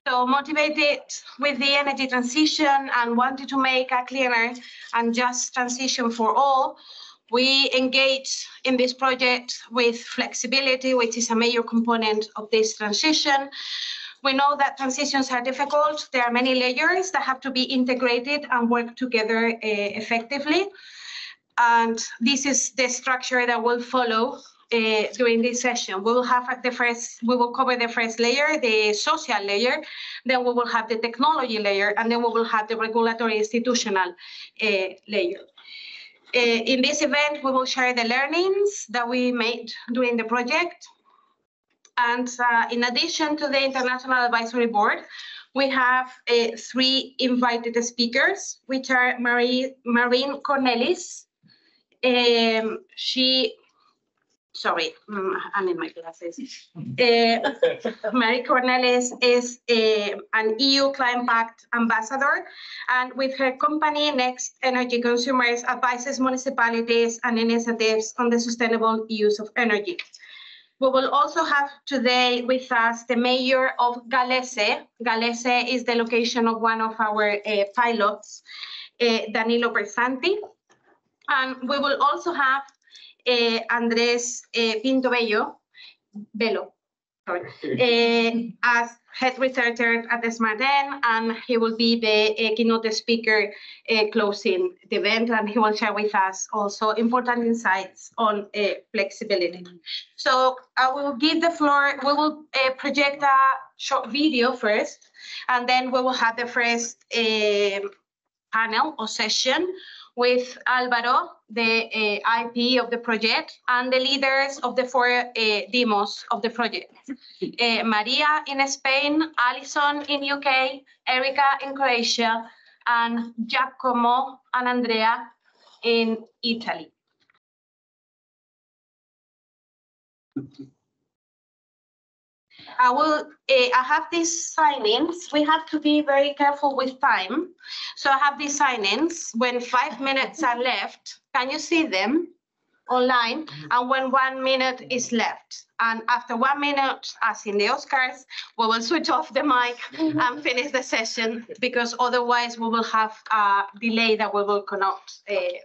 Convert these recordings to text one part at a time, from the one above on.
So motivated with the energy transition and wanted to make a cleaner and just transition for all, we engage in this project with flexibility, which is a major component of this transition. We know that transitions are difficult. There are many layers that have to be integrated and work together effectively. And this is the structure that will follow during this session. We will have we will cover the first layer, the social layer, then we will have the technology layer, and then we will have the regulatory institutional layer. In this event, we will share the learnings that we made during the project. And in addition to the International Advisory Board, we have 3 invited speakers, which are Marine Cornelis. Sorry, I'm in my glasses. Marie Cornelis is an EU Climate Pact ambassador, and with her company, Next Energy Consumers, advises municipalities and initiatives on the sustainable use of energy. We will also have today with us the mayor of Galese. Galese is the location of one of our pilots, Danilo Bersanti. And we will also have Andrés Pinto Bello, as head researcher at the SmartN, and he will be the keynote speaker closing the event, and he will share with us also important insights on flexibility. So I will give the floor, we will project a short video first, and then we will have the first panel or session with Álvaro, the IP of the project, and the leaders of the 4 demos of the project. Maria in Spain, Alison in UK, Erica in Croatia, and Giacomo and Andrea in Italy. I have these sign-ins. We have to be very careful with time. So I have these sign-ins. When 5 minutes are left, can you see them online? And when 1 minute is left. And after 1 minute, as in the Oscars, we will switch off the mic and finish the session, because otherwise we will have a delay that we will cannot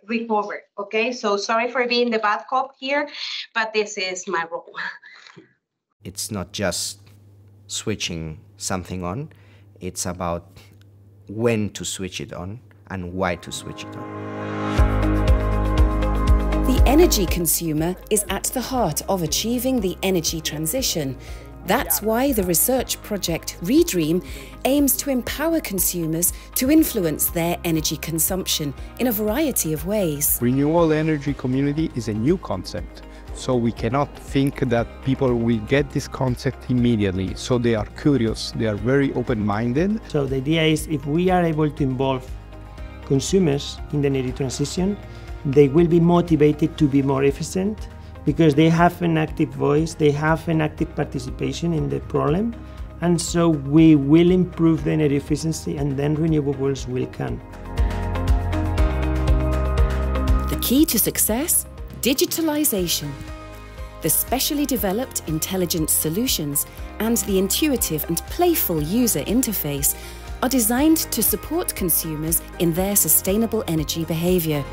recover. Okay, so sorry for being the bad cop here, but this is my role. It's not just switching something on, it's about when to switch it on and why to switch it on. The energy consumer is at the heart of achieving the energy transition. That's why the research project ReDREAM aims to empower consumers to influence their energy consumption in a variety of ways. Renewable energy community is a new concept. So we cannot think that people will get this concept immediately. So they are curious, they are very open-minded. So the idea is, if we are able to involve consumers in the energy transition, they will be motivated to be more efficient because they have an active voice, they have an active participation in the problem. And so we will improve the energy efficiency, and then renewables will come. The key to success? Digitalization. The specially developed intelligent solutions and the intuitive and playful user interface are designed to support consumers in their sustainable energy behavior.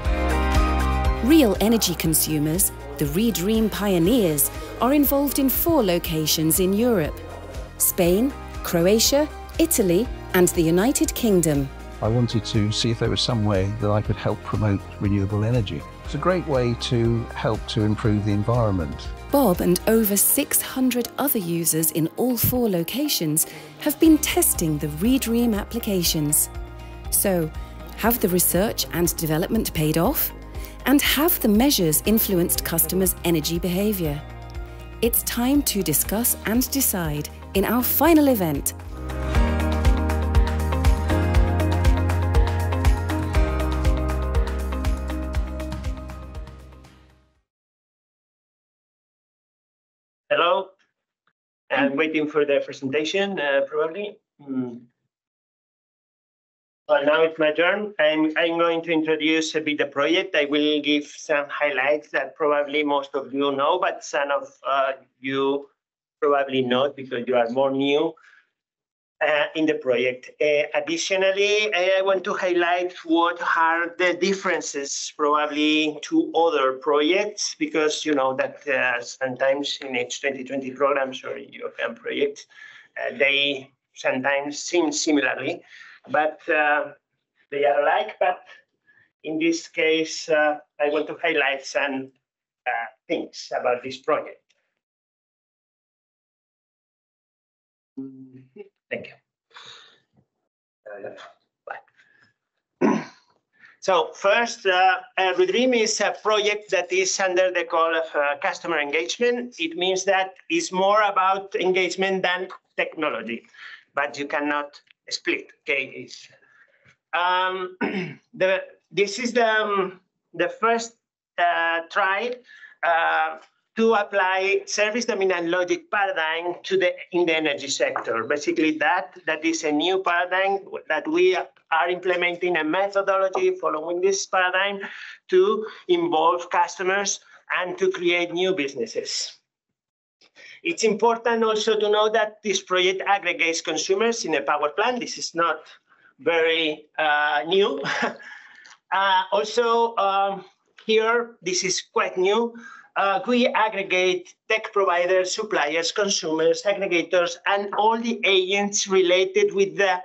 Real energy consumers, the ReDREAM pioneers, are involved in 4 locations in Europe: Spain, Croatia, Italy, and the United Kingdom. I wanted to see if there was some way that I could help promote renewable energy. It's a great way to help to improve the environment. Bob and over 600 other users in all 4 locations have been testing the ReDREAM applications. So, have the research and development paid off? And have the measures influenced customers' energy behaviour? It's time to discuss and decide in our final event. Hello, I'm waiting for the presentation, probably. Well, now it's my turn. I'm going to introduce a bit the project. I will give some highlights that probably most of you know, but some of you probably not because you are more new. in the project. Additionally, I want to highlight what are the differences probably to other projects, because you know that sometimes in H2020 programs or European projects, they sometimes seem similarly, but they are alike. But in this case, I want to highlight some things about this project. Thank you. So first, ReDREAM is a project that is under the call of customer engagement. It means that it's more about engagement than technology, but you cannot split. Okay, this is the first try to apply service dominant logic paradigm in the energy sector. Basically, that is a new paradigm that we are implementing a methodology following this paradigm to involve customers and to create new businesses. It's important also to know that this project aggregates consumers in a power plant. This is not very new. Here, this is quite new. We aggregate tech providers, suppliers, consumers, aggregators, and all the agents related with the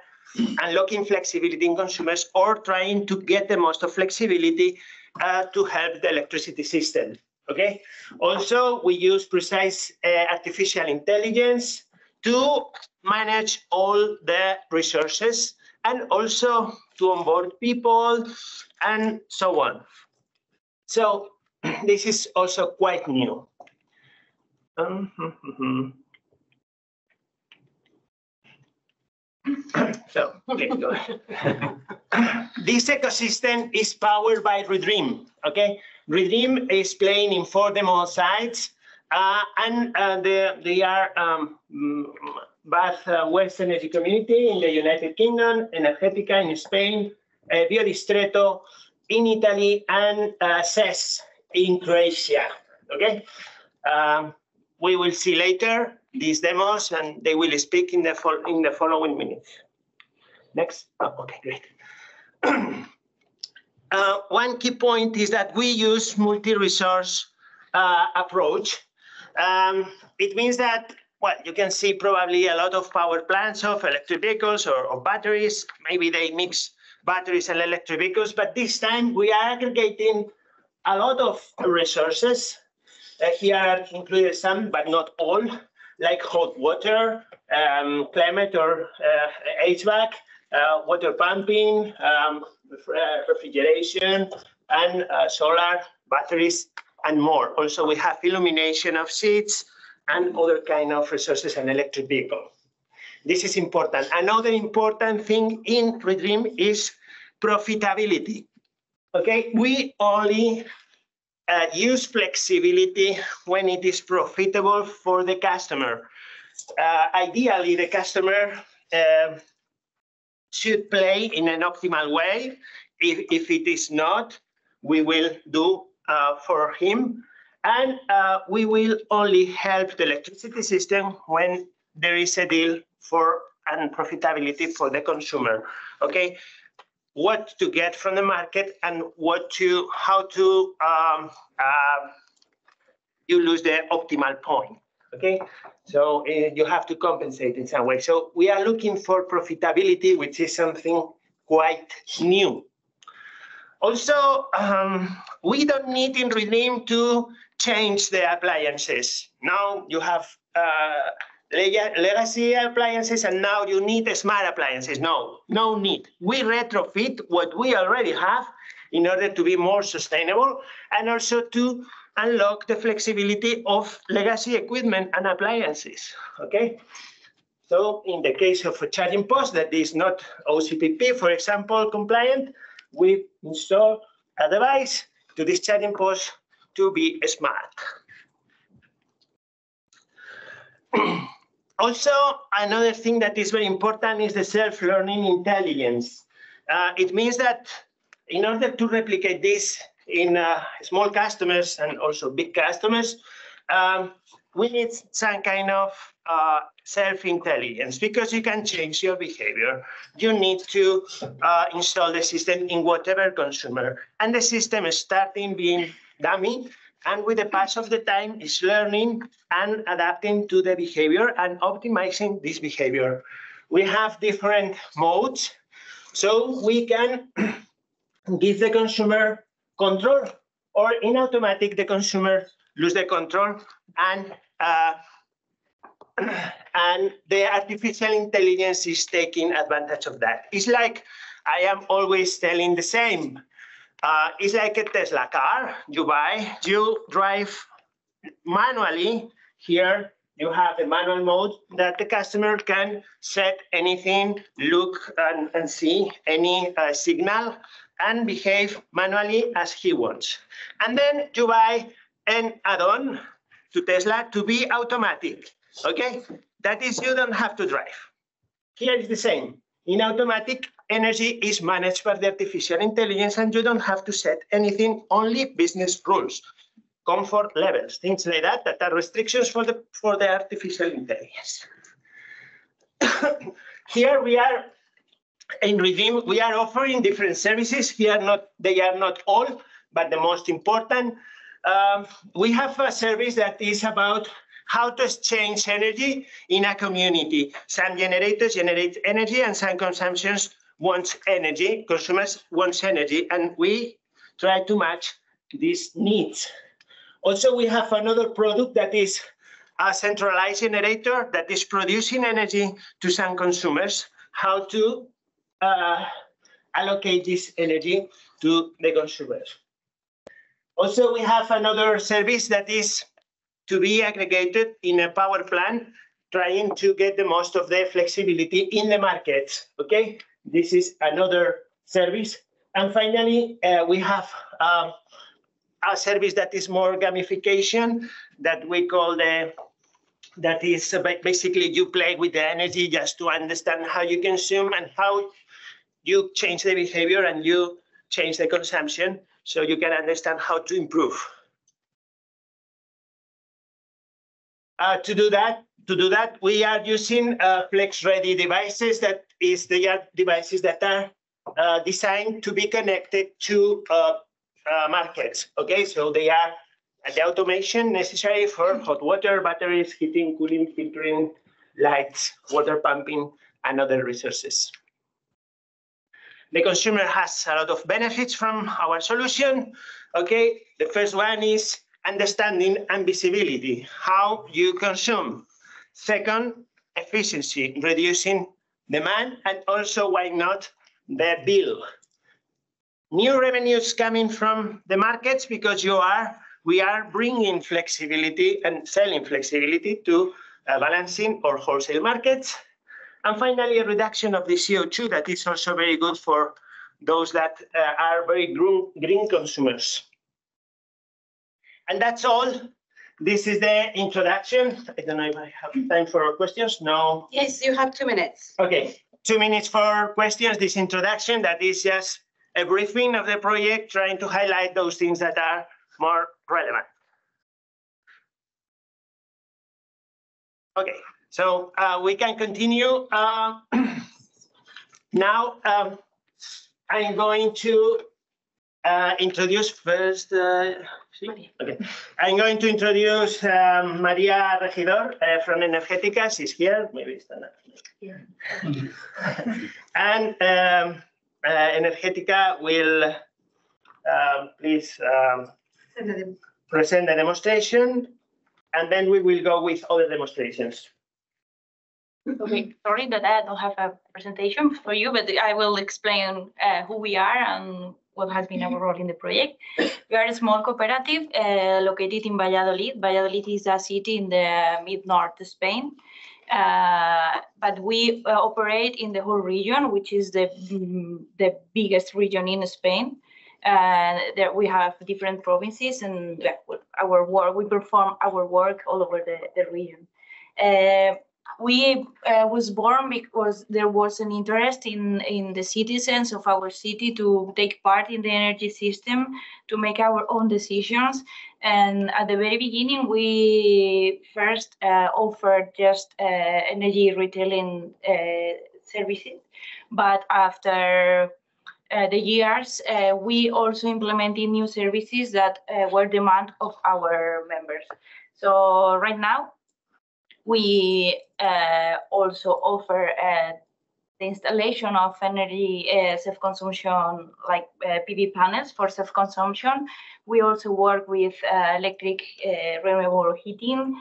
unlocking flexibility in consumers or trying to get the most of flexibility to help the electricity system. Okay. Also, we use precise artificial intelligence to manage all the resources and also to onboard people and so on. So this is also quite new. So, okay, go ahead. This ecosystem is powered by ReDREAM. Okay, ReDREAM is playing in 4 demo sites, and they are both West Energy Community in the United Kingdom, Energetica in Spain, Biodistretto in Italy, and CES in Croatia. Okay, we will see later these demos, and they will speak in the following minutes. Next. Oh, okay, great. One key point is that we use multi-resource approach. It means that, well, you can see probably a lot of power plants of electric vehicles or batteries. Maybe they mix batteries and electric vehicles, but this time we are aggregating a lot of resources. Here are included some, but not all, like hot water, climate or HVAC, water pumping, refrigeration, and solar, batteries, and more. Also, we have illumination of seats and other kind of resources and electric vehicle. This is important. Another important thing in ReDREAM is profitability. Okay, we only use flexibility when it is profitable for the customer. Ideally, the customer should play in an optimal way. If it is not, we will do for him. And we will only help the electricity system when there is a deal for and profitability for the consumer. Okay, what to get from the market and how to you lose the optimal point. Okay, so you have to compensate in some way. So we are looking for profitability, which is something quite new. Also, we don't need in ReDREAM to change the appliances. Now you have legacy appliances, and now you need smart appliances. No need. We retrofit what we already have in order to be more sustainable and also to unlock the flexibility of legacy equipment and appliances. Okay. So in the case of a charging post that is not OCPP, for example, compliant, we install a device to this charging post to be smart. Also, another thing that is very important is the self-learning intelligence. It means that in order to replicate this in small customers and also big customers, we need some kind of self-intelligence, because you can change your behavior. You need to install the system in whatever consumer, and the system is starting being dummy, and with the pass of the time is learning and adapting to the behavior and optimizing this behavior. We have different modes, so we can give the consumer control, or in automatic the consumer lose the control, and the artificial intelligence is taking advantage of that. It's like I am always telling the same. It's like a Tesla car you buy, you drive manually. Here you have a manual mode that the customer can set anything, look and see any signal, and behave manually as he wants. And then you buy an add-on to Tesla to be automatic, okay? That is, you don't have to drive. Here is the same. In automatic, energy is managed by the artificial intelligence, and you don't have to set anything, only business rules, comfort levels, things like that, that are restrictions for the artificial intelligence. Here we are in ReDREAM, we are offering different services. Here, they are not all, but the most important. We have a service that is about how to exchange energy in a community. Some generators generate energy, and some consumptions want energy, consumers want energy, and we try to match these needs. Also, we have another product that is a centralized generator that is producing energy to some consumers, how to allocate this energy to the consumers. Also, we have another service that is to be aggregated in a power plant, trying to get the most of the flexibility in the markets, okay? This is another service. And finally, we have a service that is more gamification, that we call that is basically you play with the energy just to understand how you consume and how you change the behavior and you change the consumption, so you can understand how to improve. To do that, we are using flex-ready devices. That is, they are devices that are designed to be connected to markets. Okay, so they are the automation necessary for hot water, batteries, heating, cooling, filtering, lights, water pumping, and other resources. The consumer has a lot of benefits from our solution. Okay, the first one is understanding and visibility, how you consume. Second, efficiency, reducing demand, and also, why not, the bill. New revenues coming from the markets, because we are bringing flexibility and selling flexibility to balancing or wholesale markets. And finally, a reduction of the CO2 that is also very good for those that are very green consumers. And that's all. This is the introduction. I don't know if I have time for questions. No. Yes, you have 2 minutes. Okay, 2 minutes for questions. This introduction, that is just a briefing of the project, trying to highlight those things that are more relevant. Okay, so we can continue. Now, I'm going to introduce first. Okay. I'm going to introduce Maria Regidor from Energética. She's here. Maybe it's not here. And Energética will please present the demonstration, and then we will go with other demonstrations. Okay, sorry that I don't have a presentation for you, but I will explain who we are and what has been our role in the project. We are a small cooperative located in Valladolid. Valladolid is a city in the mid-north Spain, but we operate in the whole region, which is the biggest region in Spain. There we have different provinces, and we perform our work all over the region. we was born because there was an interest in the citizens of our city to take part in the energy system, to make our own decisions. And at the very beginning, we first offered just energy retailing services. But after the years, we also implemented new services that were demand of our members. So right now, we also offer the installation of energy self-consumption, like PV panels for self-consumption. We also work with electric renewable heating.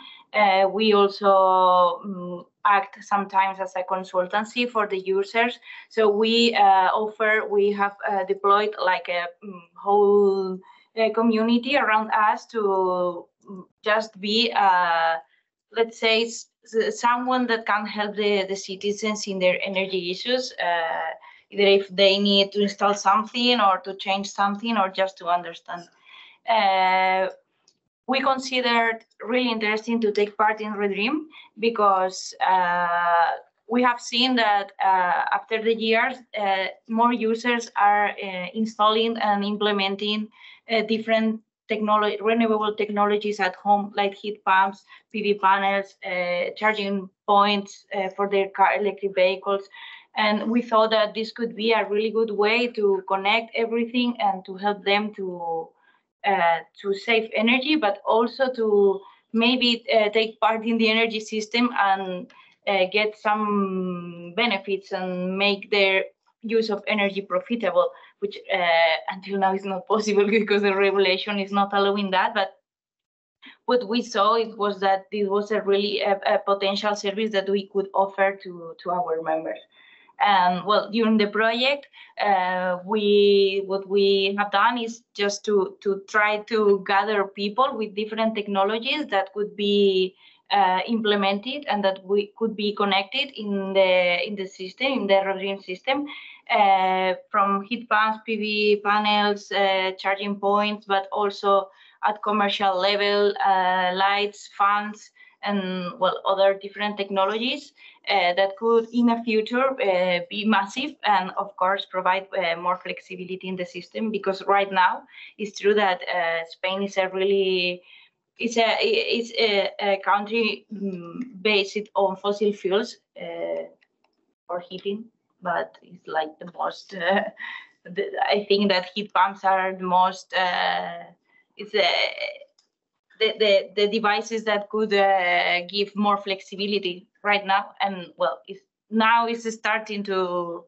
We also act sometimes as a consultancy for the users. So we have deployed like a whole community around us to just be, let's say, someone that can help the citizens in their energy issues, either if they need to install something or to change something or just to understand. We considered really interesting to take part in ReDREAM because we have seen that after the years, more users are installing and implementing different renewable technologies at home, like heat pumps, PV panels, charging points for their electric vehicles. And we thought that this could be a really good way to connect everything and to help them to save energy, but also to maybe take part in the energy system and get some benefits and make their use of energy profitable, which until now is not possible because the regulation is not allowing that. But what we saw it was that this was a really a potential service that we could offer to our members. And well, during the project, what we have done is just to try to gather people with different technologies that could be implemented and that we could be connected in the system, in the ReDREAM system, from heat pumps, PV panels, charging points, but also at commercial level, lights, fans, and well, other different technologies that could in the future be massive and of course provide more flexibility in the system, because right now it's true that Spain is it's a country based on fossil fuels for heating, but it's like the most I think that heat pumps are the most the devices that could give more flexibility right now. And well, it's starting to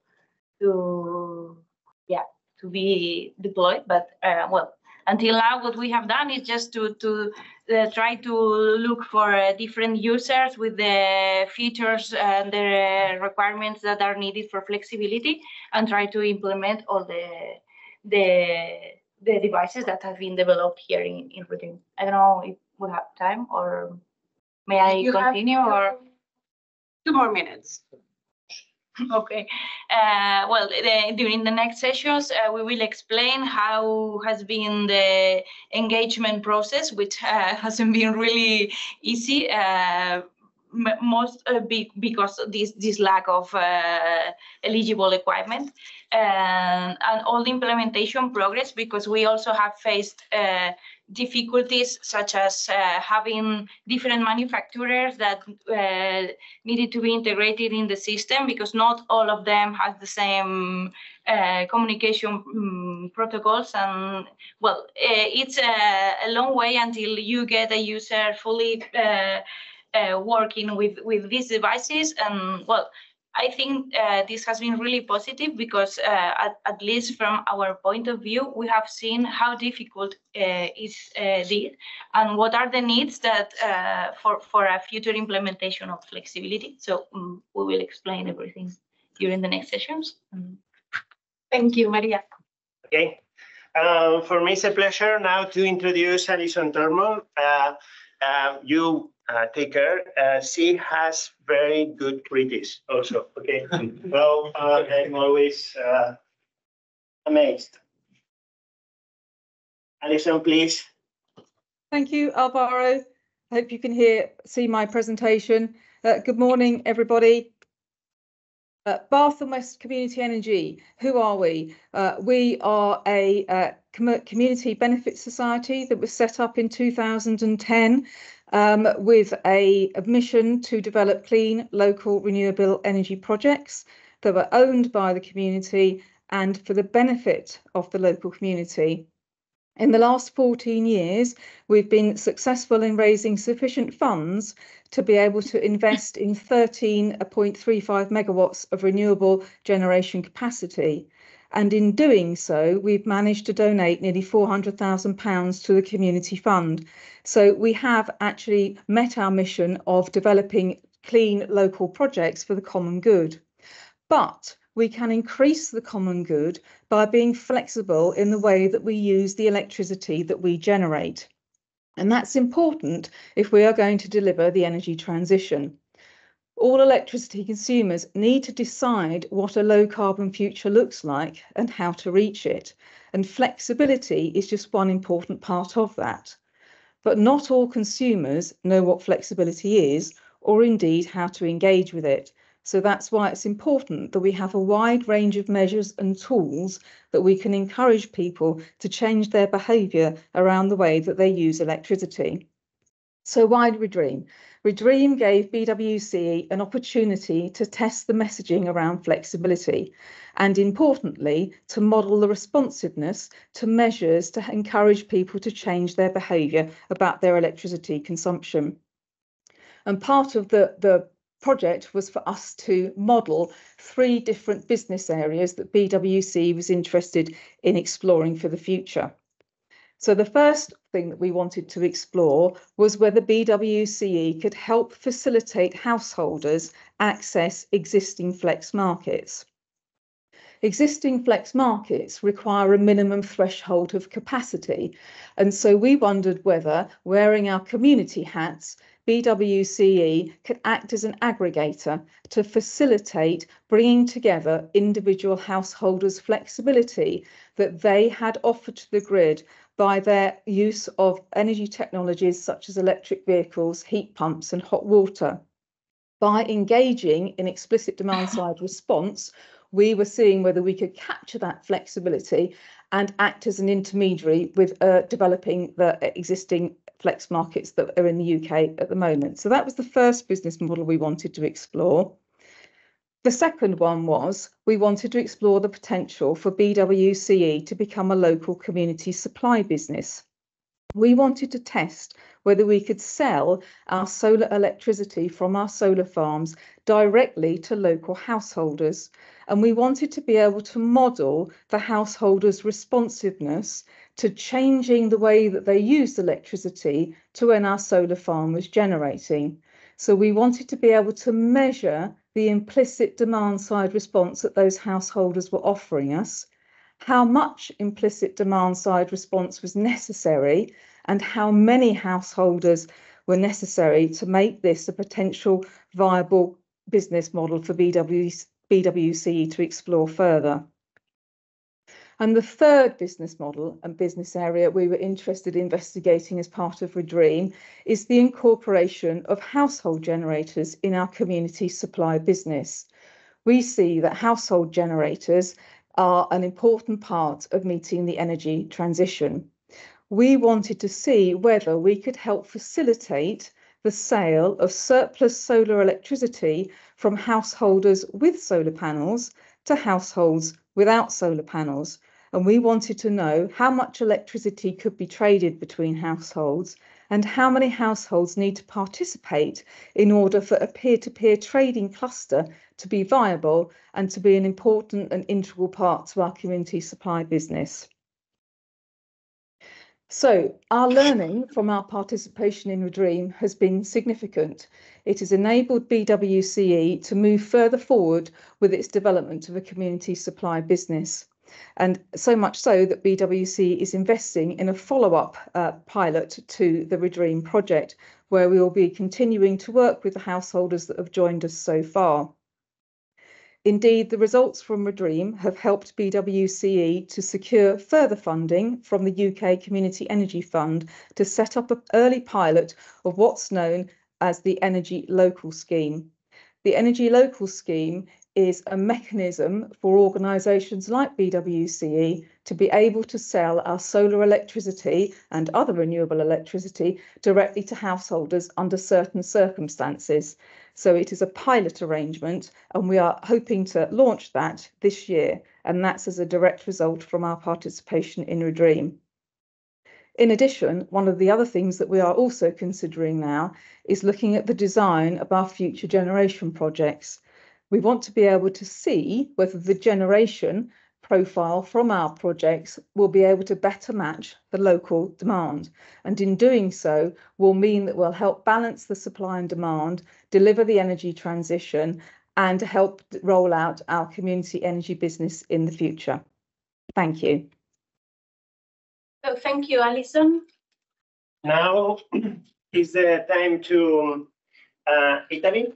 be deployed, but well, until now what we have done is just to try to look for different users with the features and the requirements that are needed for flexibility, and try to implement all the devices that have been developed here in ReDREAM. I don't know if we have time, or may I continue, or 2 more minutes. Okay. Well, during the next sessions, we will explain how has been the engagement process, which hasn't been really easy. Most because this lack of eligible equipment, and all the implementation progress, because we also have faced difficulties such as having different manufacturers that needed to be integrated in the system, because not all of them have the same communication protocols. And well, it's a long way until you get a user fully working with these devices. And well, I think this has been really positive, because at least from our point of view, we have seen how difficult is this, and what are the needs that for a future implementation of flexibility. So we will explain everything during the next sessions. Thank you, Maria. Okay. For me, it's a pleasure now to introduce Alison Tormont. You take care. She has very good British also. Okay. Well, I'm always amazed. Alison, please. Thank you, Alvaro. I hope you can see my presentation. Good morning, everybody. Bath and West Community Energy, who are we? We are a community benefit society that was set up in 2010 with a mission to develop clean, local, renewable energy projects that were owned by the community and for the benefit of the local community. In the last 14 years, we've been successful in raising sufficient funds to be able to invest in 13.35 megawatts of renewable generation capacity. And in doing so, we've managed to donate nearly £400,000 to the community fund. So we have actually met our mission of developing clean local projects for the common good. But we can increase the common good by being flexible in the way that we use the electricity that we generate. And that's important if we are going to deliver the energy transition. All electricity consumers need to decide what a low carbon future looks like and how to reach it. And flexibility is just one important part of that. But not all consumers know what flexibility is, or indeed how to engage with it. So that's why it's important that we have a wide range of measures and tools that we can encourage people to change their behaviour around the way that they use electricity. So why ReDREAM? ReDREAM gave BWCE an opportunity to test the messaging around flexibility and, importantly, to model the responsiveness to measures to encourage people to change their behaviour about their electricity consumption. And part of the project was for us to model 3 different business areas that BWC was interested in exploring for the future. So the first thing that we wanted to explore was whether BWCE could help facilitate householders access existing flex markets. Existing flex markets require a minimum threshold of capacity, and so we wondered whether, wearing our community hats, BWCE could act as an aggregator to facilitate bringing together individual householders' flexibility that they had offered to the grid by their use of energy technologies such as electric vehicles, heat pumps and hot water. By engaging in explicit demand-side response, we were seeing whether we could capture that flexibility and act as an intermediary with developing the existing flex markets that are in the UK at the moment. So that was the first business model we wanted to explore. The second one was we wanted to explore the potential for BWCE to become a local community supply business. We wanted to test whether we could sell our solar electricity from our solar farms directly to local householders. And we wanted to be able to model the householders' responsiveness to changing the way that they used electricity to when our solar farm was generating. So we wanted to be able to measure the implicit demand-side response that those householders were offering us, how much implicit demand-side response was necessary, and how many householders were necessary to make this a potential viable business model for BWC to explore further. And the third business model and business area we were interested in investigating as part of ReDREAM is the incorporation of household generators in our community supply business. We see that household generators are an important part of meeting the energy transition. We wanted to see whether we could help facilitate the sale of surplus solar electricity from householders with solar panels to households without solar panels. And we wanted to know how much electricity could be traded between households and how many households need to participate in order for a peer-to-peer trading cluster to be viable and to be an important and integral part to our community supply business. So our learning from our participation in ReDREAM has been significant. It has enabled BWCE to move further forward with its development of a community supply business. And so much so that BWC is investing in a follow-up pilot to the ReDREAM project, where we will be continuing to work with the householders that have joined us so far. Indeed, the results from ReDREAM have helped BWCE to secure further funding from the UK Community Energy Fund to set up an early pilot of what's known as the Energy Local Scheme. The Energy Local Scheme is a mechanism for organisations like BWCE to be able to sell our solar electricity and other renewable electricity directly to householders under certain circumstances. So it is a pilot arrangement, and we are hoping to launch that this year, and that's as a direct result from our participation in ReDREAM. In addition, one of the other things that we are also considering now is looking at the design of our future generation projects. We want to be able to see whether the generation profile from our projects will be able to better match the local demand. And in doing so will mean that we'll help balance the supply and demand, deliver the energy transition, and help roll out our community energy business in the future. Thank you. So thank you, Alison. Now is the time to Italy.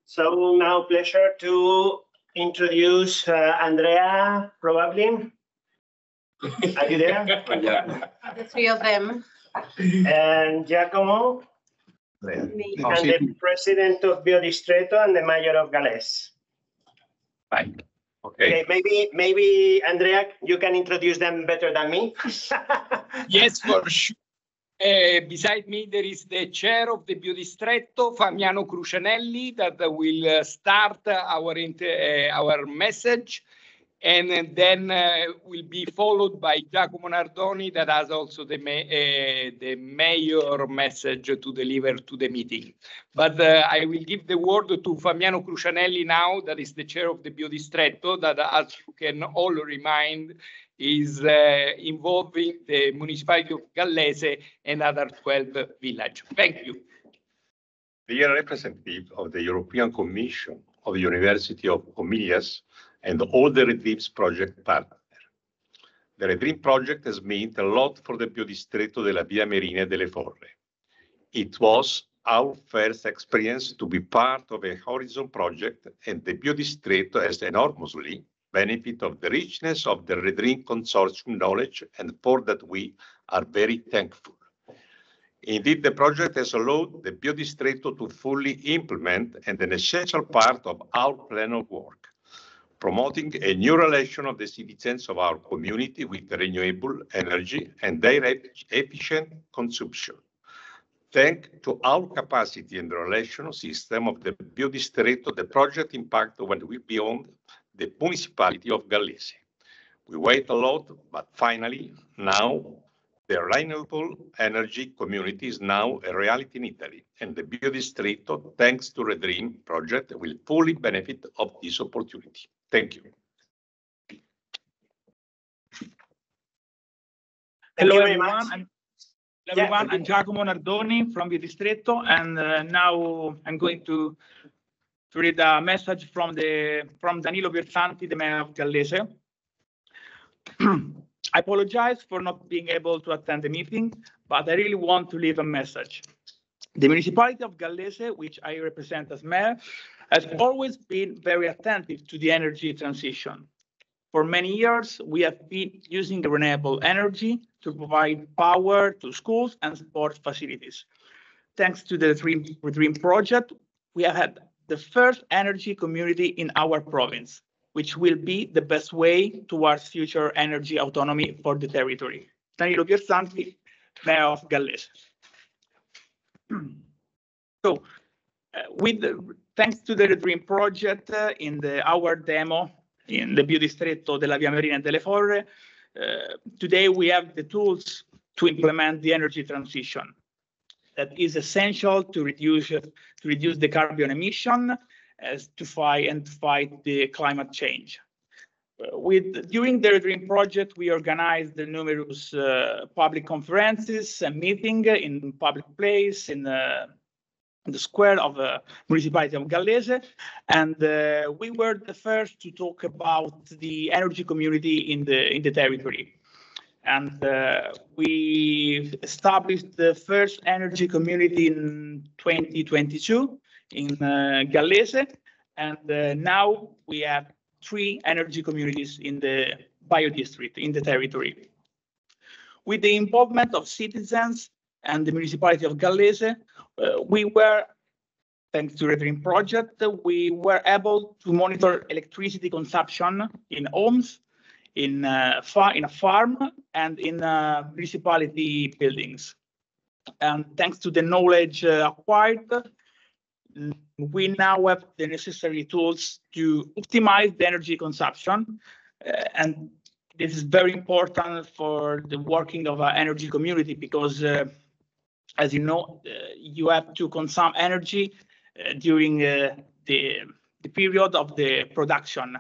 So now pleasure to introduce Andrea, probably. Are you there? The three of them. And Giacomo, and the president of Biodistretto and the mayor of Gallese. Fine. Okay. Maybe Andrea, you can introduce them better than me. Yes, for sure. Beside me, there is the chair of the Biodistretto, Fabiano Crucianelli, that will start our message, and then will be followed by Giacomo Nardoni, that has also the mayor message to deliver to the meeting. But I will give the word to Fabiano Crucianelli now, that is the chair of the Biodistretto, that, as you can all remind, is involving the municipality of Gallese and other 12 villages. Thank you. Dear representative of the European Commission, of the University of Comillas, and all the ReDREAM's project partners. The ReDREAM project has meant a lot for the Biodistretto della Via Marina delle Forre. It was our first experience to be part of a Horizon project, and the Biodistretto has enormously benefit of the richness of the ReDREAM consortium knowledge, and for that we are very thankful. Indeed, the project has allowed the Biodistretto to fully implement and an essential part of our plan of work, promoting a new relation of the citizens of our community with renewable energy and their efficient consumption. Thanks to our capacity and the relation system of the Biodistretto, the project impact went beyond the municipality of Gallese. We wait a lot, but finally, now, the renewable energy community is now a reality in Italy, and the Biodistretto, thanks to ReDREAM project, will fully benefit of this opportunity. Thank you. Hello, everyone. I'm Giacomo Nardoni from Biodistretto, and now I'm going to read a message from Danilo Piersanti, the mayor of Gallese. I apologize for not being able to attend the meeting, but I really want to leave a message. The municipality of Gallese, which I represent as mayor, has always been very attentive to the energy transition. For many years, we have been using renewable energy to provide power to schools and sports facilities. Thanks to the ReDREAM project, we have had the first energy community in our province, which will be the best way towards future energy autonomy for the territory. Danilo Piersanti, Mayor of Gallese. So, thanks to the ReDREAM project, in our demo in the Biodistretto della Via Marina delle Forre, today we have the tools to implement the energy transition that is essential to reduce the carbon emission to fight the climate change. During the ReDREAM project, we organized numerous public conferences and meetings in public place in the square of the municipality of Gallese, and we were the first to talk about the energy community in the territory. And we established the first energy community in 2022 in Gallese, and now we have 3 energy communities in the Biodistrict, in the territory. With the involvement of citizens and the municipality of Gallese, Thanks to ReDREAM project, we were able to monitor electricity consumption in homes, in a farm, and in municipality buildings. And thanks to the knowledge acquired, we now have the necessary tools to optimize the energy consumption. And this is very important for the working of our energy community because, as you know, you have to consume energy during the period of the production.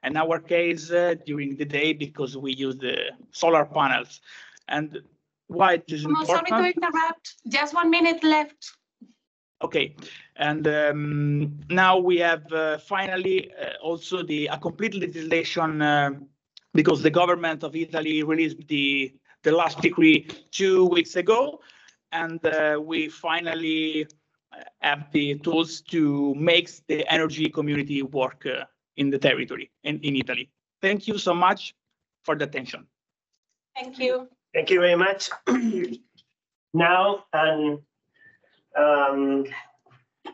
In our case, during the day, because we use the solar panels. And why it is important? Sorry to interrupt. Just 1 minute left. Okay, and now we have finally also a complete legislation because the government of Italy released the last decree 2 weeks ago, and we finally have the tools to make the energy community work in the territory in Italy. Thank you so much for the attention. Thank you. Thank you very much. Now, and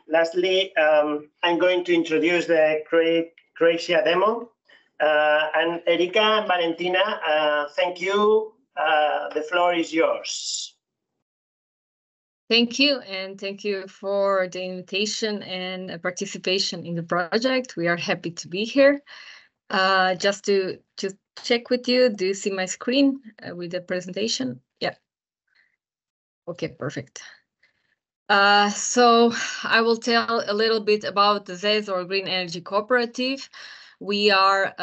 lastly, I'm going to introduce the Croatia demo. And Erika and Valentina, thank you. The floor is yours. Thank you, and thank you for the invitation and participation in the project. We are happy to be here. Just to check with you, do you see my screen with the presentation? Yeah. Okay, perfect. So I will tell a little bit about the ZES, or Green Energy Cooperative. We are,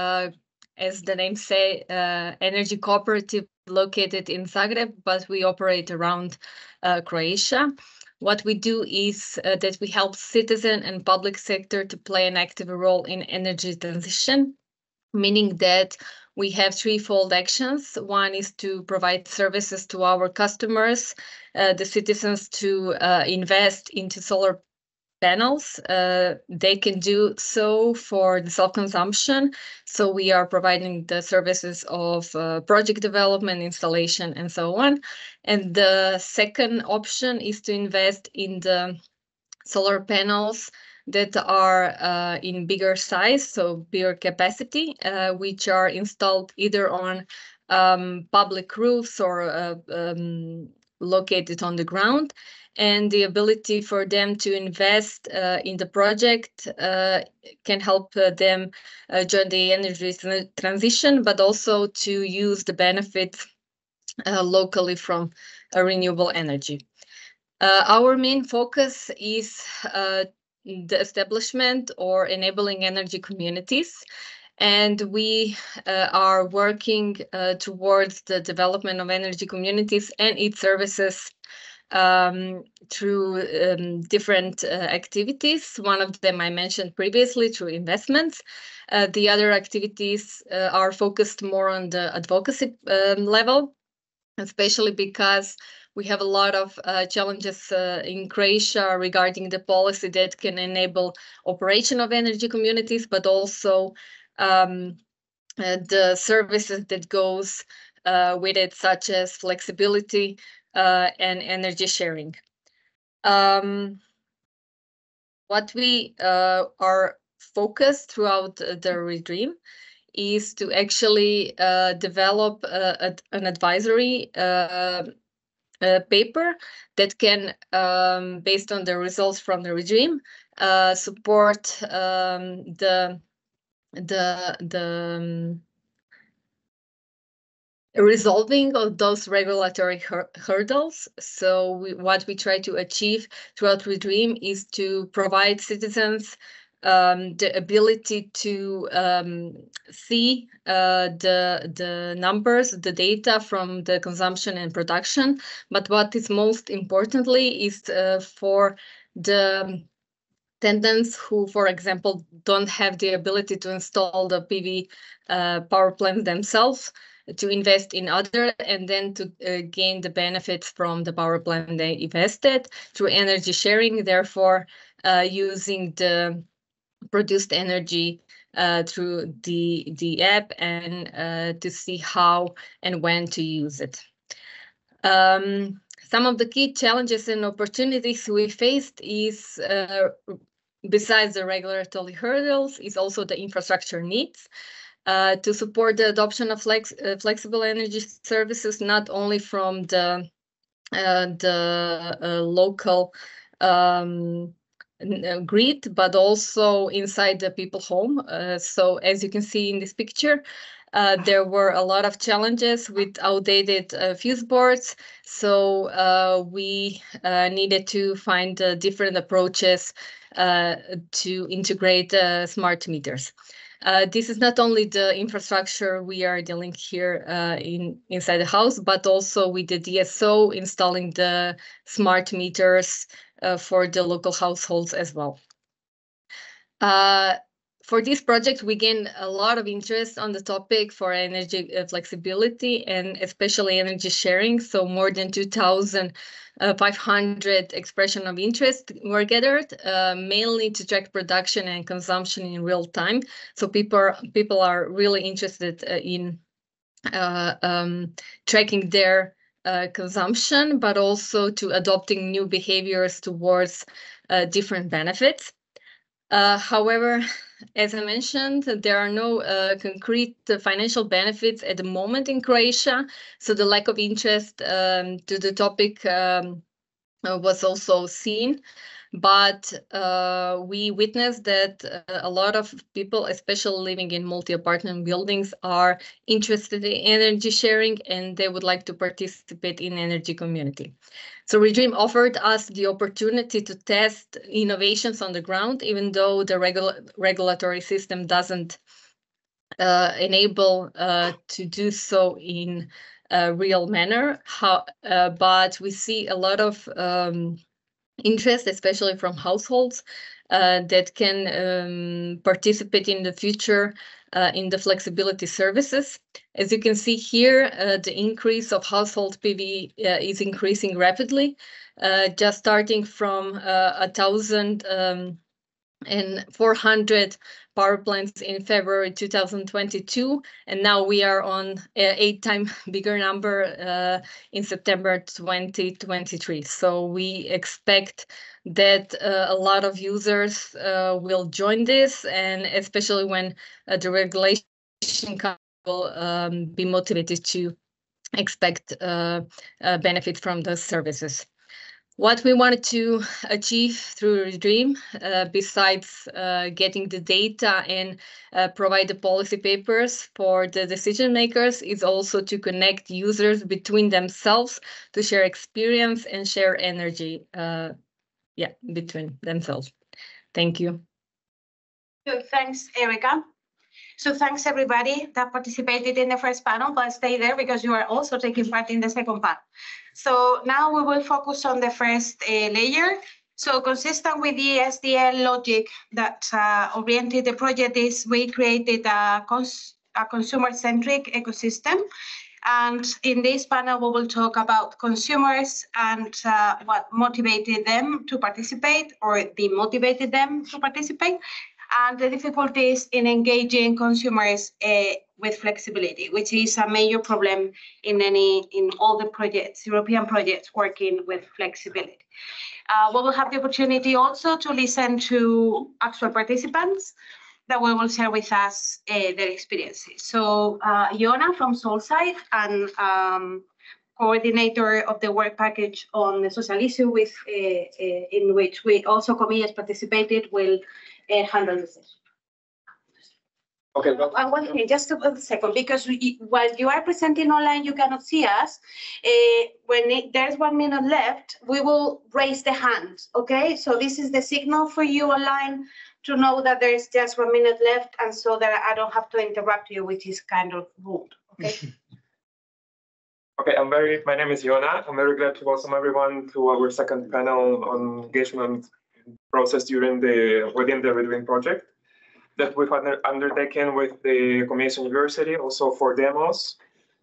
as the name say, energy cooperative located in Zagreb, but we operate around Croatia. What we do is that we help citizen and public sector to play an active role in energy transition, meaning that we have threefold actions. One is to provide services to our customers, the citizens to invest into solar panels. They can do so for the self-consumption. So we are providing the services of project development, installation, and so on. And the second option is to invest in the solar panels that are in bigger size, so bigger capacity, which are installed either on public roofs or located on the ground. And the ability for them to invest in the project can help them join the energy transition, but also to use the benefits locally from renewable energy. Our main focus is the establishment or enabling energy communities. And we are working towards the development of energy communities and its services through different activities. One of them I mentioned previously, through investments. The other activities are focused more on the advocacy level, especially because we have a lot of challenges in Croatia regarding the policy that can enable operation of energy communities, but also the services that goes with it, such as flexibility and energy sharing. What we are focused throughout the ReDREAM is to actually develop an advisory paper that can, based on the results from the ReDREAM, support the resolving of those regulatory hurdles. So what we try to achieve throughout ReDREAM is to provide citizens the ability to see the numbers, the data from the consumption and production. But what is most importantly is for the tenants who, for example, don't have the ability to install the PV power plants themselves, to invest in other, and then to gain the benefits from the power plant they invested through energy sharing, therefore using the produced energy through the app and to see how and when to use it. Some of the key challenges and opportunities we faced is, besides the regulatory hurdles, is also the infrastructure needs to support the adoption of flexible energy services, not only from the local grid, but also inside the people home. So as you can see in this picture, there were a lot of challenges with outdated fuse boards. So we needed to find different approaches to integrate smart meters. This is not only the infrastructure we are dealing here inside the house, but also with the DSO installing the smart meters for the local households as well. For this project, we gained a lot of interest on the topic for energy flexibility and especially energy sharing. So more than 2,500 expressions of interest were gathered, mainly to track production and consumption in real time. So people are really interested in tracking their consumption, but also to adopting new behaviors towards different benefits. However, as I mentioned, there are no concrete financial benefits at the moment in Croatia, so the lack of interest to the topic was also seen. But we witnessed that a lot of people, especially living in multi-apartment buildings, are interested in energy sharing and they would like to participate in energy community. So ReDREAM offered us the opportunity to test innovations on the ground, even though the regulatory system doesn't enable to do so in a real manner. But we see a lot of interest, especially from households that can participate in the future in the flexibility services. As you can see here, the increase of household PV is increasing rapidly, just starting from 1,400 power plants in February 2022, and now we are on 8 times bigger number in September 2023. So we expect that a lot of users will join this, and especially when the regulation will be motivated to expect benefit from the services. What we wanted to achieve through ReDREAM, besides getting the data and provide the policy papers for the decision makers, is also to connect users between themselves to share experience and share energy between themselves. Thank you. So thanks, Erica. So thanks everybody that participated in the first panel, but stay there because you are also taking part in the second panel. So now we will focus on the first layer. So consistent with the SDL logic that oriented the project is we created a consumer-centric ecosystem. And in this panel, we will talk about consumers and what motivated them to participate or demotivated them to participate, and the difficulties in engaging consumers with flexibility, which is a major problem in all the projects, European projects working with flexibility. We will have the opportunity also to listen to actual participants that will share with us their experiences. So Iona from Solside and coordinator of the work package on the social issue in which we also comillas participated will handle the session. Okay. One thing, just a second, because while you are presenting online, you cannot see us. When there's 1 minute left, we will raise the hand, okay? So this is the signal for you online to know that there's just 1 minute left, and so that I don't have to interrupt you, which is kind of rude, okay? Okay, my name is Iona. I'm very glad to welcome everyone to our second panel on engagement process within the ReDREAM project that we've undertaken with the Commission University, also for demos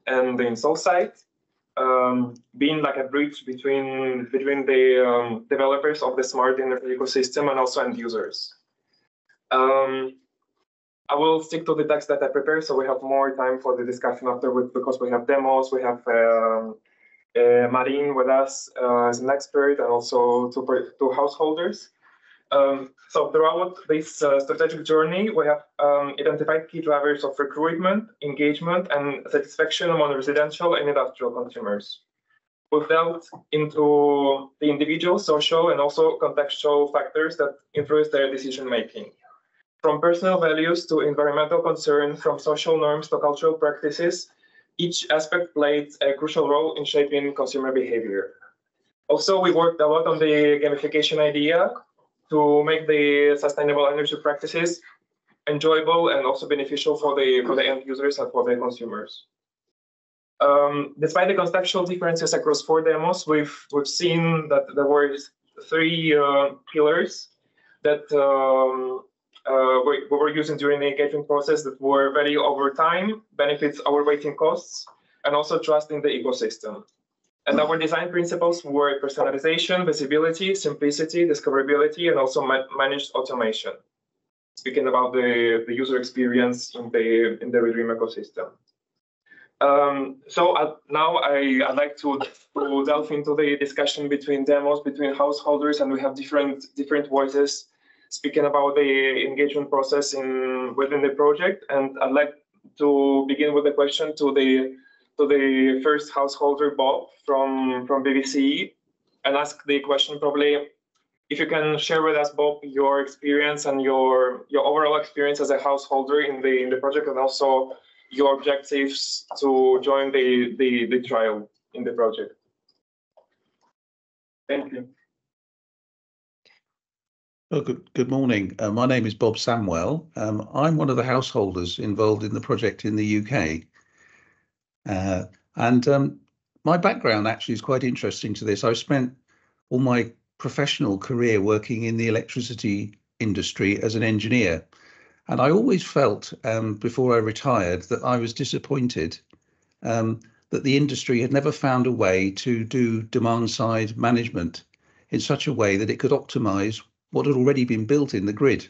and the install site, being like a bridge between the developers of the smart energy ecosystem and also end users. I will stick to the text that I prepared, so we have more time for the discussion afterwards, because we have demos, we have Marin with us as an expert, and also two householders. So throughout this strategic journey, we have identified key drivers of recruitment, engagement, and satisfaction among residential and industrial consumers. We've delved into the individual, social, and also contextual factors that influence their decision-making. From personal values to environmental concern, from social norms to cultural practices, each aspect played a crucial role in shaping consumer behavior. Also, we worked a lot on the gamification idea to make the sustainable energy practices enjoyable and also beneficial for the end users and for the consumers. Despite the conceptual differences across 4 demos, we've seen that there were 3 pillars that we were using during the engagement process that were value over time, benefits outweighing costs, and also trust in the ecosystem. And our design principles were personalization, visibility, simplicity, discoverability, and also managed automation. Speaking about the user experience in the ReDREAM ecosystem. Now I'd like to delve into the discussion between demos, between householders, and we have different voices speaking about the engagement process within the project. And I'd like to begin with a question to the first householder, Bob from BBC, and ask the question probably if you can share with us, Bob, your experience and your overall experience as a householder in the project, and also your objectives to join the trial in the project. Thank you. Oh, good morning. My name is Bob Samwell. I'm one of the householders involved in the project in the UK. My background actually is quite interesting to this. I've spent all my professional career working in the electricity industry as an engineer. And I always felt before I retired that I was disappointed that the industry had never found a way to do demand side management in such a way that it could optimize what had already been built in the grid.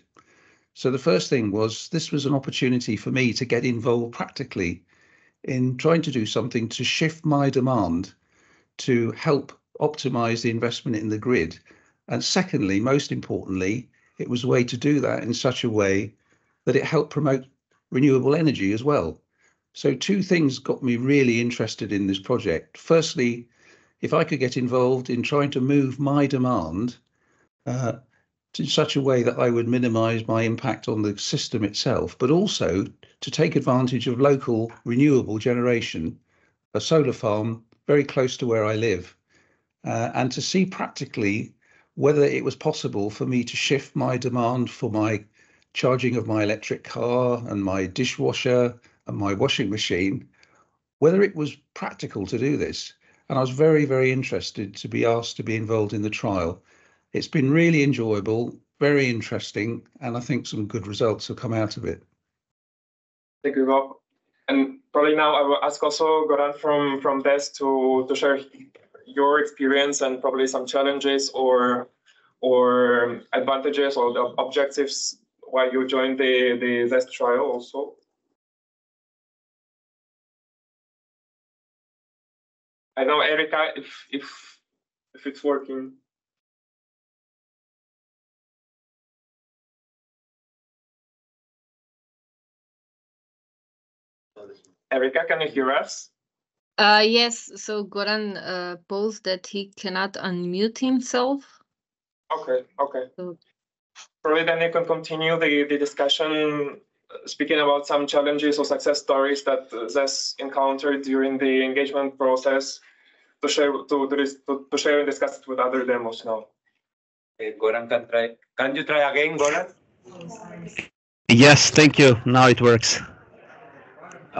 So the first thing was, this was an opportunity for me to get involved practically in trying to do something to shift my demand to help optimize the investment in the grid. And secondly, most importantly, it was a way to do that in such a way that it helped promote renewable energy as well. So 2 things got me really interested in this project. Firstly, if I could get involved in trying to move my demand in such a way that I would minimize my impact on the system itself, but also to take advantage of local renewable generation, a solar farm very close to where I live, and to see practically whether it was possible for me to shift my demand for my charging of my electric car and my dishwasher and my washing machine, whether it was practical to do this. And I was very, very interested to be asked to be involved in the trial. It's been really enjoyable, very interesting, and I think some good results have come out of it. Thank you, Bob. And probably now I will ask also Goran from DES to share your experience and probably some challenges or advantages or the objectives while you joined the DES trial also. I know, Erika, if it's working. Erika, can you hear us? Yes, so Goran posed that he cannot unmute himself. Okay. So, probably then you can continue the discussion, speaking about some challenges or success stories that ZES encountered during the engagement process, to share and discuss it with other demos now. Goran can try. Can you try again, Goran? Yes, thank you. Now it works.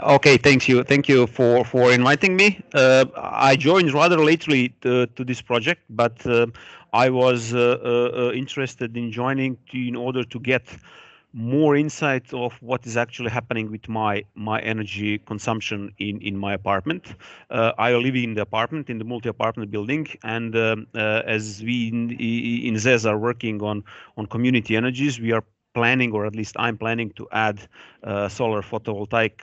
Okay, thank you for inviting me. I joined rather lately to this project, but I was interested in joining in order to get more insight of what is actually happening with my energy consumption in my apartment. I live in the apartment, in the multi-apartment building, and as we in ZES are working on community energies, we are planning, or at least I'm planning to add solar photovoltaic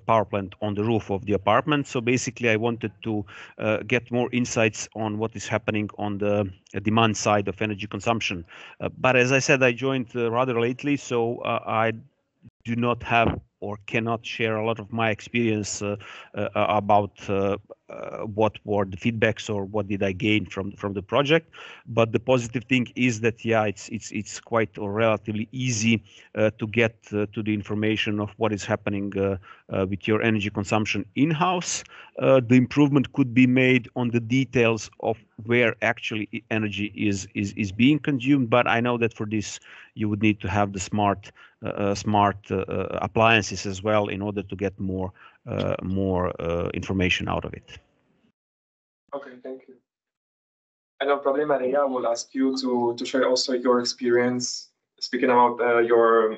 power plant on the roof of the apartment. So basically, I wanted to get more insights on what is happening on the demand side of energy consumption. But as I said, I joined rather lately, so I do not have or cannot share a lot of my experience about what were the feedbacks or what did I gain from the project. But the positive thing is that, yeah, it's quite or relatively easy to get to the information of what is happening with your energy consumption in-house. The improvement could be made on the details of where actually energy is being consumed, but I know that for this you would need to have the smart appliances as well in order to get more information out of it. Okay, thank you. I know probably Maria will ask you to share also your experience speaking about your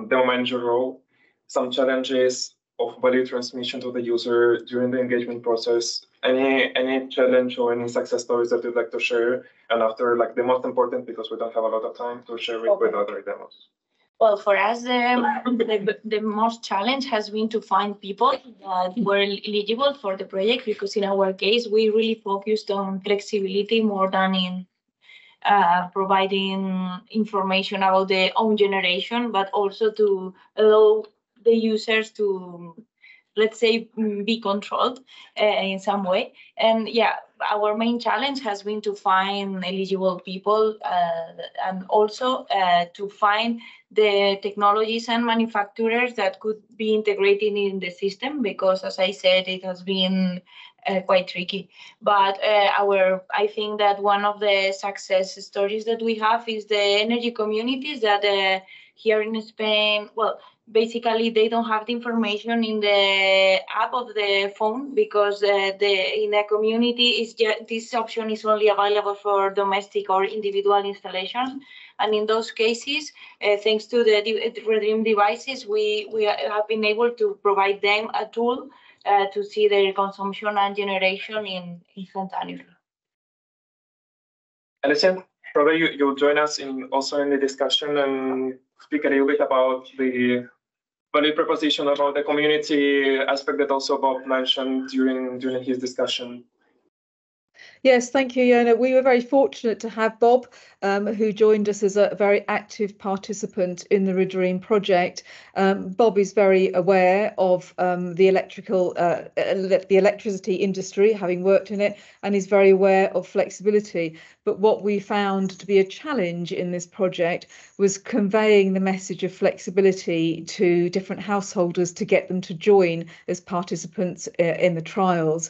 demo manager role, some challenges of value transmission to the user during the engagement process. Any challenge or any success stories that you'd like to share? And after, like, the most important, because we don't have a lot of time to share it with other demos. Well, for us, the most challenge has been to find people that were eligible for the project, because in our case, we really focused on flexibility more than in providing information about their own generation, but also to allow the users to, let's say, be controlled in some way. And yeah, our main challenge has been to find eligible people and also to find the technologies and manufacturers that could be integrated in the system, because as I said, it has been quite tricky. But I think that one of the success stories that we have is the energy communities that here in Spain, well, basically they don't have the information in the app of the phone, because in a community this option is only available for domestic or individual installations. And in those cases, thanks to the ReDREAM devices, we have been able to provide them a tool to see their consumption and generation instantaneously. Alison, probably you'll join us also in the discussion and speak a little bit about the value proposition about the community aspect that also Bob mentioned during his discussion. Yes, thank you, Yona. We were very fortunate to have Bob, who joined us as a very active participant in the ReDREAM project. Bob is very aware of the electricity industry, having worked in it, and is very aware of flexibility. But what we found to be a challenge in this project was conveying the message of flexibility to different householders to get them to join as participants in the trials.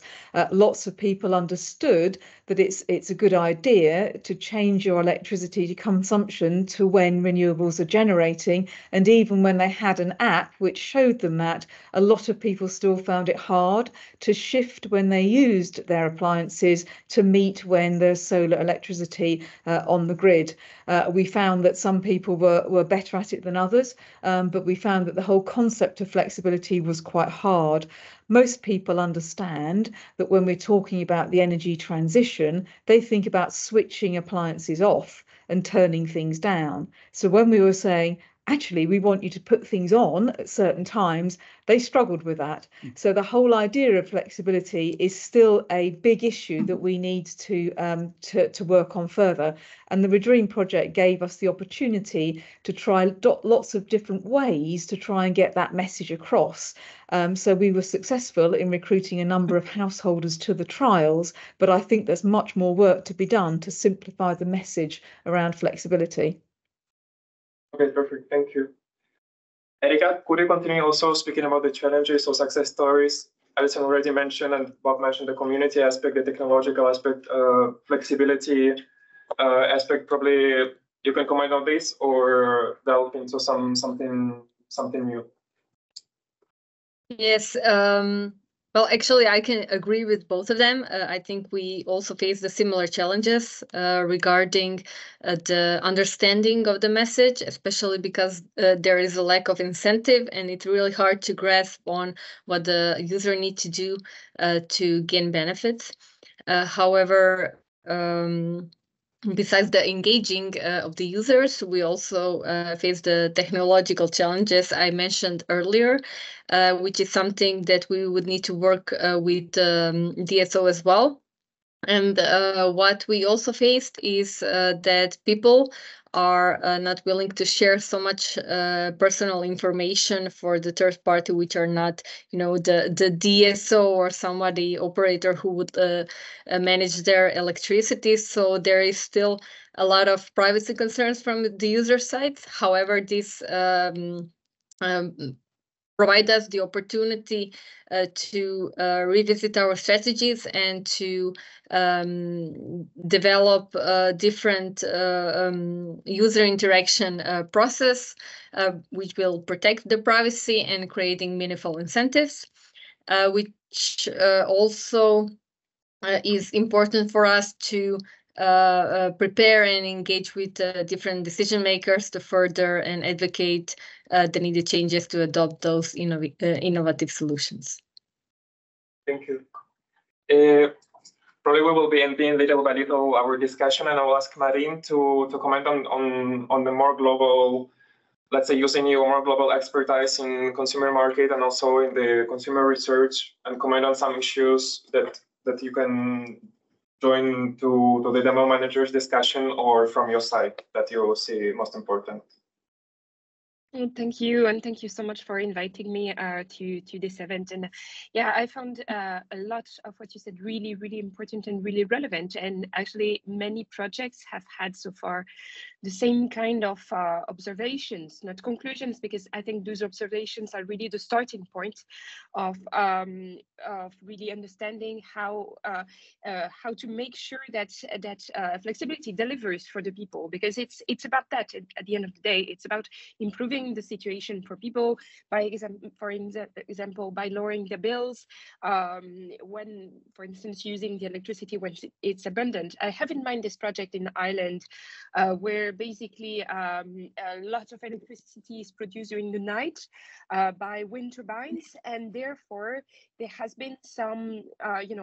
Lots of people understood that it's a good idea to change your electricity consumption to when renewables are generating, and even when they had an app which showed them that, a lot of people still found it hard to shift when they used their appliances to meet when there's solar electricity on the grid. We found that some people were better at it than others, but we found that the whole concept of flexibility was quite hard. Most people understand that when we're talking about the energy transition, they think about switching appliances off and turning things down. So when we were saying, actually, we want you to put things on at certain times, they struggled with that. So the whole idea of flexibility is still a big issue that we need to work on further. And the ReDREAM project gave us the opportunity to try lots of different ways to try and get that message across. So we were successful in recruiting a number of householders to the trials, but I think there's much more work to be done to simplify the message around flexibility. Okay, perfect. Thank you. Erika, could you continue also speaking about the challenges or success stories? Alison already mentioned, and Bob mentioned, the community aspect, the technological aspect, flexibility aspect. Probably you can comment on this or delve into something new. Yes. Well, actually, I can agree with both of them. I think we also face the similar challenges regarding the understanding of the message, especially because there is a lack of incentive, and it's really hard to grasp on what the user needs to do to gain benefits. However, besides the engaging of the users, we also face the technological challenges I mentioned earlier, which is something that we would need to work with DSO as well. And what we also faced is that people are not willing to share so much personal information for the third party, which are not, the DSO or somebody operator who would manage their electricity. So there is still a lot of privacy concerns from the user side. However, this provide us the opportunity to revisit our strategies and to develop different user interaction process, which will protect the privacy and creating meaningful incentives, which also is important for us to prepare and engage with different decision makers to further and advocate the needed changes to adopt those innovative solutions. Thank you. Probably we will be ending little by little our discussion, and I will ask Marin to comment on the more global, let's say, using your more global expertise in consumer market and also in the consumer research, and comment on some issues that you can join to the demo manager's discussion or from your side that you see most important. Thank you, and thank you so much for inviting me to this event. And yeah, I found a lot of what you said really, really important and really relevant. And actually, many projects have had so far the same kind of observations, not conclusions, because I think those observations are really the starting point of really understanding how to make sure that flexibility delivers for the people, because it's about that at the end of the day. It's about improving the situation for people for example, by lowering the bills when, for instance, using the electricity when it's abundant. I have in mind this project in Ireland where basically a lot of electricity is produced during the night by wind turbines, and therefore there has been some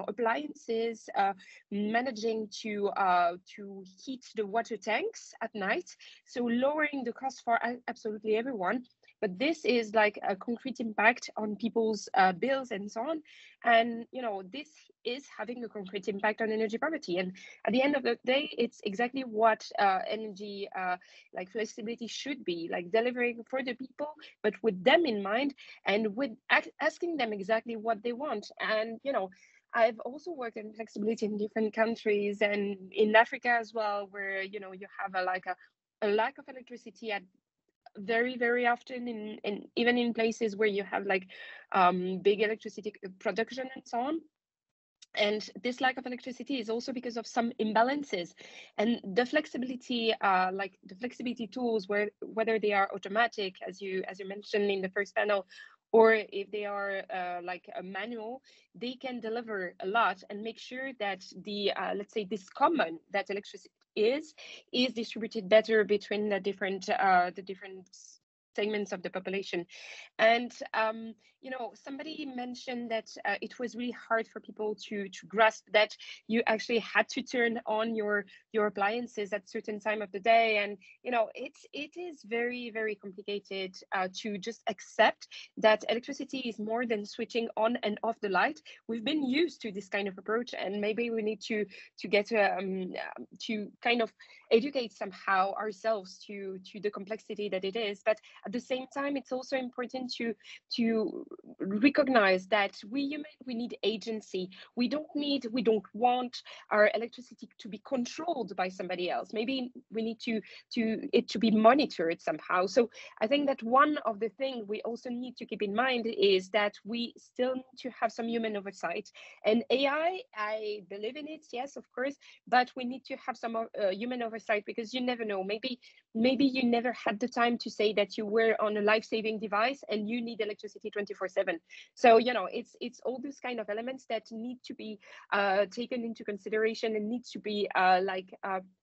appliances managing to heat the water tanks at night, so lowering the cost for absolutely everyone. But this is like a concrete impact on people's bills and so on. And, this is having a concrete impact on energy poverty. And at the end of the day, it's exactly what energy like flexibility should be, like delivering for the people, but with them in mind and with asking them exactly what they want. And, I've also worked in flexibility in different countries and in Africa as well, where, you have a lack of electricity at very, very often in even in places where you have like big electricity production and so on. And this lack of electricity is also because of some imbalances, and the flexibility, like the flexibility tools, whether they are automatic, as you mentioned in the first panel, or if they are like a manual, they can deliver a lot and make sure that the let's say this common that electricity is distributed better between the different segments of the population. And somebody mentioned that it was really hard for people to grasp that you actually had to turn on your appliances at certain time of the day. And it is very, very complicated to just accept that electricity is more than switching on and off the light. We've been used to this kind of approach, and maybe we need to get to kind of educate somehow ourselves to the complexity that it is. But at the same time, it's also important to recognize that we humans, we need agency. We don't want our electricity to be controlled by somebody else. Maybe we need it to be monitored somehow. So I think that one of the things we also need to keep in mind is that we still need to have some human oversight. And AI, I believe in it, yes, of course, but we need to have some human oversight, because you never know. Maybe you never had the time to say that you were on a life-saving device and you need electricity 24/7. So it's all those kind of elements that need to be taken into consideration and need to be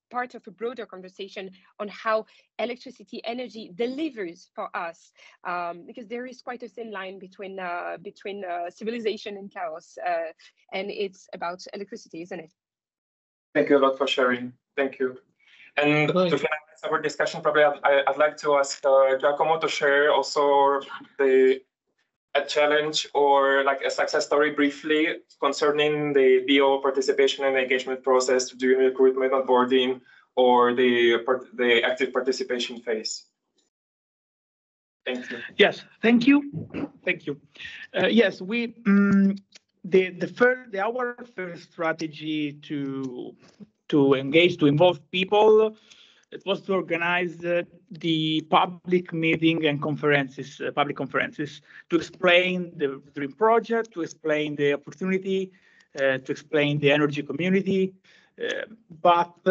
part of a broader conversation on how electricity energy delivers for us, because there is quite a thin line between civilization and chaos, and it's about electricity, isn't it? Thank you a lot for sharing. Thank you. And to finalize our discussion, probably I'd like to ask Giacomo to share also a challenge or like a success story briefly concerning the BO participation and engagement process during recruitment, onboarding, or the active participation phase. Thank you. Yes, thank you. Thank you. Yes, we our first strategy to engage, to involve people, it was to organize the public meeting and conferences, public conferences, to explain the DREAM project, to explain the opportunity, to explain the energy community. But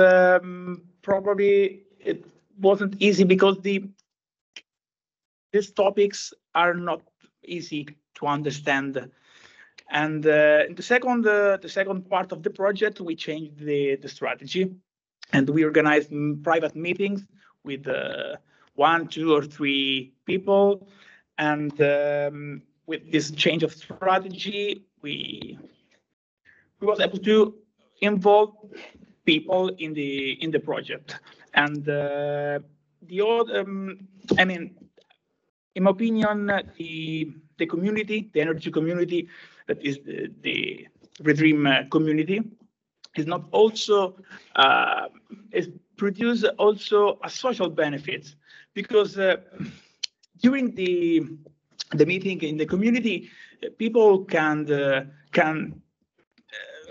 probably it wasn't easy because these topics are not easy to understand. And in the second part of the project, we changed the strategy, and we organized private meetings with 1, 2, or 3 people. And with this change of strategy, we was able to involve people in the project. And the other, I mean, in my opinion, the community, the energy community, that is the ReDREAM community, is not also is produce also a social benefits, because during the meeting in the community, people can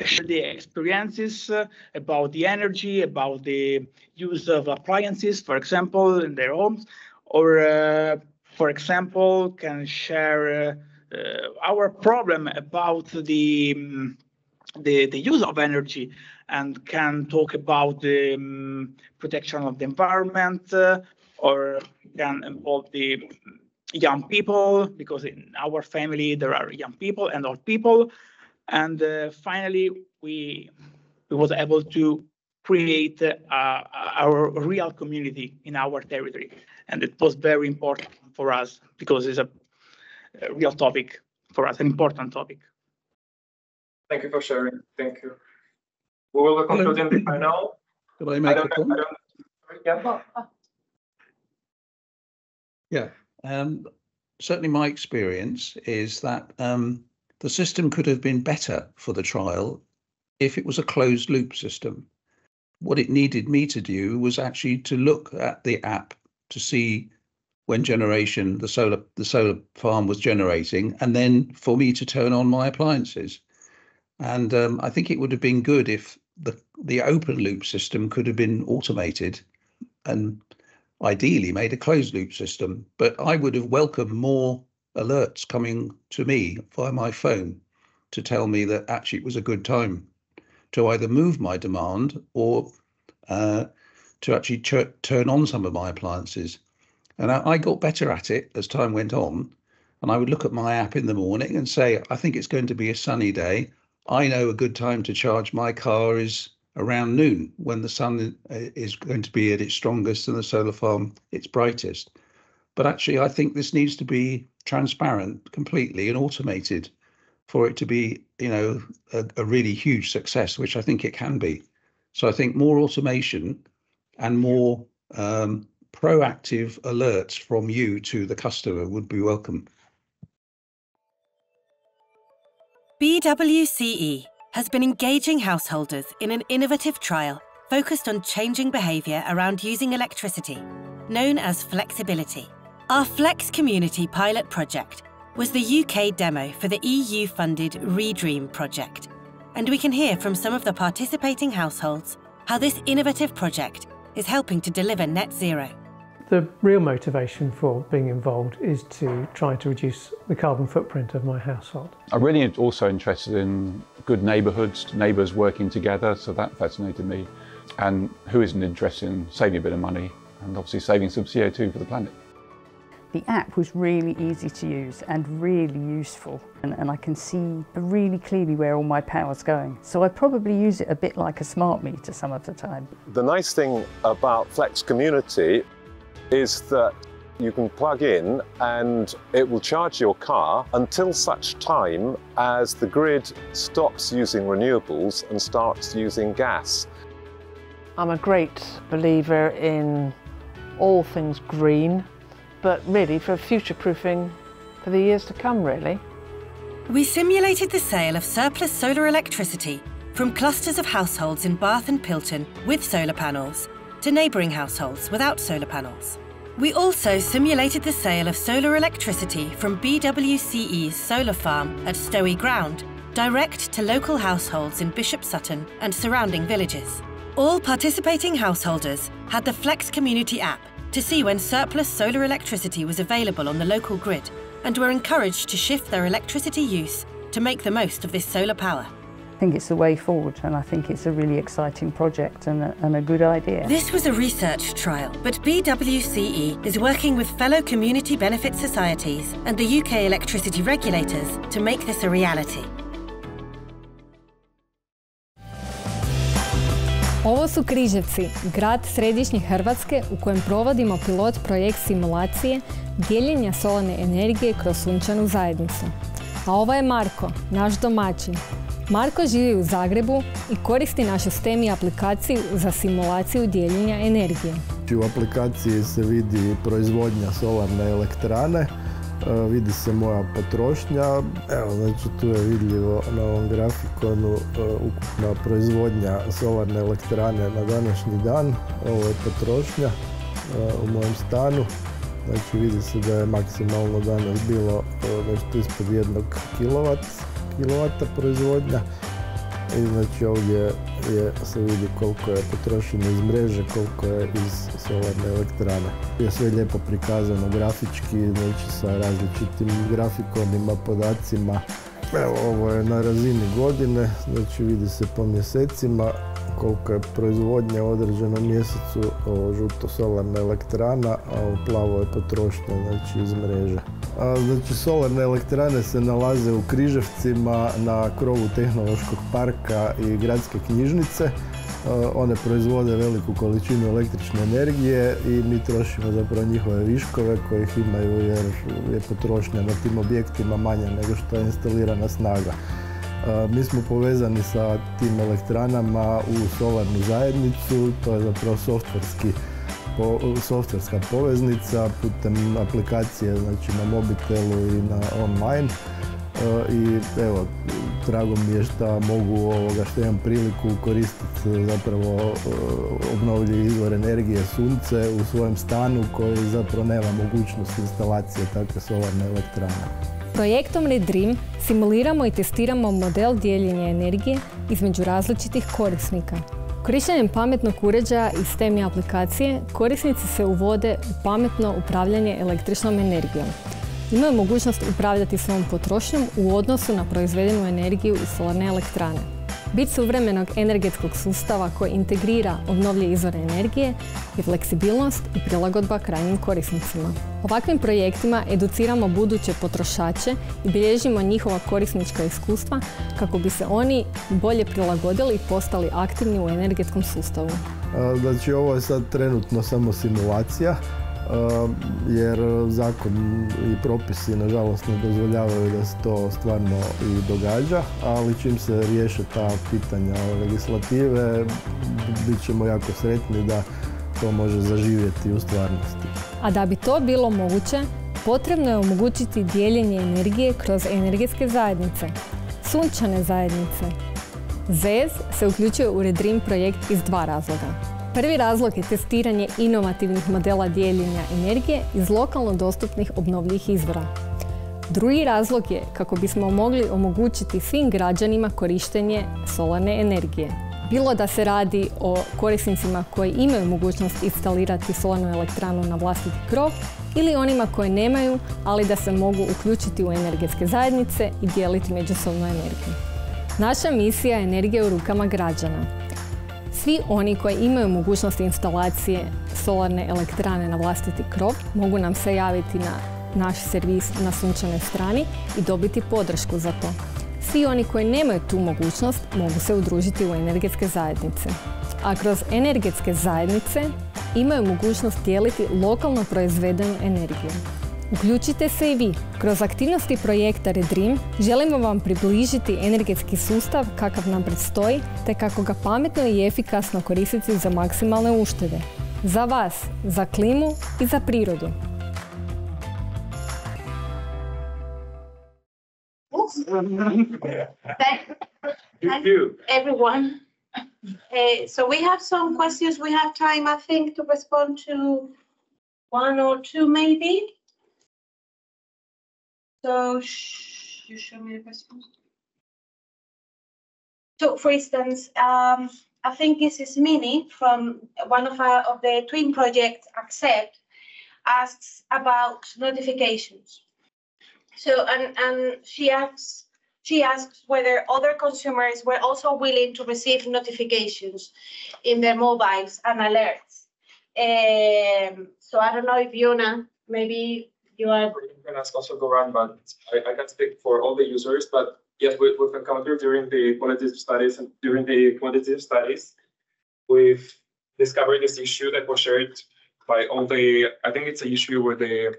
share their experiences about the energy, about the use of appliances, for example, in their homes, or for example, can share our problem about the use of energy, and can talk about the protection of the environment, or can involve the young people, because in our family there are young people and old people. And finally, we was able to create our real community in our territory. And it was very important for us because it's a real topic for us, an important topic. Thank you for sharing. Thank you. We will conclude in the panel. Could I make a comment? Yeah. Certainly my experience is that the system could have been better for the trial if it was a closed loop system. What it needed me to do was actually to look at the app to see when the solar farm was generating, and then for me to turn on my appliances. And I think it would have been good if the open loop system could have been automated and ideally made a closed loop system. But I would have welcomed more alerts coming to me via my phone to tell me that actually it was a good time to either move my demand or to actually turn on some of my appliances. And I got better at it as time went on. And I would look at my app in the morning and say, I think it's going to be a sunny day. I know a good time to charge my car is around noon, when the sun is going to be at its strongest and the solar farm its brightest. But actually, I think this needs to be transparent completely and automated for it to be, a really huge success, which I think it can be. So I think more automation and more proactive alerts from you to the customer would be welcome. BWCE has been engaging householders in an innovative trial focused on changing behaviour around using electricity, known as flexibility. Our Flex Community pilot project was the UK demo for the EU-funded ReDREAM project, and we can hear from some of the participating households how this innovative project is helping to deliver net zero. The real motivation for being involved is to try to reduce the carbon footprint of my household. I'm really also interested in good neighbourhoods, neighbours working together, so that fascinated me. And who isn't interested in saving a bit of money and obviously saving some CO2 for the planet? The app was really easy to use and really useful, and I can see really clearly where all my power's going. So I probably use it a bit like a smart meter some of the time. The nice thing about Flex Community is that you can plug in and it will charge your car until such time as the grid stops using renewables and starts using gas. I'm a great believer in all things green, but really for future-proofing for the years to come, really. We simulated the sale of surplus solar electricity from clusters of households in Bath and Pilton with solar panels to neighbouring households without solar panels. We also simulated the sale of solar electricity from BWCE's solar farm at Stowey Ground direct to local households in Bishop Sutton and surrounding villages. All participating householders had the Flex Community app to see when surplus solar electricity was available on the local grid and were encouraged to shift their electricity use to make the most of this solar power. I think it's the way forward, and I think it's a really exciting project and a good idea. This was a research trial, but BWCE is working with fellow community benefit societies and the UK electricity regulators to make this a reality. Ovo su Križevci, grad središnje Hrvatske u kojem provodimo pilot projekt simulacije dijeljenja solarne energije kroz sunčanu zajednicu. A ovo je Marko, naš domaćin. Marko živi u Zagrebu i koristi našu STEMI aplikaciju za simulaciju dijeljenja energije. U aplikaciji se vidi proizvodnja solarne elektrane, vidi se moja potrošnja. Evo, znači tu je vidljivo na ovom grafikonu ukupna proizvodnja solarne elektrane na današnji dan. Ovo je potrošnja u mojem stanu. Znači vidi se da je maksimalno danas bilo nešto ispod 1 kilovata proizvodnja. I znači ovdje se vidi koliko je potrošeno iz mreže, koliko je iz solarne elektrane. Je sve lijepo prikazano grafički, znači sa različitim grafikonima, podacima. Evo, ovo je na razini godine, znači vidi se po mjesecima koliko je proizvodnja u određenom mjesecu, ovo žuto solarna elektrana, a ovo plavo je potrošnja, znači iz mreže. Znači solarne elektrane se nalaze u Križevcima na krovu tehnološkog parka i gradske knjižnice. One proizvode veliku količinu električne energije i mi trošimo zapravo njihove viškove kojih imaju jer je potrošnja na tim objektima manja nego što je instalirana snaga. Mi smo povezani sa tim elektranama u solarnu zajednicu, to je zapravo softverska poveznica putem aplikacije, znači na mobitelu i na online. I evo, drago mi je što mogu što imam priliku koristiti zapravo obnovljivi izvor energije sunce u svojem stanu koji zapravo nema mogućnost instalacije takve solarne elektrane. Projektom ReDREAM simuliramo i testiramo model dijeljenja energije između različitih korisnika. Korištenjem pametnog uređaja i STEMI aplikacije korisnici se uvode u pametno upravljanje električnom energijom. Imaju mogućnost upravljati svojom potrošnjom u odnosu na proizvedenu energiju iz solarne elektrane. Bit suvremenog energetskog sustava koji integrira obnovljive izvore energije je fleksibilnost i prilagodba krajnjim korisnicima. Ovakvim projektima educiramo buduće potrošače i bilježimo njihova korisnička iskustva kako bi se oni bolje prilagodili i postali aktivni u energetskom sustavu. Znači ovo je sad trenutno samo simulacija, jer zakon i propisi nažalost ne dozvoljavaju da se to stvarno i događa, ali čim se riješe ta pitanja legislative, bit ćemo jako sretni da to može zaživjeti u stvarnosti. A da bi to bilo moguće, potrebno je omogućiti dijeljenje energije kroz energetske zajednice, sunčane zajednice. ZEZ se uključuje u ReDREAM projekt iz 2 razloga. Prvi razlog je testiranje inovativnih modela dijeljenja energije iz lokalno dostupnih obnovljivih izvora. Drugi razlog je kako bismo mogli omogućiti svim građanima korištenje solarne energije. Bilo da se radi o korisnicima koji imaju mogućnost instalirati solarnu elektranu na vlastiti krov ili onima koji nemaju, ali da se mogu uključiti u energetske zajednice i dijeliti međusobnu energiju. Naša misija je energija u rukama građana. Svi oni koji imaju mogućnost instalacije solarne elektrane na vlastiti krov mogu nam se javiti na naš servis na sunčanoj strani i dobiti podršku za to. Svi oni koji nemaju tu mogućnost mogu se udružiti u energetske zajednice. A kroz energetske zajednice imaju mogućnost dijeliti lokalno proizvedenu energiju. Uključite se i vi. Kroz aktivnosti projekta ReDREAM želimo vam približiti energetski sustav kakav nam predstoji, te kako ga pametno i efikasno koristiti za maksimalne uštede. Za vas, za klimu i za prirodu. Thank you, everyone. So we have some questions. We have time, I think, to respond to one or two, maybe. So you show me the questions. So, for instance, I think this is Minnie from one of the twin projects, Accept, asks about notifications. So, and she asks whether other consumers were also willing to receive notifications in their mobiles and alerts. So I don't know if Yona, maybe you are. You can ask also Goran, but I can't speak for all the users. But yes, we've encountered during the qualitative studies, we've discovered this issue that was shared by all the. I think it's an issue where the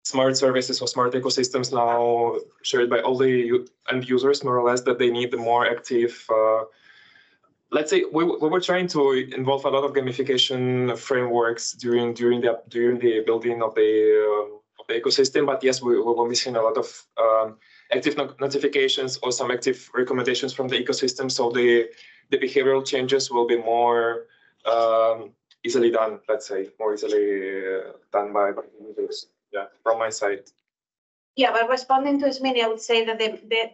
smart services or smart ecosystems now shared by all the end users, more or less, that they need the more active. Let's say we were trying to involve a lot of gamification frameworks during the building of the ecosystem, but yes, we were missing a lot of active notifications or some active recommendations from the ecosystem. So the behavioral changes will be more easily done. Let's say more easily done by users. Yeah, from my side. Yeah, but responding to Smini, I would say that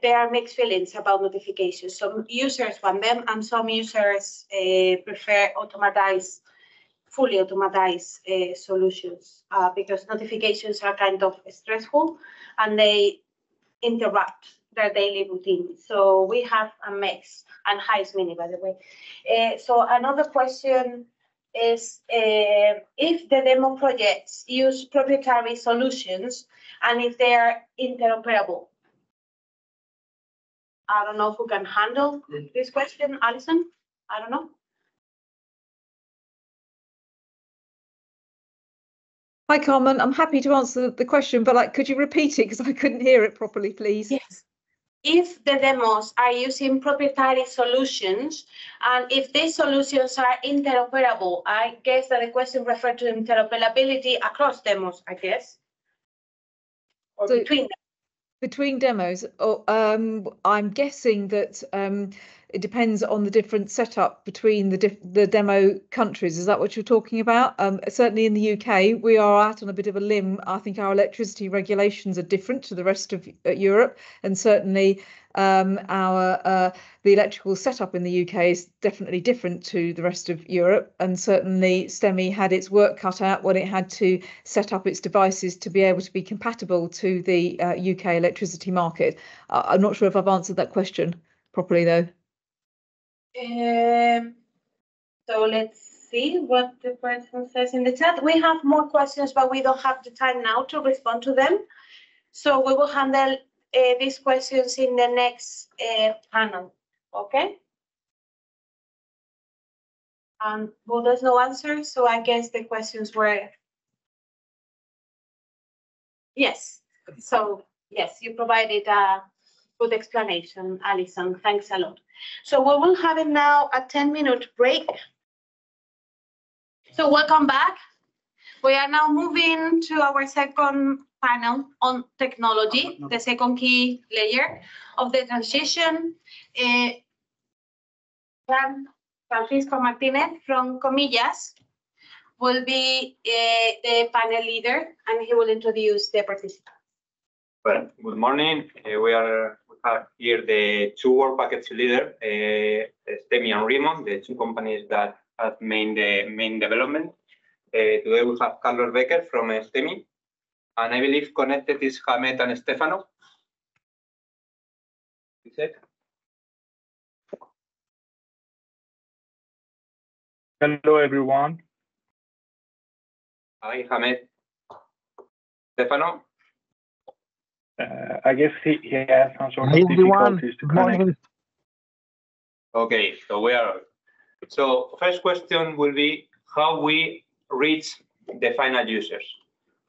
there are mixed feelings about notifications. Some users want them, and some users prefer fully automatized solutions because notifications are kind of stressful and they interrupt their daily routine. So we have a mix. And hi, Smini, by the way. So another question is if the demo projects use proprietary solutions and if they are interoperable. I don't know who can handle this question, Alison. I don't know. Hi, Carmen. I'm happy to answer the question, but could you repeat it because I couldn't hear it properly, please? Yes. If the demos are using proprietary solutions and if these solutions are interoperable, I guess that the question referred to interoperability across demos, I guess. Or so between them. Between demos, I'm guessing that it depends on the different setup between the demo countries. Is that what you're talking about? Certainly in the UK, we are out on a bit of a limb. I think our electricity regulations are different to the rest of Europe, and certainly the electrical setup in the UK is definitely different to the rest of Europe. And certainly STEMI had its work cut out when it had to set up its devices to be able to be compatible to the UK electricity market. I'm not sure if I've answered that question properly, though. So let's see what the person says in the chat. We have more questions, but we don't have the time now to respond to them. So we will handle these questions in the next panel, okay? Well, there's no answer, so I guess the questions were yes. So yes, you provided a good explanation, Alison. Thanks a lot. So we will have it now a 10-minute break. So welcome back. We are now moving to our second panel on technology, the second key layer of the transition. Francisco Martinez from Comillas will be the panel leader, and he will introduce the participants. Well, good morning. We have here the two work package leaders, STEMI and Raymond, the two companies that have the main development. Today we have Carlos Becker from STEMI, and I believe connected is Hamed and Stefano. Is it? Hello, everyone. Hi, Hamed. Stefano? I guess he has some sort of difficulties to connect. Okay, so we are. So first question will be how we reach the final users.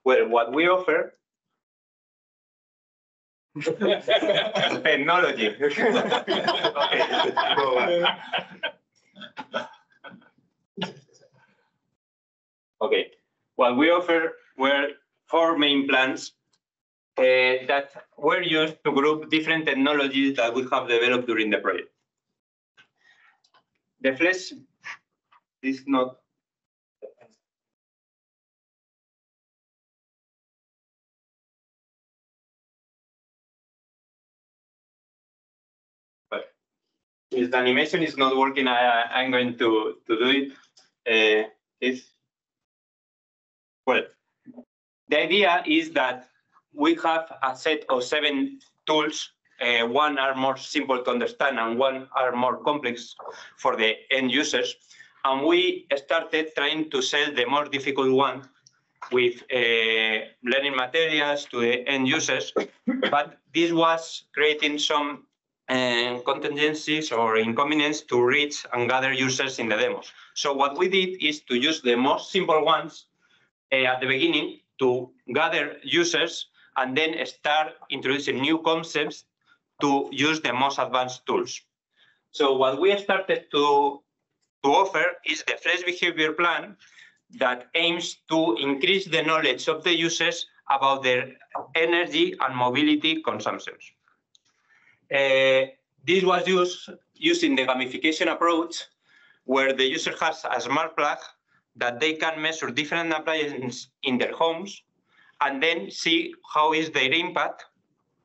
Well, what we offer technology. Okay, what we offer were 4 main plans that were used to group different technologies that we have developed during the project. The flex is not. But if the animation is not working, I'm going to do it. Well, the idea is that we have a set of 7 tools. 1 are more simple to understand and 1 are more complex for the end users. And we started trying to sell the more difficult one with learning materials to the end users. But this was creating some contingencies or inconvenience to reach and gather users in the demos. So what we did is to use the most simple ones at the beginning to gather users and then start introducing new concepts to use the most advanced tools. So what we started to offer is the flex behavior plan that aims to increase the knowledge of the users about their energy and mobility consumptions. This was used using the gamification approach, where the user has a smart plug that they can measure different appliances in their homes and then see how is their impact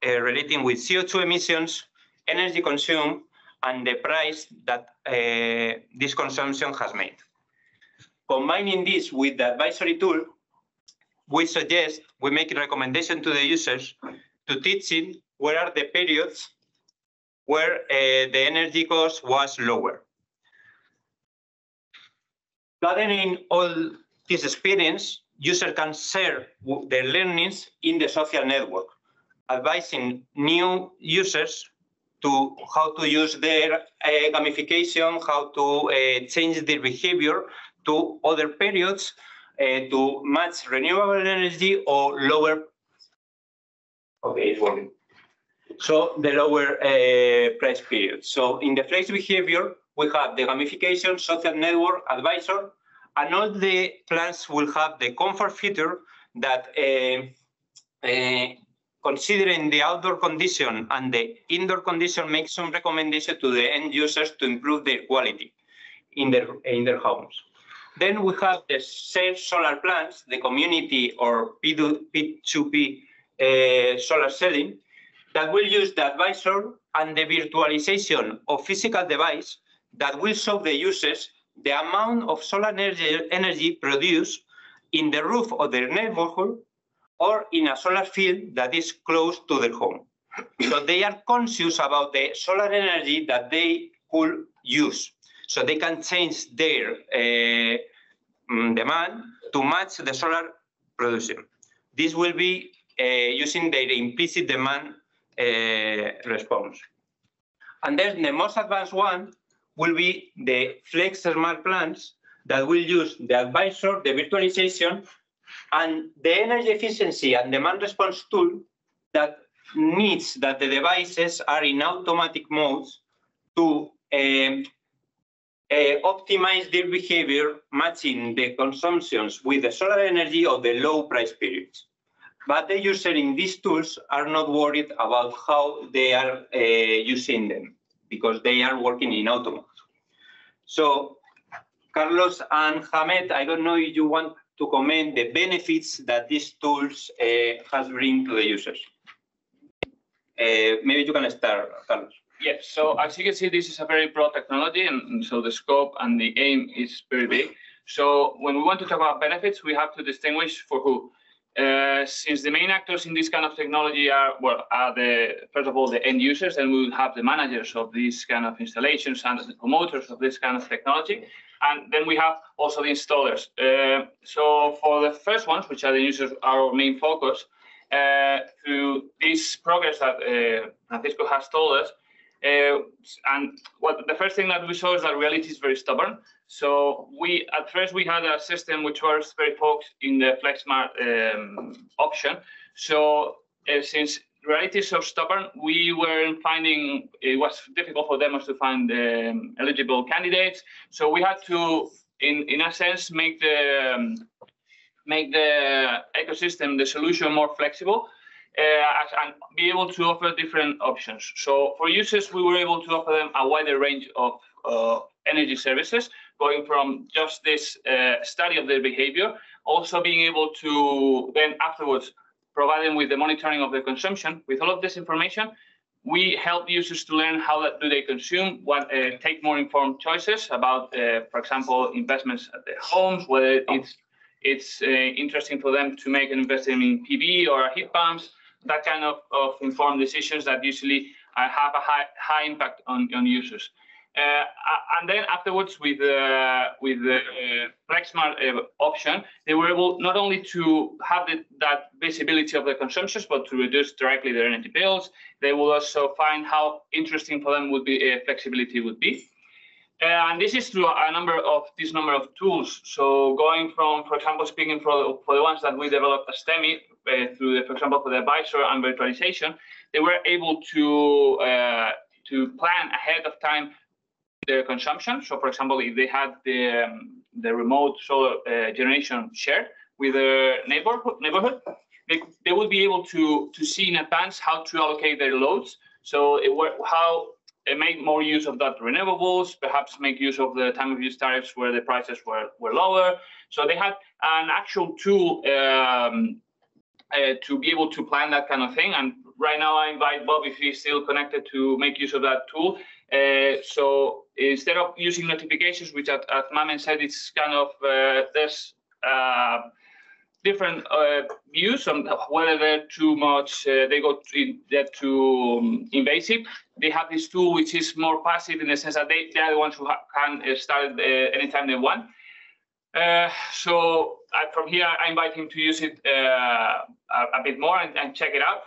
relating with CO2 emissions, energy consumed, and the price that this consumption has made. Combining this with the advisory tool, we make a recommendation to the users to teach in where are the periods where the energy cost was lower. Gathering all this experience, users can share their learnings in the social network, advising new users to how to use their gamification, how to change their behavior to other periods to match renewable energy or lower. Okay, it's working. So the lower price period. So in the flex behavior, we have the gamification, social network, advisor, and all the plans will have the comfort feature that considering the outdoor condition and the indoor condition makes some recommendation to the end users to improve their quality in their homes. Then we have the shared solar plans, the community or P2P solar selling, that will use the advisor and the virtualization of physical device that will show the users the amount of solar energy produced in the roof of their neighborhood or in a solar field that is close to their home. So they are conscious about the solar energy that they could use. So they can change their demand to match the solar production. This will be using their implicit demand response. And then the most advanced one will be the flex smart plans that will use the advisor, the virtualization, and the energy efficiency and demand response tool that needs that the devices are in automatic modes to optimize their behavior, matching the consumptions with the solar energy of the low price periods. But the user in these tools are not worried about how they are using them because they are working in automation. So Carlos and Hamed, I don't know if you want to comment the benefits that these tools has bring to the users. Maybe you can start, Carlos. Yes, so as you can see, this is a very broad technology, and so the scope and the aim is very big. So when we want to talk about benefits, we have to distinguish for who. Since the main actors in this kind of technology are first of all, the end users, and we will have the managers of these kind of installations and the promoters of this kind of technology. And then we have also the installers. So for the first ones, which are the users, our main focus, through this progress that Francisco has told us, And what the first thing that we saw is that reality is very stubborn. So at first we had a system which was very focused in the FlexSmart option. So since reality is so stubborn, we were finding it was difficult for them to find eligible candidates. So we had to, in a sense, make the ecosystem, the solution, more flexible. And be able to offer different options. So for users, we were able to offer them a wider range of energy services, going from just this study of their behavior, also being able to then afterwards provide them with the monitoring of their consumption. With all of this information, we help users to learn how do they consume, take more informed choices about, for example, investments at their homes, whether it's interesting for them to make an investment in PV or heat pumps, that kind of informed decisions that usually have a high impact on users. And then afterwards, with the FlexSmart option, they were able not only to have that visibility of their consumptions, but to reduce directly their energy bills. They will also find how interesting for them flexibility would be. And this is through a number of tools. So going from, for example, speaking for the ones that we developed as STEMI, for example, for the advisor and virtualization, they were able to plan ahead of time their consumption. So, for example, if they had the remote solar generation shared with their neighborhood, they would be able to see in advance how to allocate their loads. So how make more use of that renewables, perhaps make use of the time of use tariffs where the prices were lower. So they had an actual tool to be able to plan that kind of thing. And right now I invite Bob, if he's still connected, to make use of that tool. So instead of using notifications, which as Mamen said, it's kind of, there's different views on whether they're too much, they're too invasive. They have this tool which is more passive in the sense that they are the ones who can start anytime they want. So from here, I invite him to use it a bit more and check it out.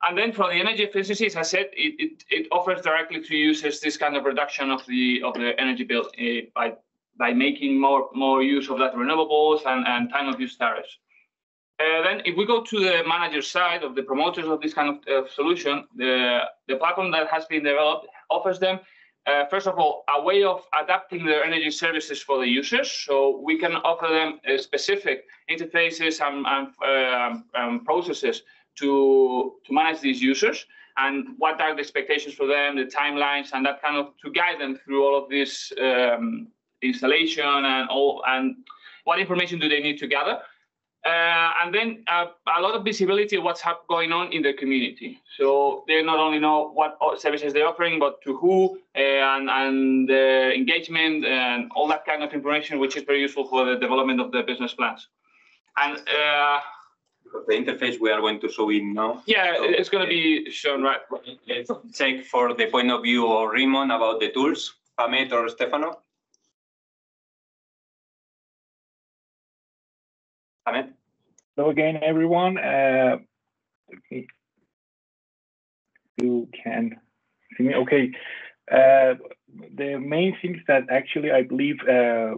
And then for the energy efficiency, as I said, it offers directly to users this kind of reduction of the energy bill by making more use of that renewables and time of use tariffs. Then if we go to the manager side of the promoters of this kind of solution, the platform that has been developed offers them, first of all, a way of adapting their energy services for the users. So we can offer them specific interfaces and processes to manage these users, and what are the expectations for them, the timelines, and that kind of to guide them through all of this installation and what information do they need to gather. And then a lot of visibility of what's going on in the community. So they not only know what services they're offering, but to who and the engagement and all that kind of information, which is very useful for the development of the business plans. And the interface we are going to show in now. Yeah, so it's going to be shown right. Let's check for the point of view of Raymond about the tools, Ahmed or Stefano. Ahmed. Hello again, everyone. You can see me. Okay. The main things that actually I believe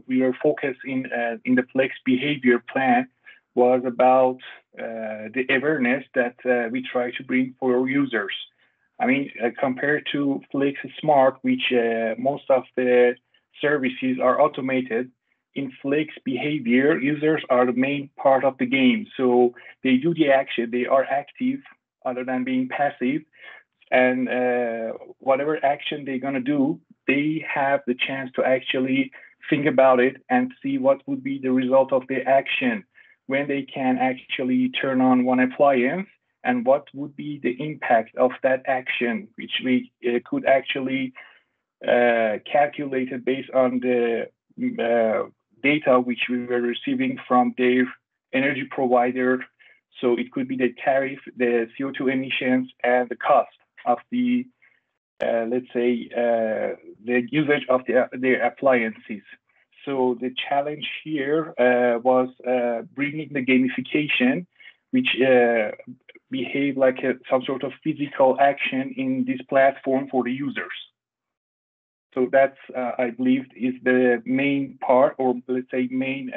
we were focused in the Flex behavior plan was about the awareness that we try to bring for our users. I mean, compared to Flex Smart, which most of the services are automated, in Flex behavior, users are the main part of the game. So they do the action, they are active other than being passive. And whatever action they're gonna do, they have the chance to actually think about it and see what would be the result of the action when they can actually turn on one appliance, and what would be the impact of that action, which we could actually calculate it based on the data which we were receiving from their energy provider. So it could be the tariff, the CO2 emissions, and the cost of the, let's say, the usage of their appliances. So the challenge here was bringing the gamification, which behave like some sort of physical action in this platform for the users. So that's, I believe, is the main part, or let's say main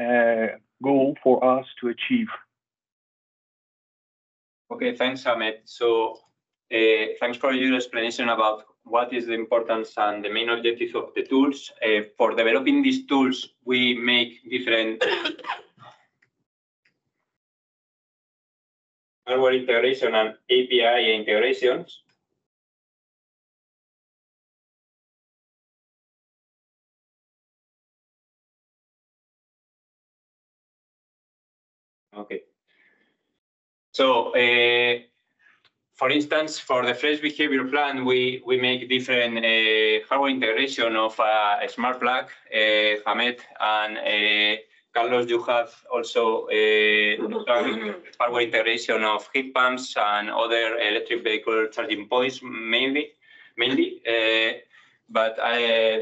goal for us to achieve. Okay, thanks, Ahmed. So thanks for your explanation about what is the importance and the main objectives of the tools. For developing these tools, we make different hardware integration and API integrations. Okay. So, for instance, for the Flex behavior plan, we make different hardware integration of a smart plug. Hamed and Carlos, you have also hardware integration of heat pumps and other electric vehicle charging points, mainly. But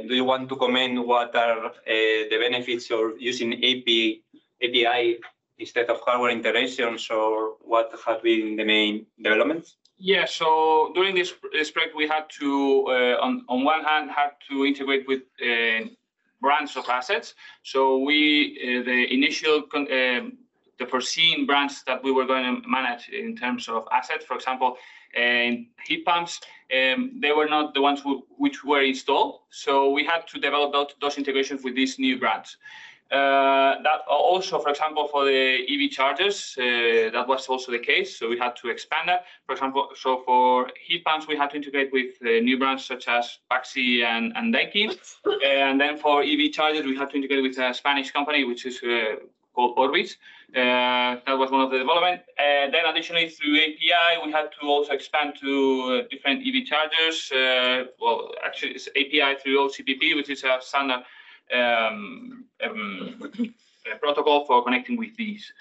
do you want to comment what are the benefits of using API instead of hardware integrations, or what have been the main developments? Yeah, so during this project, we had to, on one hand, had to integrate with brands of assets. So the initial, the foreseen brands that we were going to manage in terms of assets, for example, heat pumps, they were not the ones which were installed. So we had to develop those integrations with these new brands. That also, for example, for the EV chargers, that was also the case. So we had to expand that. For example, so for heat pumps, we had to integrate with new brands such as Baxi and Daikin. And then for EV chargers, we had to integrate with a Spanish company, which is called Orbis. That was one of the development. Then additionally, through API, we had to also expand to different EV chargers. Well, actually, it's API through OCPP, which is a standard protocol for connecting with these.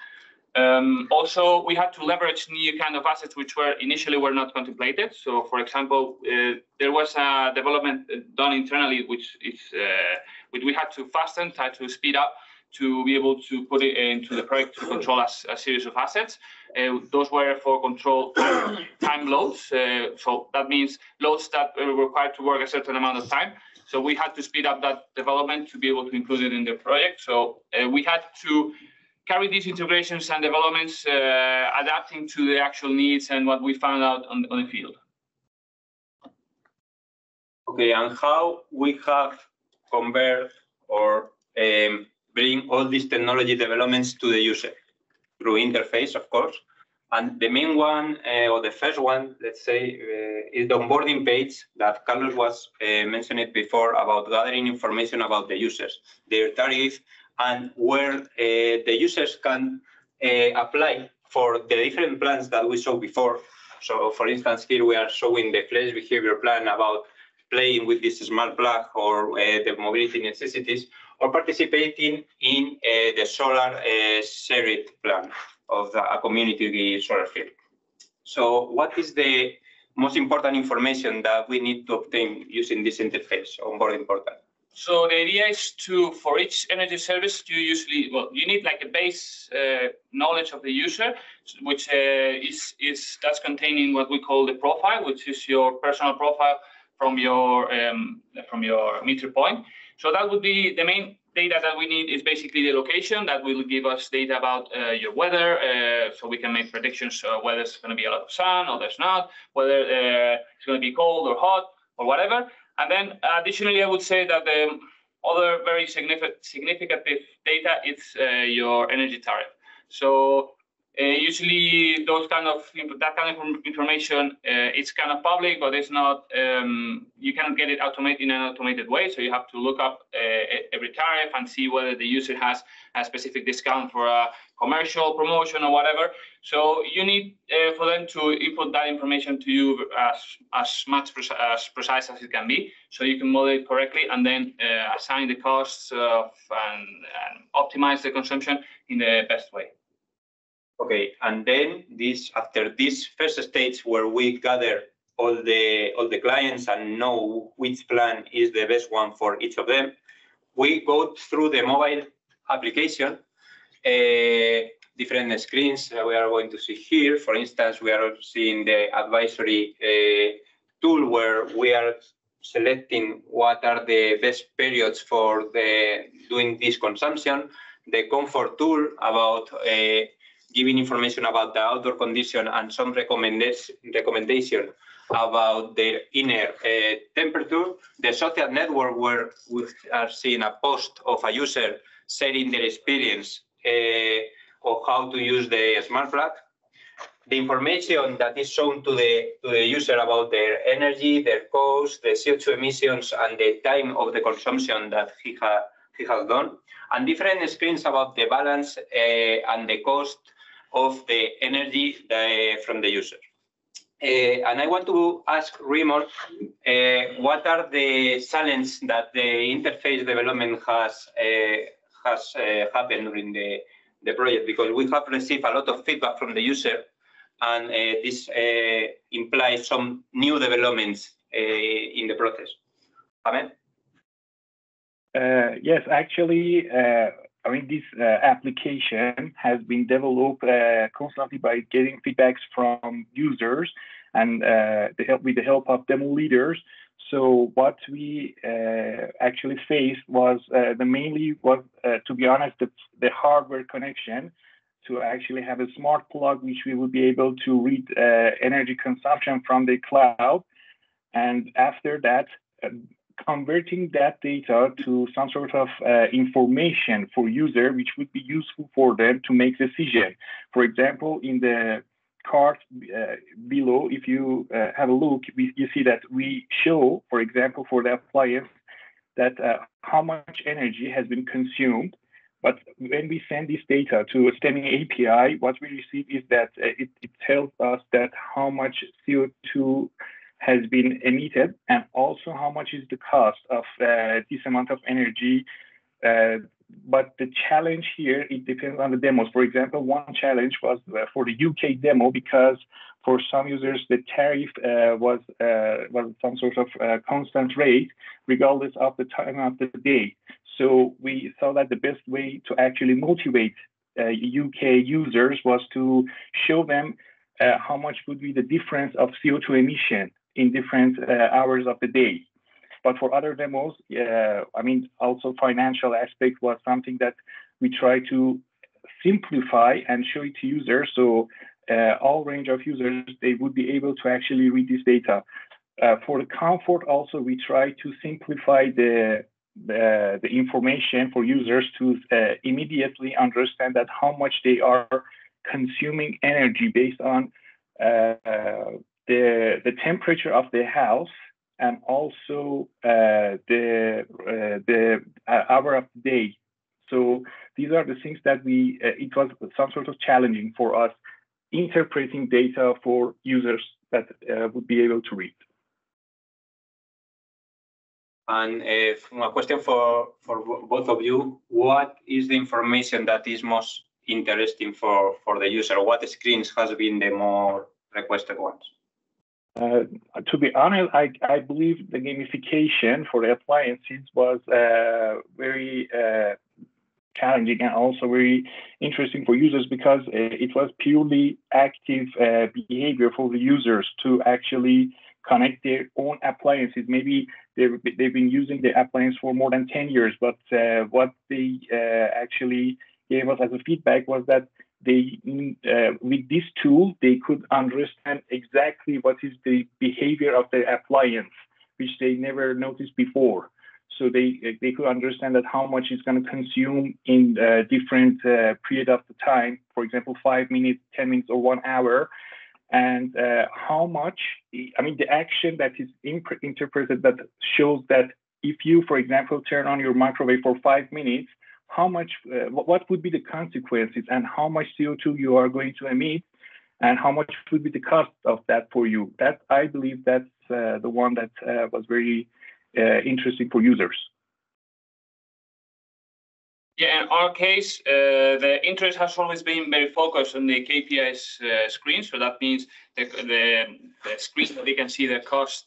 Also, we had to leverage new kind of assets which initially were not contemplated. So, for example, there was a development done internally which we had to fasten, try to speed up to be able to put it into the project to control a series of assets. Those were for control time loads. So that means loads that were required to work a certain amount of time. So we had to speed up that development to be able to include it in the project. So we had to carry these integrations and developments, adapting to the actual needs and what we found out on the field. Okay, and how we have convert or bring all these technology developments to the user through interface, of course. And the main one, or the first one, let's say, is the onboarding page that Carlos was mentioning before about gathering information about the users, their tariff, and where the users can apply for the different plans that we saw before. So, for instance, here we are showing the Flex behavior plan about playing with this smart plug or the mobility necessities, or participating in the solar shared plan of a community solar field. So what is the most important information that we need to obtain using this interface, onboarding portal? So the idea is for each energy service, you need like a base knowledge of the user, which that's containing what we call the profile, which is your personal profile from your meter point. So that would be the main data that we need is basically the location that will give us data about your weather, so we can make predictions whether it's going to be a lot of sun or there's not, whether it's going to be cold or hot or whatever. And then additionally, I would say that the other very significant data is your energy tariff. So usually that kind of information, it's kind of public, but it's not, you cannot get it in an automated way. So you have to look up every tariff and see whether the user has a specific discount for a commercial promotion or whatever. So you need for them to input that information to you as precise as it can be, so you can model it correctly and then assign the costs and optimize the consumption in the best way. Okay, and then after this first stage where we gather all the clients and know which plan is the best one for each of them, we go through the mobile application different screens we are going to see here. For instance, we are seeing the advisory tool where we are selecting what are the best periods for doing this consumption. The comfort tool about giving information about the outdoor condition and some recommendation about the inner temperature. The social network where we are seeing a post of a user sharing their experience of how to use the smart plug. The information that is shown to the user about their energy, their cost, the CO2 emissions, and the time of the consumption that he has done, and different screens about the balance and the cost of the energy from the user. And I want to ask Raymond, what are the challenges that the interface development has happened during the project? Because we have received a lot of feedback from the user, and this implies some new developments in the process. Amen? Yes, actually, I mean, this application has been developed constantly by getting feedbacks from users and with the help of demo leaders. So what we actually faced was to be honest, the hardware connection to actually have a smart plug, which we will be able to read energy consumption from the cloud. And after that, converting that data to some sort of information for user, which would be useful for them to make decision. For example, in the card below, if you have a look, you see that we show, for example, for the appliance, that how much energy has been consumed. But when we send this data to a stemming API, what we receive is that it tells us that how much CO2 has been emitted, and also how much is the cost of this amount of energy. But the challenge here, it depends on the demos. For example, one challenge was for the UK demo, because for some users, the tariff was some sort of constant rate, regardless of the time of the day. So we saw that the best way to actually motivate UK users was to show them how much would be the difference of CO2 emission in different hours of the day. But for other demos, I mean, also financial aspect was something that we try to simplify and show it to users. So all range of users, they would be able to actually read this data. For the comfort also, we try to simplify the information for users to immediately understand that how much they are consuming energy based on the temperature of the house, and also the hour of the day. So these are the things that it was some sort of challenging for us, interpreting data for users that would be able to read. And a question for both of you: what is the information that is most interesting for the user? What screens has been the more requested ones? To be honest, I believe the gamification for the appliances was very challenging and also very interesting for users, because it was purely active behavior for the users to actually connect their own appliances. Maybe they've been using the appliance for more than 10 years, but what they actually gave us as a feedback was that they, with this tool, they could understand exactly what is the behavior of the appliance, which they never noticed before. So they could understand that how much it's going to consume in different period of the time, for example, 5 minutes, 10 minutes, or 1 hour, and how much, I mean, the action that is interpreted that shows that if you, for example, turn on your microwave for 5 minutes, how much, what would be the consequences, and how much CO2 you are going to emit, and how much would be the cost of that for you. That, I believe, that's the one that was very interesting for users. Yeah, in our case, the interest has always been very focused on the KPIs screen. So that means the screen that they can see the cost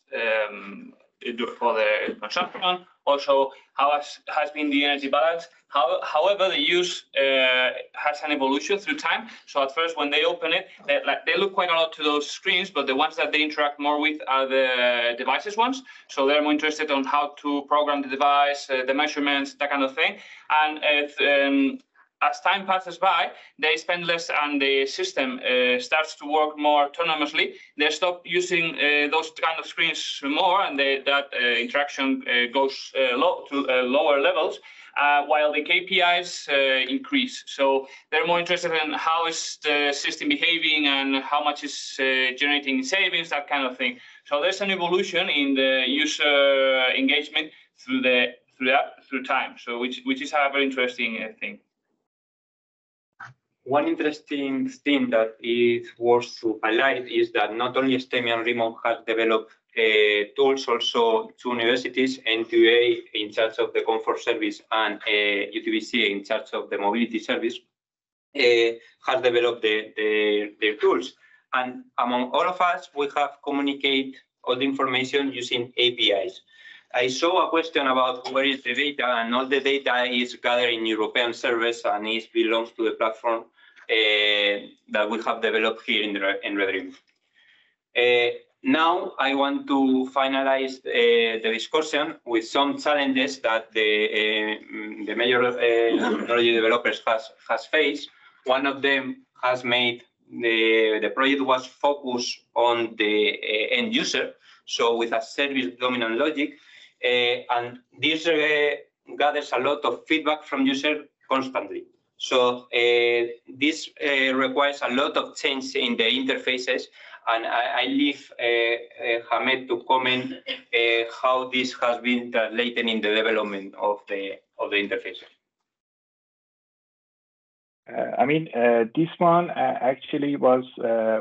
for the consumption, also how has been the energy balance. However, the use has an evolution through time. So at first, when they open it, they look quite a lot to those screens, but the ones that they interact more with are the devices ones. So they're more interested on how to program the device, the measurements, that kind of thing. And as time passes by, they spend less and the system starts to work more autonomously. They stop using those kind of screens more, and that interaction goes to lower levels, while the KPIs increase. So they're more interested in how is the system behaving and how much is generating savings, that kind of thing. So there's an evolution in the user engagement through time. So which is a very interesting thing. One interesting thing that is worth to highlight is that not only STEMI and ReDREAM has developed tools, also two universities, NTUA in charge of the comfort service and UTBC in charge of the mobility service, has developed their tools. And among all of us, we have communicate all the information using APIs. I saw a question about where is the data, and all the data is gathered in European servers and it belongs to the platform that we have developed here in ReDREAM. Now I want to finalize the discussion with some challenges that the major technology developers has faced. One of them has made the project was focused on the end user, so with a service dominant logic, and this gathers a lot of feedback from users constantly. So this requires a lot of change in the interfaces, and I leave Hamed to comment how this has been translated in the development of the interfaces. I mean, this one actually was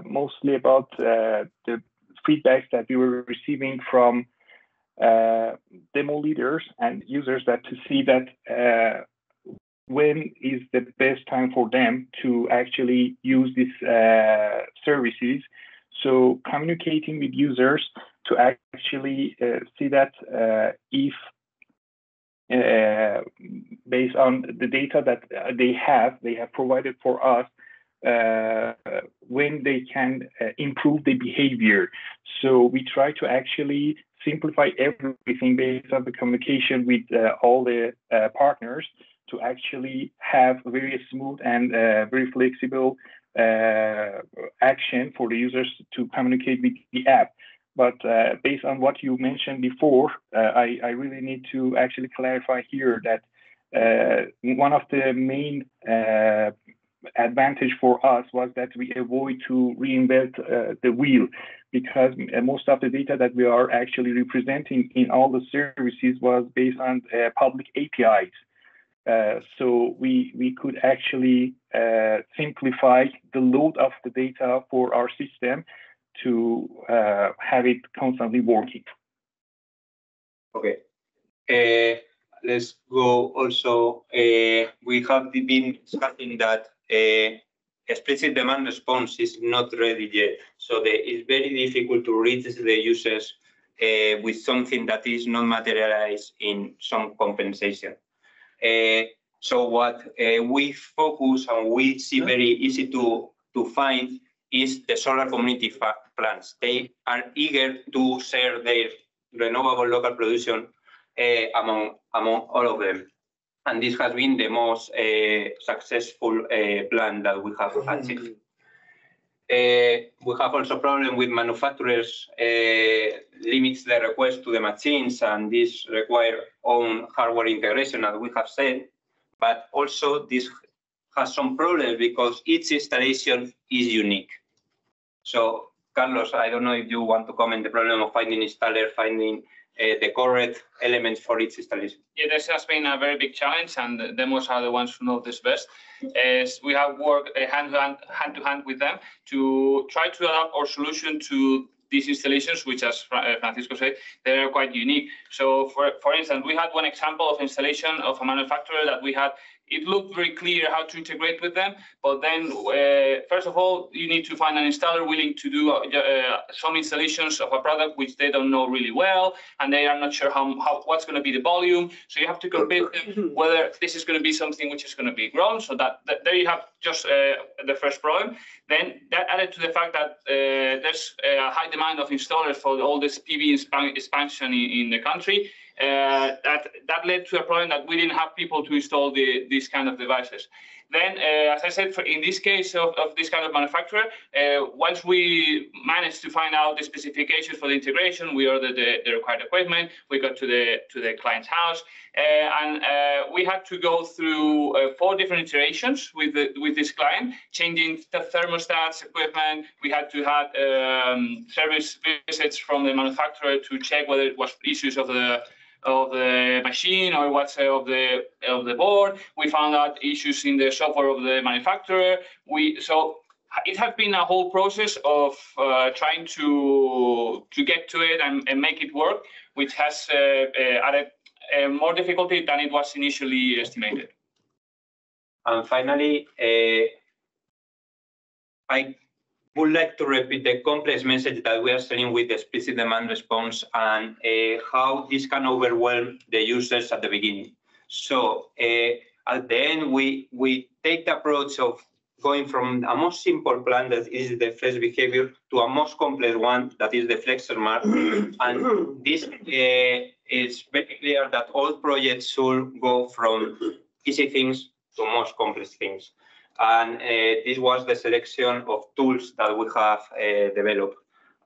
mostly about the feedbacks that we were receiving from demo leaders and users, that to see that when is the best time for them to actually use these services. So communicating with users to actually see that if based on the data that they have provided for us, when they can improve the behavior. So we try to actually simplify everything based on the communication with all the partners to actually have very smooth and very flexible action for the users to communicate with the app. But based on what you mentioned before, I really need to actually clarify here that one of the main advantage for us was that we avoid to reinvent the wheel, because most of the data that we are actually representing in all the services was based on public APIs. So we could actually simplify the load of the data for our system to have it constantly working. Okay. Let's go also. We have been discussing that explicit demand response is not ready yet. So it's very difficult to reach the users with something that is not materialized in some compensation. So what we focus and we see very easy to find is the solar community plans. They are eager to share their renewable local production among all of them. And this has been the most successful plan that we have achieved. We have also problem with manufacturers limits the request to the machines, and this require own hardware integration, as we have said. But also this has some problems because each installation is unique. So Carlos, I don't know if you want to comment the problem of finding installer, finding the correct elements for each installation. Yeah, this has been a very big challenge, and the demos are the ones who know this best. Is we have worked hand to hand with them to try to adapt our solution to these installations, which, as Francisco said, they are quite unique. So, for instance, we had one example of installation of a manufacturer that we had it looked very clear how to integrate with them. But then, first of all, you need to find an installer willing to do some installations of a product which they don't know really well, and they are not sure what's going to be the volume. So you have to convince them whether this is going to be something which is going to be grown. So that there you have just the first problem. Then that added to the fact that there's a high demand of installers for all this PV expansion in the country. That led to a problem that we didn't have people to install these kind of devices. Then, as I said, in this case of this kind of manufacturer, once we managed to find out the specifications for the integration, we ordered the required equipment, we got to the client's house, and we had to go through 4 different iterations with this client, changing the thermostats, equipment. We had to have service visits from the manufacturer to check whether it was issues of the machine or what's of the board. We found out issues in the software of the manufacturer. So it has been a whole process of trying to get to it and make it work, which has added more difficulty than it was initially estimated. And finally, I would like to repeat the complex message that we are sharing with the explicit demand response and how this can overwhelm the users at the beginning. So at the end, we take the approach of going from a most simple plan that is the flex behavior to a most complex one that is the flex smart. And this is very clear that all projects should go from easy things to most complex things. And this was the selection of tools that we have developed.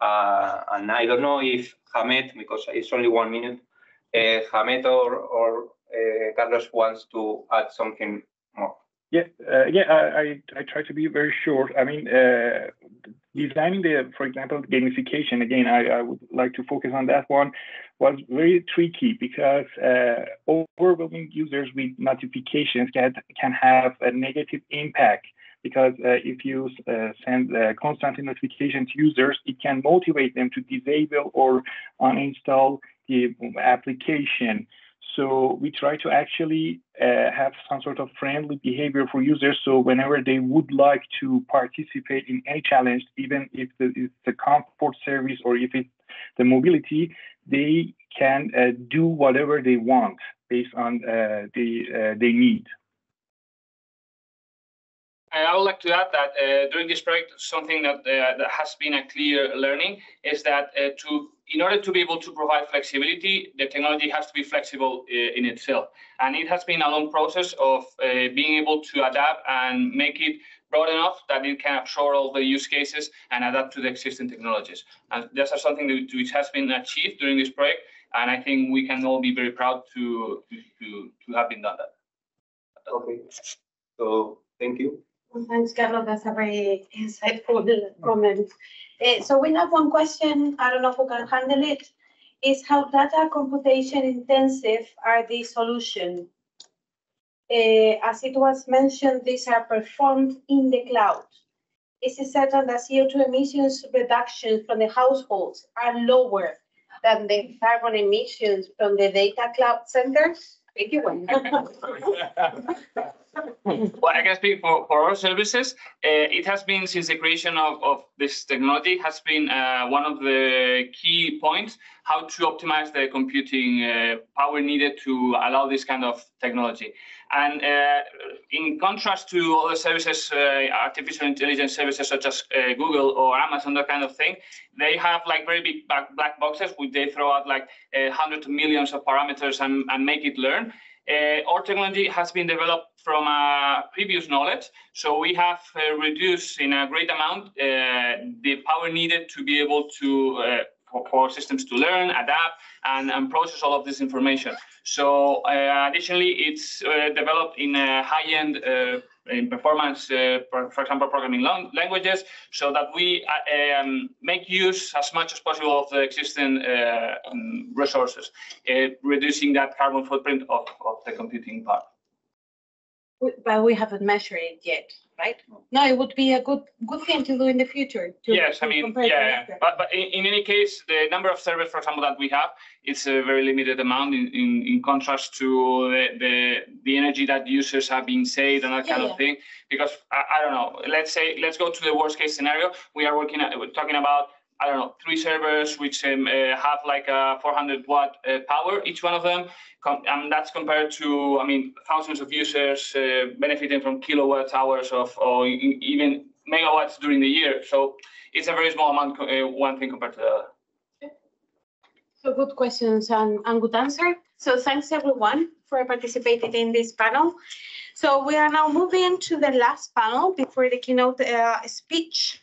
And I don't know if Hamed, because it's only 1 minute, Hamed or Carlos wants to add something more. Yeah, I try to be very short. I mean, designing for example, gamification, again, I would like to focus on that one, was very tricky because overwhelming users with notifications can have a negative impact, because if you send constant notification to users, it can motivate them to disable or uninstall the application. So we try to actually have some sort of friendly behavior for users. So whenever they would like to participate in any challenge, even if it's the comfort service or if it's the mobility, they can do whatever they want based on they need. I would like to add that during this project, something that has been a clear learning is that in order to be able to provide flexibility, the technology has to be flexible in itself. And it has been a long process of being able to adapt and make it broad enough that it can absorb all the use cases and adapt to the existing technologies. And that's something which has been achieved during this project. And I think we can all be very proud to have been done that. Okay, so thank you. Well, thanks, Carlos. That's a very insightful comment. So we have one question. I don't know who can handle it. Is how data computation intensive are the solution? As it was mentioned, these are performed in the cloud. Is it certain that CO2 emissions reductions from the households are lower than the carbon emissions from the data cloud centers? Thank you. Well, I can speak for our services. It has been, since the creation of this technology, has been one of the key points, how to optimize the computing power needed to allow this kind of technology. And in contrast to other services, artificial intelligence services such as Google or Amazon, that kind of thing, they have like very big black boxes which they throw out like hundreds of millions of parameters and make it learn. Our technology has been developed from previous knowledge, so we have reduced in a great amount the power needed to be able to for systems to learn, adapt, and process all of this information. So additionally, it's developed in a high-end in performance, for example, programming languages, so that we make use as much as possible of the existing resources, reducing that carbon footprint of the computing part. But we haven't measured it yet. right? No, it would be a good thing to do in the future. Yes, I mean, yeah, but in any case, the number of servers, for example, that we have, it's a very limited amount in contrast to the energy that users have been saved and that kind of thing. Because I don't know, let's go to the worst case scenario. We're talking about, I don't know, 3 servers which have like a 400 watt power, each one of them. And that's compared to, I mean, thousands of users benefiting from kilowatt hours or even megawatts during the year. So it's a very small amount, one thing compared to the other. So good questions and good answer. So thanks everyone for participating in this panel. So we are now moving to the last panel before the keynote speech.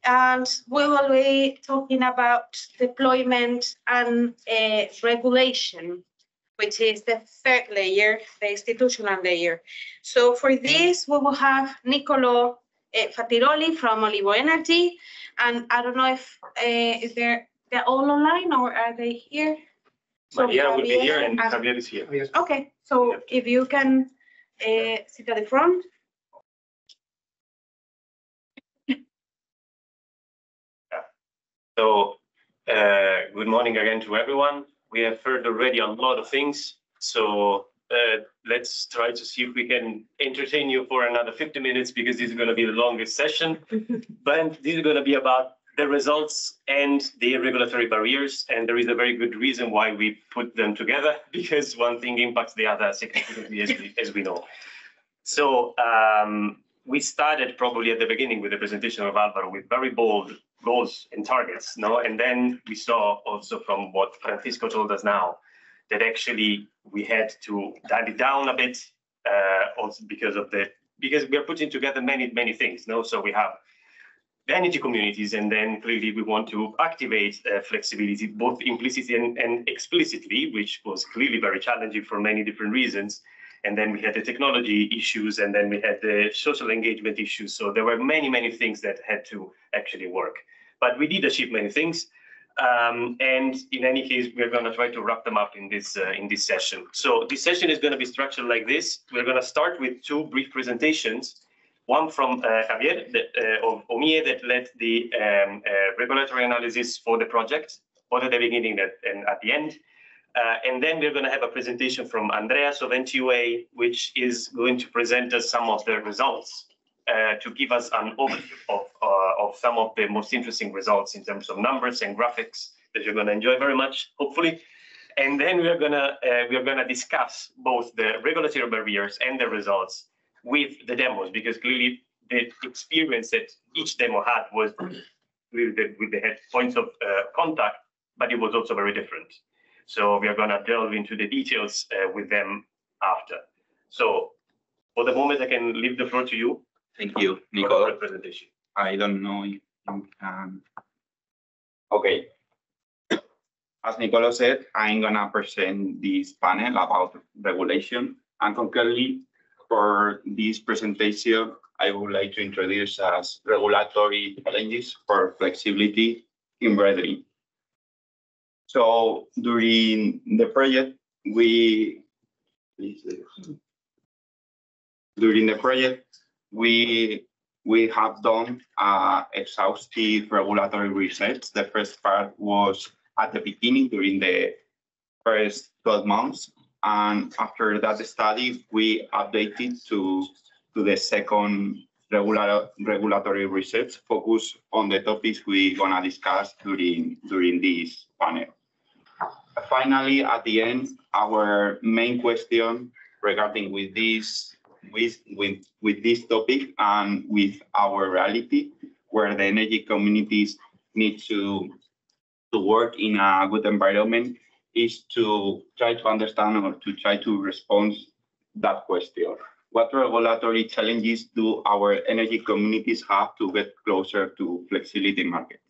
And we will be talking about deployment and regulation, which is the third layer, the institutional layer. So for this, we will have Niccolò Fattiroli from Olivo Energy. And I don't know if they're all online or are they here? So Maria will be here and Javier is here. Okay, so if you can sit at the front. So good morning again to everyone. We have heard already a lot of things. So let's try to see if we can entertain you for another 50 minutes because this is going to be the longest session. But this is going to be about the results and the regulatory barriers. And there is a very good reason why we put them together, because one thing impacts the other significantly, as we know. So we started probably at the beginning with the presentation of Alvaro with very bold goals and targets, no? And then we saw also from what Francisco told us now that actually we had to dial it down a bit, also because we are putting together many things, no? So we have the energy communities, and then clearly we want to activate flexibility, both implicitly and explicitly, which was clearly very challenging for many different reasons. And then we had the technology issues, and then we had the social engagement issues. So there were many things that had to actually work. But we did achieve many things. And in any case, we're going to try to wrap them up in this session. So this session is going to be structured like this. We're going to start with 2 brief presentations. One from Javier of OMIE that led the regulatory analysis for the project, both at the beginning and at the end. And then we're going to have a presentation from Andreas of NTUA, which is going to present us some of the results to give us an overview of some of the most interesting results in terms of numbers and graphics that you're going to enjoy very much, hopefully. And then we're going to discuss both the regulatory barriers and the results with the demos, because clearly the experience that each demo had was with the head points of contact, but it was also very different. So we are going to delve into the details with them after. So for the moment, I can leave the floor to you. Thank you, Niccolò. Presentation. I don't know if you can. Okay. As Niccolò said, I'm going to present this panel about regulation. And concretely, for this presentation, I would like to introduce as regulatory challenges for flexibility in ReDREAM. So during the project, we have done exhaustive regulatory research. The first part was at the beginning during the first 12 months. And after that study, we updated to the second regulatory research focused on the topics we're gonna discuss during this panel. Finally, at the end, our main question regarding with this topic and with our reality, where the energy communities need to work in a good environment, is to try to understand or to try to respond that question. What regulatory challenges do our energy communities have to get closer to flexibility markets?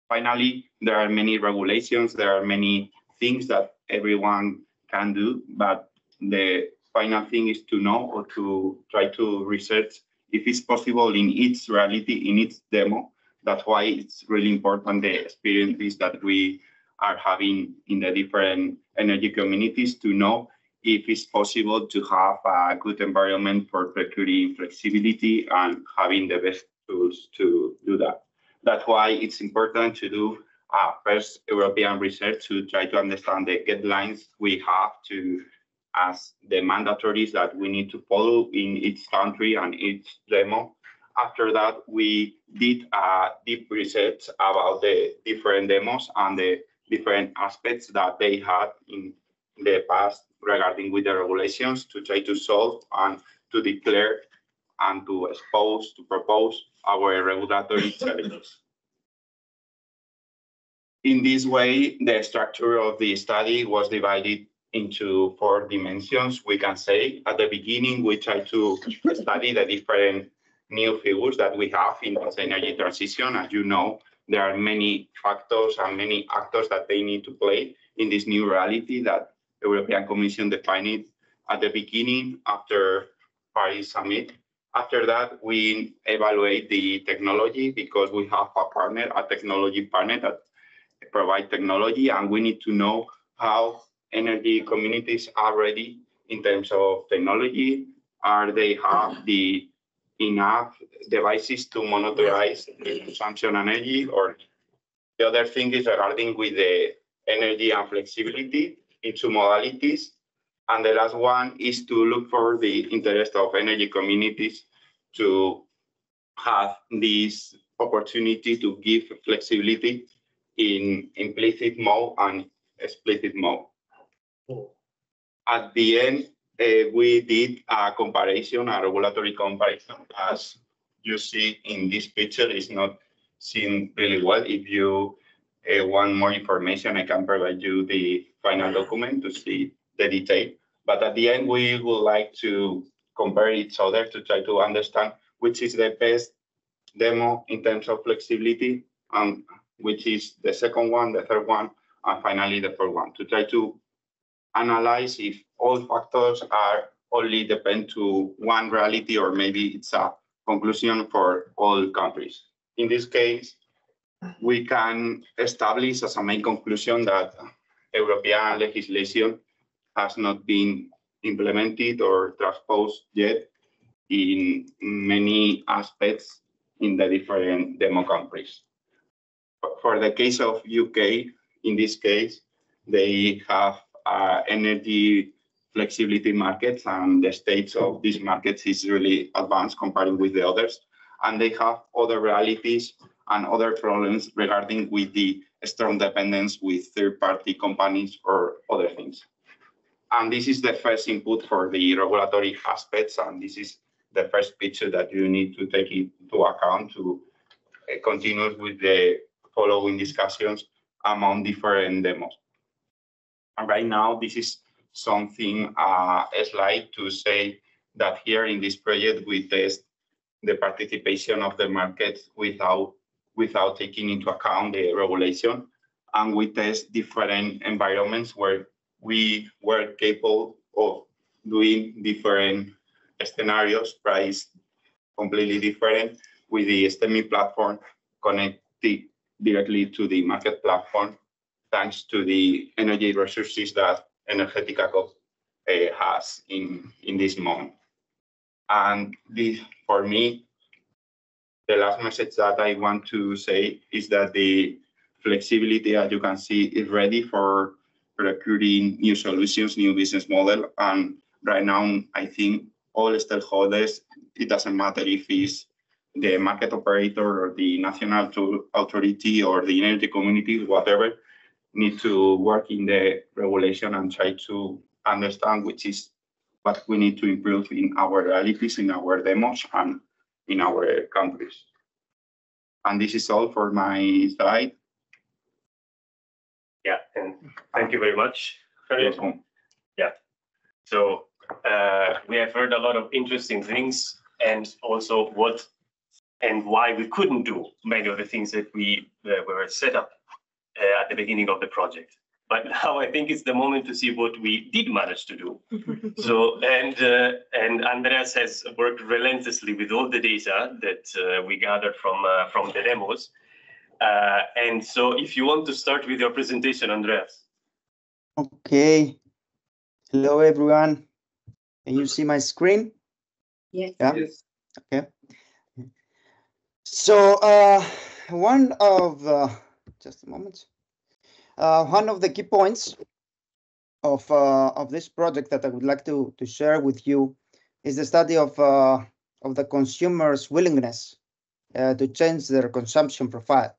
Finally, there are many regulations, there are many things that everyone can do, but the final thing is to know or to try to research if it's possible in its reality, in its demo. That's why it's really important the experiences that we are having in the different energy communities to know if it's possible to have a good environment for procuring flexibility and having the best tools to do that. That's why it's important to do first European research to try to understand the guidelines we have to as the mandatories that we need to follow in each country and each demo. After that, we did deep research about the different demos and the different aspects that they had in the past regarding with the regulations to try to solve and to declare and to expose, to propose our regulatory challenges. In this way, the structure of the study was divided into 4 dimensions, we can say. At the beginning, we tried to study the different new figures that we have in this energy transition. As you know, there are many factors and many actors that they need to play in this new reality that the European Commission defined at the beginning after Paris Summit. After that, we evaluate the technology because we have a partner, a technology partner that provide technology, and we need to know how energy communities are ready in terms of technology. Are they have the enough devices to monitorize the consumption energy? Or the other thing is regarding with the energy and flexibility into modalities. And the last one is to look for the interest of energy communities to have this opportunity to give flexibility in implicit mode and explicit mode. At the end, we did a comparison, a regulatory comparison. As you see in this picture, it's not seen really well. If you want more information, I can provide you the final document to see the detail. But at the end, we would like to compare each other to try to understand which is the best demo in terms of flexibility, and which is the second one, the third one, and finally the fourth one, to try to analyze if all factors are only depend to one reality or maybe it's a conclusion for all countries. In this case, we can establish as a main conclusion that European legislation has not been implemented or transposed yet in many aspects in the different demo countries. For the case of UK, in this case, they have energy flexibility markets, and the state of these markets is really advanced comparing with the others. And they have other realities and other problems regarding with the strong dependence with third-party companies or other things. And this is the first input for the regulatory aspects, and this is the first picture that you need to take into account to continue with the following discussions among different demos. And right now, this is something, a slide to say that here in this project, we test the participation of the market without taking into account the regulation. And we test different environments where we were capable of doing different scenarios, price completely different, with the STEMI platform connected directly to the market platform, thanks to the energy resources that Energetica has in this moment. And this, for me, the last message that I want to say is that the flexibility, as you can see, is ready for procuring new solutions, new business model. And right now, I think all stakeholders, it doesn't matter if it's the market operator or the national authority or the energy community, whatever, need to work in the regulation and try to understand which is what we need to improve in our realities, in our demos, and in our countries. And this is all for my slide. Yeah, and thank you very much. Yeah, so we have heard a lot of interesting things, and also what and why we couldn't do many of the things that we were set up at the beginning of the project. But now I think it's the moment to see what we did manage to do. So, and Andreas has worked relentlessly with all the data that we gathered from the demos. And so if you want to start with your presentation, Andreas. Okay. Hello, everyone. Can you see my screen? Yes. Yeah. Yes. Okay. So one of just a moment. One of the key points of this project that I would like to share with you is the study of the consumer's willingness to change their consumption profile.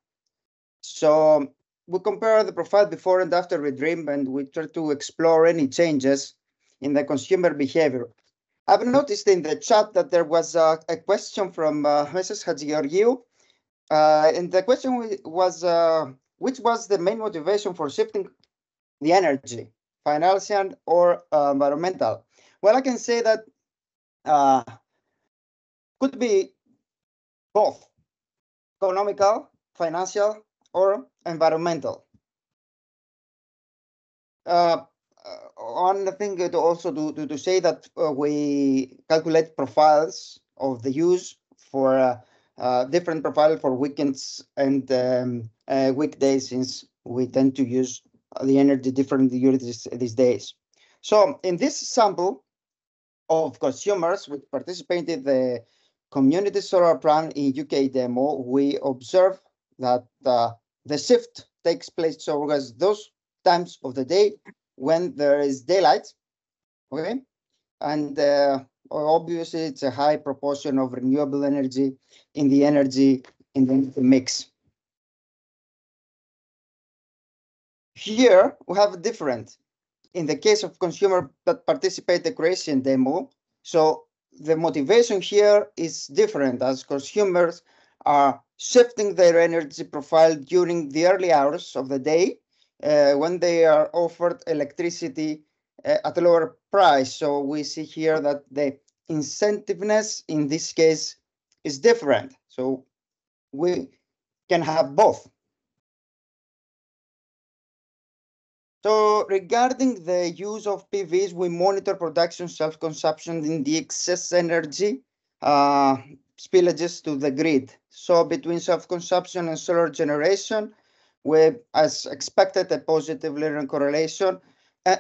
So we compare the profile before and after ReDREAM, and we try to explore any changes in the consumer behavior. I've noticed in the chat that there was a question from Mrs. Hadjigeorgiou, and the question was, which was the main motivation for shifting the energy, financial or environmental? Well, I can say that could be both economical, financial, or environmental. One thing to also to say that we calculate profiles of the use for different profile for weekends and weekdays, since we tend to use the energy differently during these days. So in this sample of consumers which participated in the community solar plan in UK demo, we observe that the shift takes place towards those times of the day when there is daylight, okay? And obviously it's a high proportion of renewable energy in the energy in the mix. Here we have a different. In the case of consumer that participate in the Croatian demo, so the motivation here is different, as consumers are shifting their energy profile during the early hours of the day when they are offered electricity at a lower price. So we see here that the incentiveness in this case is different. So we can have both. So regarding the use of PVs, we monitor production self-consumption in the excess energy spillages to the grid. So between self-consumption and solar generation, we, as expected, a positive linear correlation.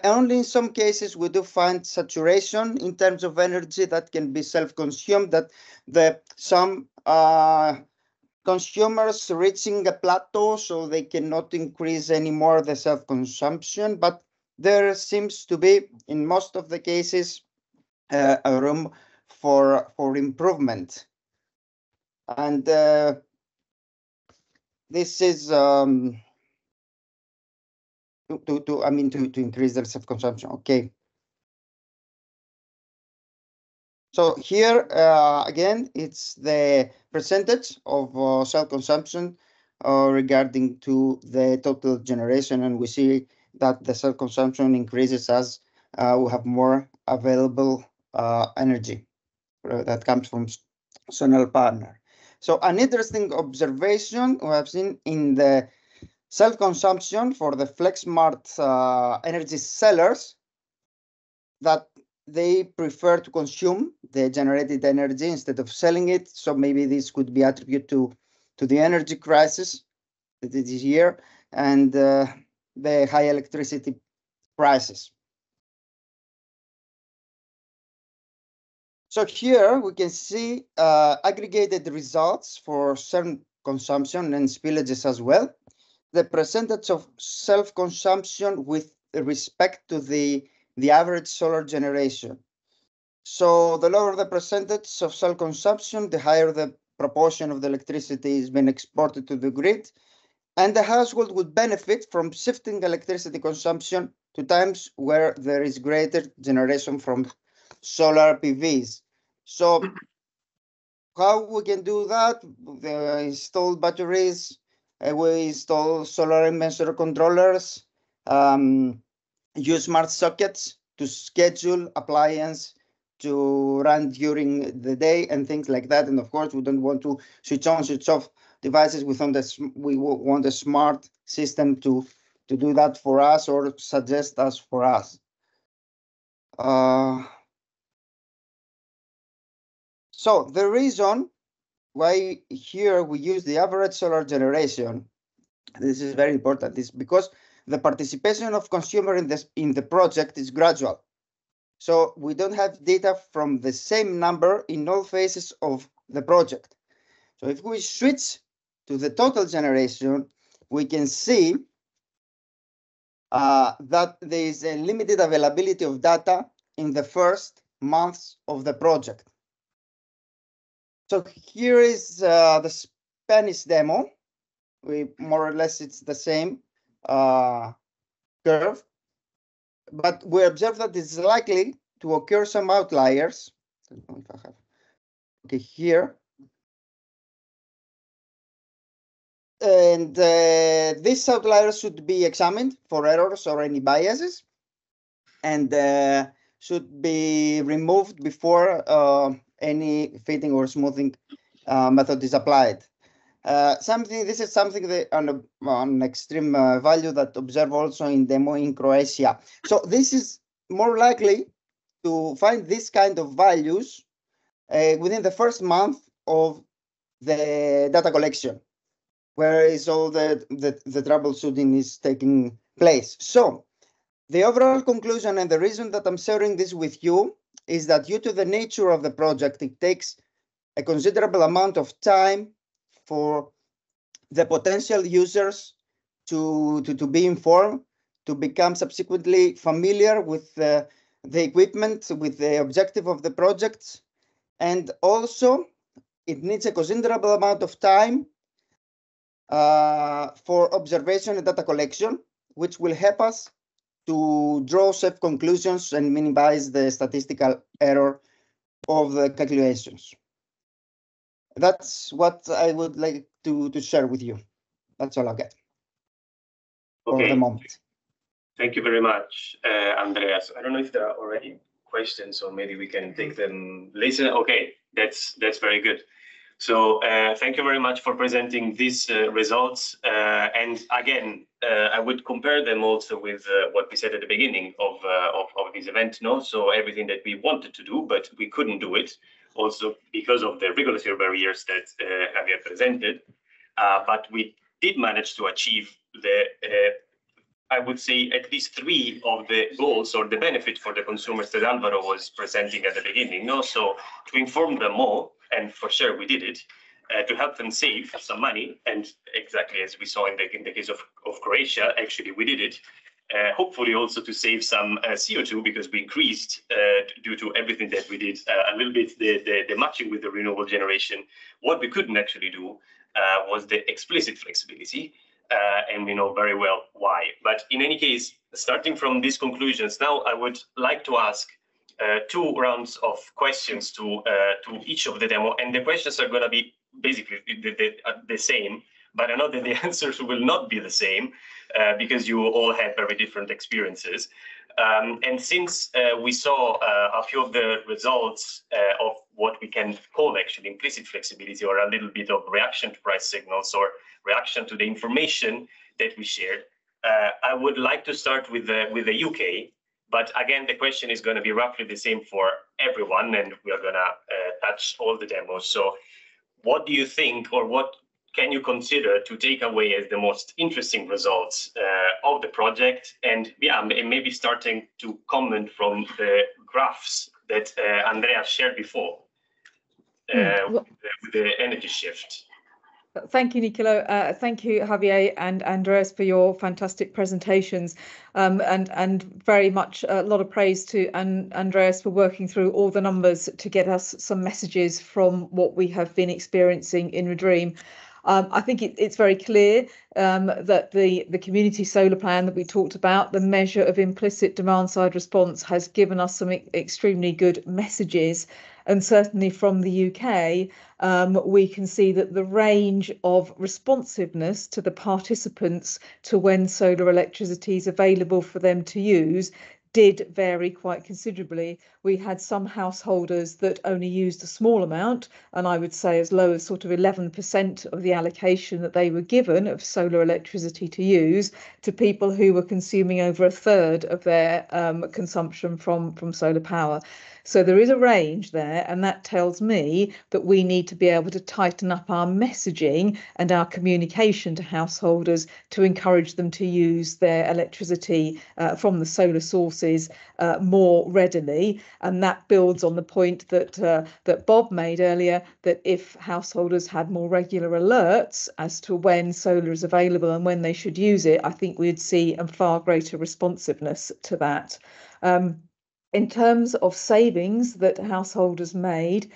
Only in some cases we do find saturation in terms of energy that can be self-consumed, that some consumers reaching a plateau, so they cannot increase anymore the self-consumption, but there seems to be, in most of the cases, a room for improvement. And this is to increase their self-consumption. Okay. So here, again, it's the percentage of self-consumption regarding to the total generation, and we see that the self-consumption increases as we have more available energy that comes from solar partner. So an interesting observation we have seen in the self-consumption for the FlexSmart energy sellers, that they prefer to consume the generated energy instead of selling it. So maybe this could be attributed to the energy crisis that is here and the high electricity prices. So here we can see aggregated results for certain consumption and spillages as well. The percentage of self-consumption with respect to the average solar generation. So the lower the percentage of self-consumption, the higher the proportion of the electricity is being exported to the grid, and the household would benefit from shifting electricity consumption to times where there is greater generation from solar PVs. So how we can do that? We install batteries, we install solar inverter controllers, use smart sockets to schedule appliance to run during the day and things like that. And of course, we don't want to switch on, switch off devices. We want a smart system to do that for us or suggest us for us. So the reason why here we use the average solar generation, this is very important, is because the participation of consumer in the project is gradual. So we don't have data from the same number in all phases of the project. So if we switch to the total generation, we can see that there is a limited availability of data in the first months of the project. So here is the Spanish demo. We more or less, it's the same curve, but we observe that it's likely to occur some outliers. I don't know if I have. Okay, here. And these outliers should be examined for errors or any biases, and should be removed before any fitting or smoothing method is applied. This is something that on extreme value that observe also in demo in Croatia. So this is more likely to find this kind of values within the first month of the data collection, where is all the troubleshooting is taking place. So the overall conclusion and the reason that I'm sharing this with you is that due to the nature of the project, it takes a considerable amount of time for the potential users to be informed, to become subsequently familiar with the equipment, with the objective of the projects. And also, it needs a considerable amount of time for observation and data collection, which will help us to draw safe conclusions and minimize the statistical error of the calculations. That's what I would like to share with you. That's all I'll get for the moment. Thank you very much, Andreas. I don't know if there are already questions, or maybe we can take them later. Okay, that's very good. So thank you very much for presenting these results. And again, I would compare them also with what we said at the beginning of this event. No, so everything that we wanted to do, but we couldn't do it, also because of the regulatory barriers that Javier presented. But we did manage to achieve the, I would say, at least 3 of the goals or the benefit for the consumers that Alvaro was presenting at the beginning. No, so to inform them more, and for sure we did it, to help them save some money, and exactly as we saw in the case of Croatia, actually we did it. Hopefully also to save some CO2, because we increased, due to everything that we did, a little bit the matching with the renewable generation. What we couldn't actually do was the explicit flexibility, and we know very well why. But in any case, starting from these conclusions, now I would like to ask 2 rounds of questions to each of the demo, and the questions are going to be basically the same, but I know that the answers will not be the same because you all have very different experiences. And since we saw a few of the results of what we can call actually implicit flexibility, or a little bit of reaction to price signals or reaction to the information that we shared, I would like to start with the UK. But again, the question is going to be roughly the same for everyone, and we are going to touch all the demos. So what do you think, or what can you consider to take away as the most interesting results of the project? And yeah, maybe starting to comment from the graphs that Andrea shared before with the energy shift. Thank you, Nicolo. Thank you, Javier and Andreas, for your fantastic presentations, and very much a lot of praise to Andreas for working through all the numbers to get us some messages from what we have been experiencing in ReDREAM. I think it's very clear that the community solar plan that we talked about, the measure of implicit demand side response, has given us some extremely good messages. And certainly from the UK, we can see that the range of responsiveness to the participants to when solar electricity is available for them to use did vary quite considerably. We had some householders that only used a small amount, and I would say as low as sort of 11% of the allocation that they were given of solar electricity to use, to people who were consuming over 1/3 of their consumption from solar power. So there is a range there, and that tells me that we need to be able to tighten up our messaging and our communication to householders to encourage them to use their electricity from the solar sources sources more readily. And that builds on the point that Bob made earlier, that if householders had more regular alerts as to when solar is available and when they should use it, I think we'd see a far greater responsiveness to that. In terms of savings that householders made,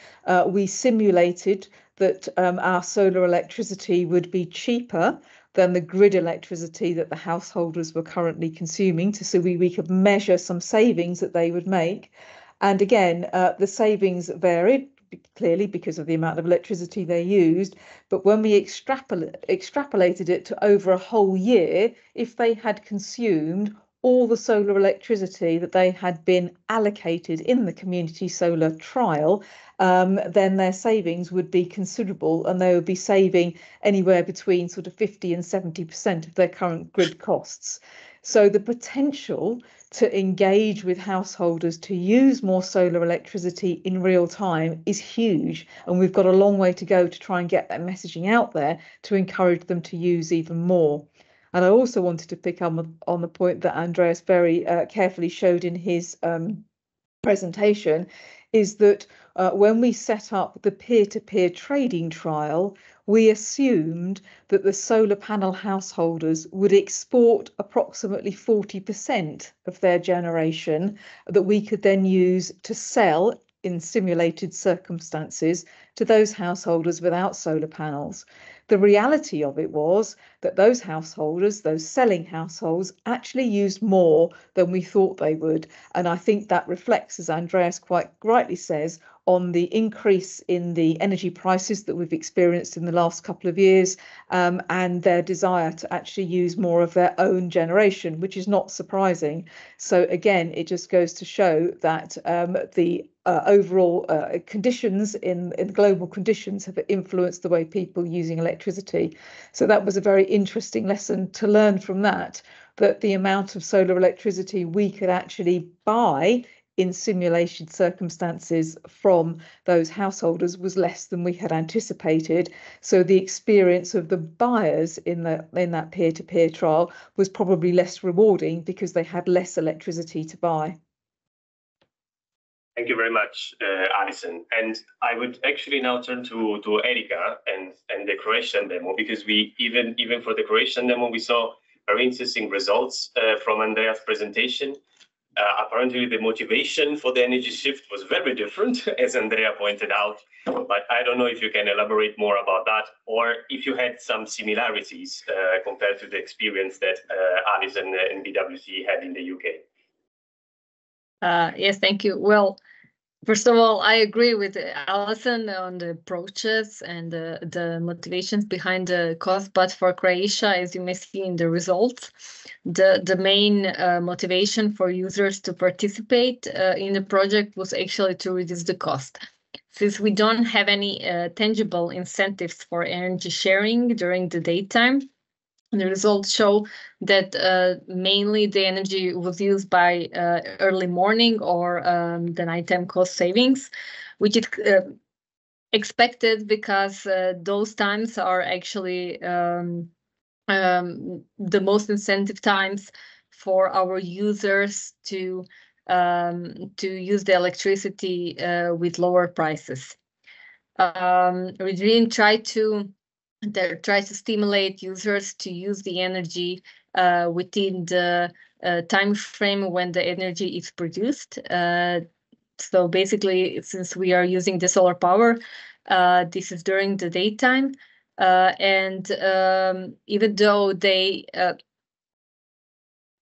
we simulated that our solar electricity would be cheaper than the grid electricity that the householders were currently consuming, so we could measure some savings that they would make. And again, the savings varied clearly because of the amount of electricity they used, but when we extrapolated it to over a whole year, if they had consumed all the solar electricity that they had been allocated in the community solar trial, then their savings would be considerable, and they would be saving anywhere between sort of 50 and 70% of their current grid costs. So the potential to engage with householders to use more solar electricity in real time is huge, and we've got a long way to go to try and get that messaging out there to encourage them to use even more. And I also wanted to pick up on the point that Andreas very carefully showed in his presentation, is that when we set up the peer-to-peer trading trial, we assumed that the solar panel householders would export approximately 40% of their generation that we could then use to sell in simulated circumstances to those householders without solar panels. The reality of it was that those householders, those selling households, actually used more than we thought they would. And I think that reflects, as Andreas quite rightly says, on the increase in the energy prices that we've experienced in the last couple of years, and their desire to actually use more of their own generation, which is not surprising. So again, it just goes to show that the overall conditions in global conditions have influenced the way people using electricity. So that was a very interesting lesson to learn from that the amount of solar electricity we could actually buy in simulation circumstances from those householders was less than we had anticipated. So the experience of the buyers in that peer-to-peer trial was probably less rewarding because they had less electricity to buy. Thank you very much, Alison. And I would actually now turn to Erika and the Croatian demo, because we even for the Croatian demo, we saw very interesting results from Andrea's presentation. Apparently, the motivation for the energy shift was very different, as Andrea pointed out. But I don't know if you can elaborate more about that, or if you had some similarities compared to the experience that Alison and BWC had in the UK. Yes, thank you. Well, first of all, I agree with Alison on the approaches and the motivations behind the cost. But for Croatia, as you may see in the results, the main motivation for users to participate in the project was actually to reduce the cost. Since we don't have any tangible incentives for energy sharing during the daytime, the results show that mainly the energy was used by early morning or the nighttime cost savings, which is expected because those times are actually the most incentive times for our users to use the electricity with lower prices. ReDREAM try to stimulate users to use the energy within the time frame when the energy is produced. So basically, since we are using the solar power, this is during the daytime. And even though they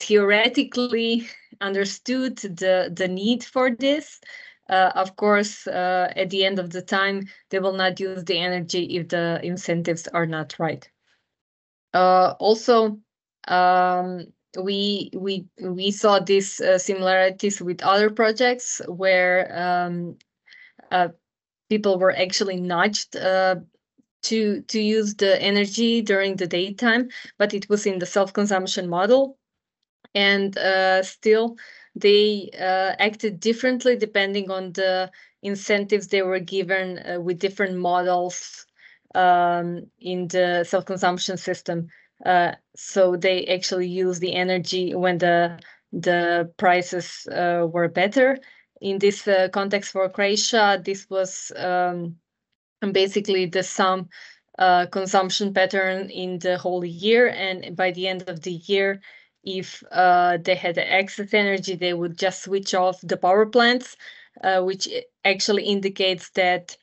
theoretically understood the need for this, of course, at the end of the time, they will not use the energy if the incentives are not right. Also, we saw these similarities with other projects where people were actually nudged to use the energy during the daytime, but it was in the self-consumption model, and still they acted differently depending on the incentives they were given with different models in the self-consumption system. So they actually use the energy when the the prices were better. In this context for Croatia, this was basically the sum consumption pattern in the whole year, and by the end of the year, if they had excess energy, they would just switch off the power plants, which actually indicates that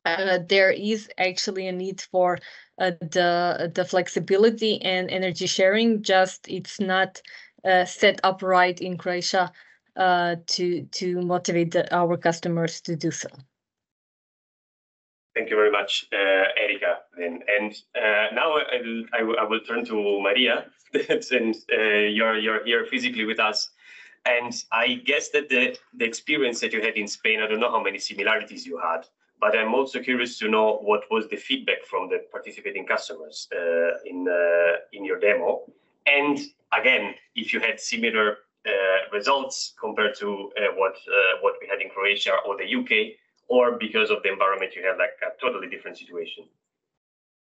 there is actually a need for the flexibility and energy sharing. Just it's not set up right in Croatia to motivate our customers to do so. Thank you very much, Erika. And now I will turn to Maria, and you're here physically with us. And I guess that the experience that you had in Spain, I don't know how many similarities you had, but I'm also curious to know what was the feedback from the participating customers in your demo. And again, if you had similar results compared to what we had in Croatia or the UK, or because of the environment you had like a totally different situation?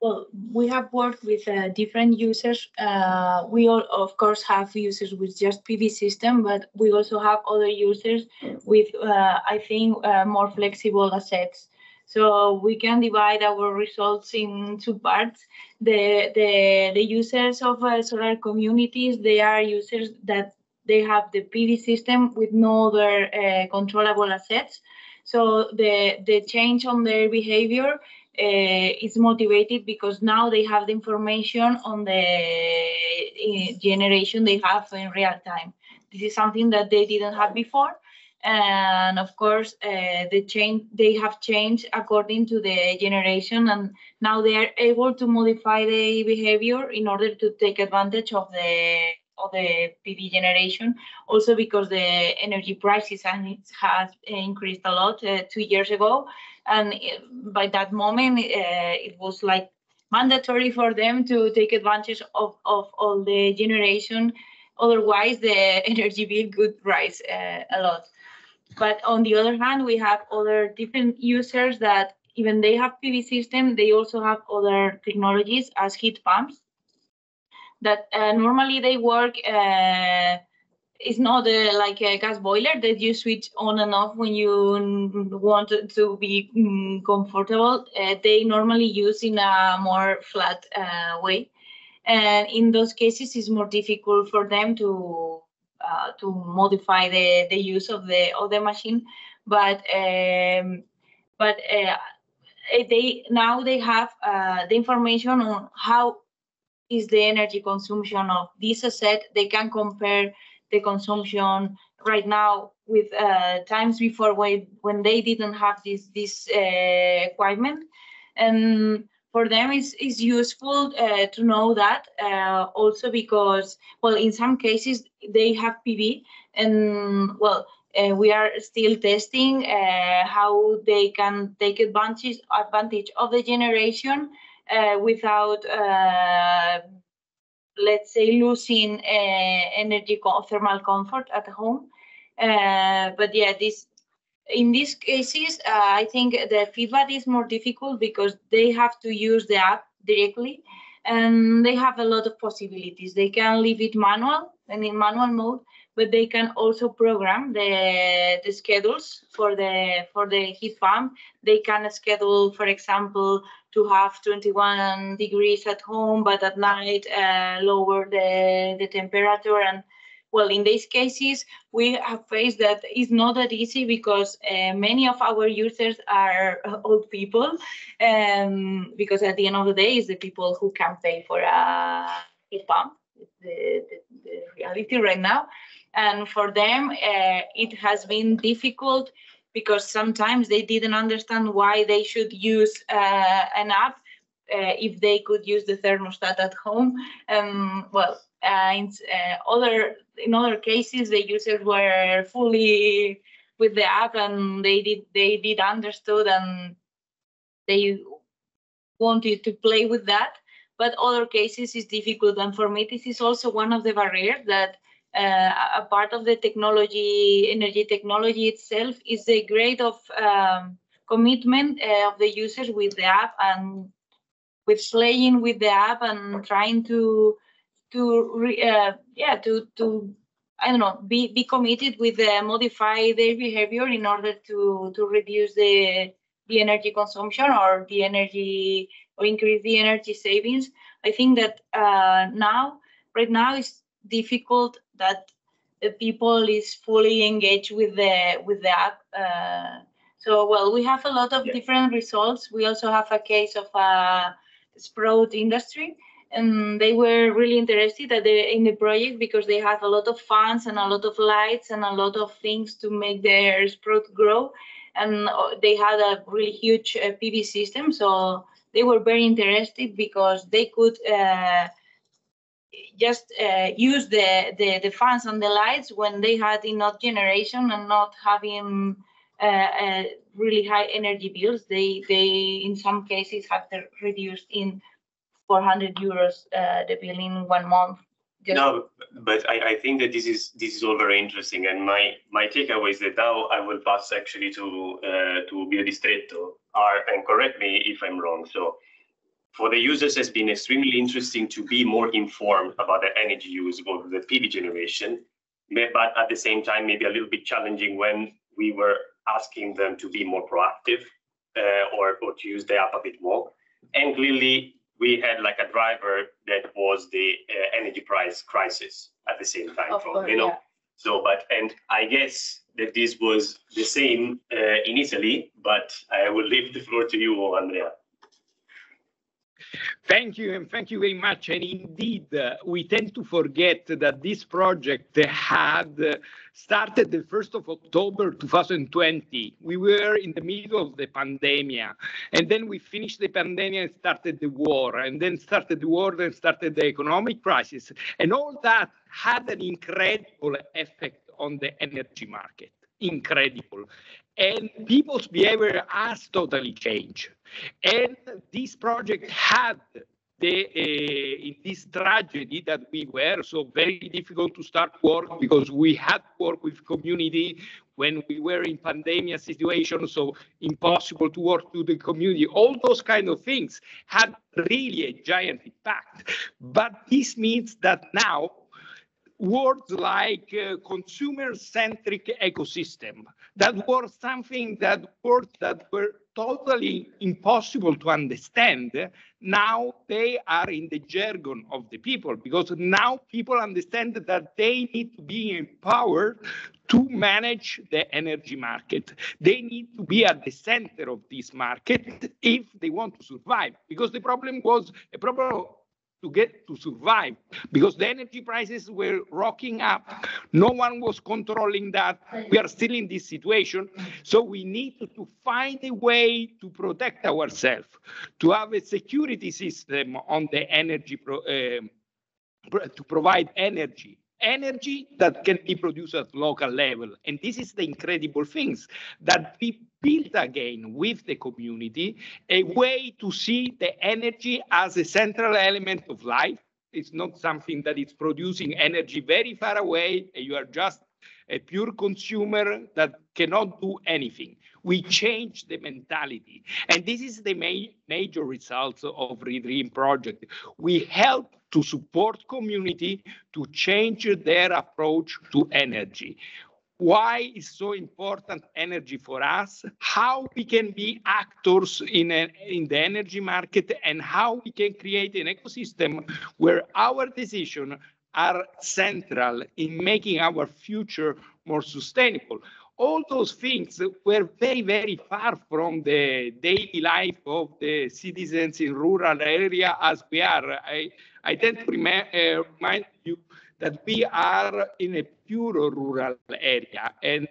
Well, we have worked with different users. We all, of course, have users with just PV system, but we also have other users with, I think, more flexible assets. So we can divide our results in two parts. The users of solar communities, they are users that they have the PV system with no other controllable assets. So the change on their behavior is motivated because now they have the information on the generation they have in real time. This is something that they didn't have before. And of course, they have changed according to the generation, and now they are able to modify the behavior in order to take advantage of the PV generation. Also because the energy prices has increased a lot 2 years ago, and by that moment it was like mandatory for them to take advantage of all the generation. Otherwise, the energy bill could rise a lot. But on the other hand, we have other different users that even they have PV system, they also have other technologies as heat pumps that normally they work. It's not like a gas boiler that you switch on and off when you want to be comfortable. They normally use in a more flat way. And in those cases, it's more difficult for them to modify the use of the machine. But they have the information on how is the energy consumption of this asset. They can compare the consumption right now with times before when they didn't have this equipment. And for them, it's useful to know that also because, well, in some cases they have PV, and well, we are still testing how they can take advantage of the generation without, let's say, losing energy thermal comfort at home. But yeah, in these cases, I think the feedback is more difficult because they have to use the app directly, and they have a lot of possibilities. They can leave it manual and in manual mode, but they can also program the schedules for the heat pump. They can schedule, for example, to have 21 degrees at home, but at night lower the temperature. And well, in these cases, we have faced that it's not that easy because many of our users are old people, because at the end of the day, it's the people who can pay for a heat pump. The reality right now. And for them, it has been difficult because sometimes they didn't understand why they should use an app if they could use the thermostat at home. Well, in other cases, the users were fully with the app, and they did understood, and they wanted to play with that. But other cases is difficult, and for me, this is also one of the barriers that a part of the technology, energy technology itself, is the grade of commitment of the users with the app and with playing with the app and trying to I don't know, be committed with modify their behavior in order to reduce the energy consumption or the energy or increase the energy savings. I think that right now it's difficult that the people is fully engaged with the app. So well, we have a lot of different results. We also have a case of a sprout industry, and they were really interested in the project because they have a lot of fans and a lot of lights and a lot of things to make their sprout grow. And they had a really huge PV system, so they were very interested because they could just use the fans and the lights when they had enough generation and not having really high energy bills. They in some cases have reduced in 400 euros the bill in 1 month. No, but I think that this is all very interesting, and my takeaway is that now I will pass actually to Biodistretto, and correct me if I'm wrong. So for the users, it's been extremely interesting to be more informed about the energy use of the PV generation, but at the same time, maybe a little bit challenging when we were asking them to be more proactive or to use the app a bit more. And clearly, we had like a driver that was the energy price crisis at the same time, Yeah. So, and I guess that this was the same in Italy, but I will leave the floor to you, Andrea. Thank you, and thank you very much. And indeed, we tend to forget that this project had started the 1st of October 2020. We were in the middle of the pandemic, and then we finished the pandemic and started the war, and then started the war, then started the economic crisis. And all that had an incredible effect on the energy market. Incredible. And people's behavior has totally changed. And this project had in this tragedy that we were, so very difficult to start work because we had to work with community when we were in pandemic situation, so impossible to work to the community. All those kind of things had really a giant impact. But this means that now words like consumer-centric ecosystem, that was something that words that were totally impossible to understand, now they are in the jargon of the people, because now people understand that they need to be empowered to manage the energy market. They need to be at the center of this market if they want to survive, because the problem was a problem to survive, because the energy prices were rocking up. No one was controlling that. We are still in this situation. So we need to find a way to protect ourselves, to have a security system on the energy, to provide energy that can be produced at local level. And this is the incredible things that we built again with the community, a way to see the energy as a central element of life. It's not something that is producing energy very far away, and you are just a pure consumer that cannot do anything. We change the mentality. And this is the major results of ReDREAM project. We help to support community to change their approach to energy. Why is so important energy for us? How we can be actors in the energy market, and how we can create an ecosystem where our decisions are central in making our future more sustainable. All those things were very, very far from the daily life of the citizens in rural area as we are. I tend to remind you that we are in a pure rural area, and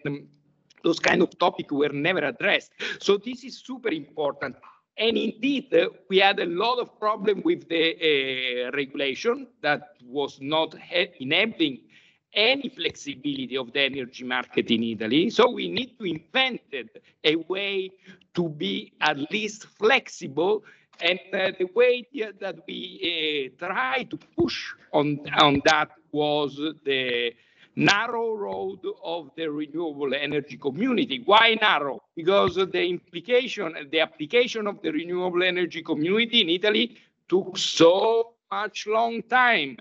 those kind of topics were never addressed. So this is super important. And indeed, we had a lot of problem with the regulation that was not enabling any flexibility of the energy market in Italy. So we need to invent a way to be at least flexible. And the way that we try to push on that was the narrow road of the renewable energy community. Why narrow? Because the application of the renewable energy community in Italy took so much long time.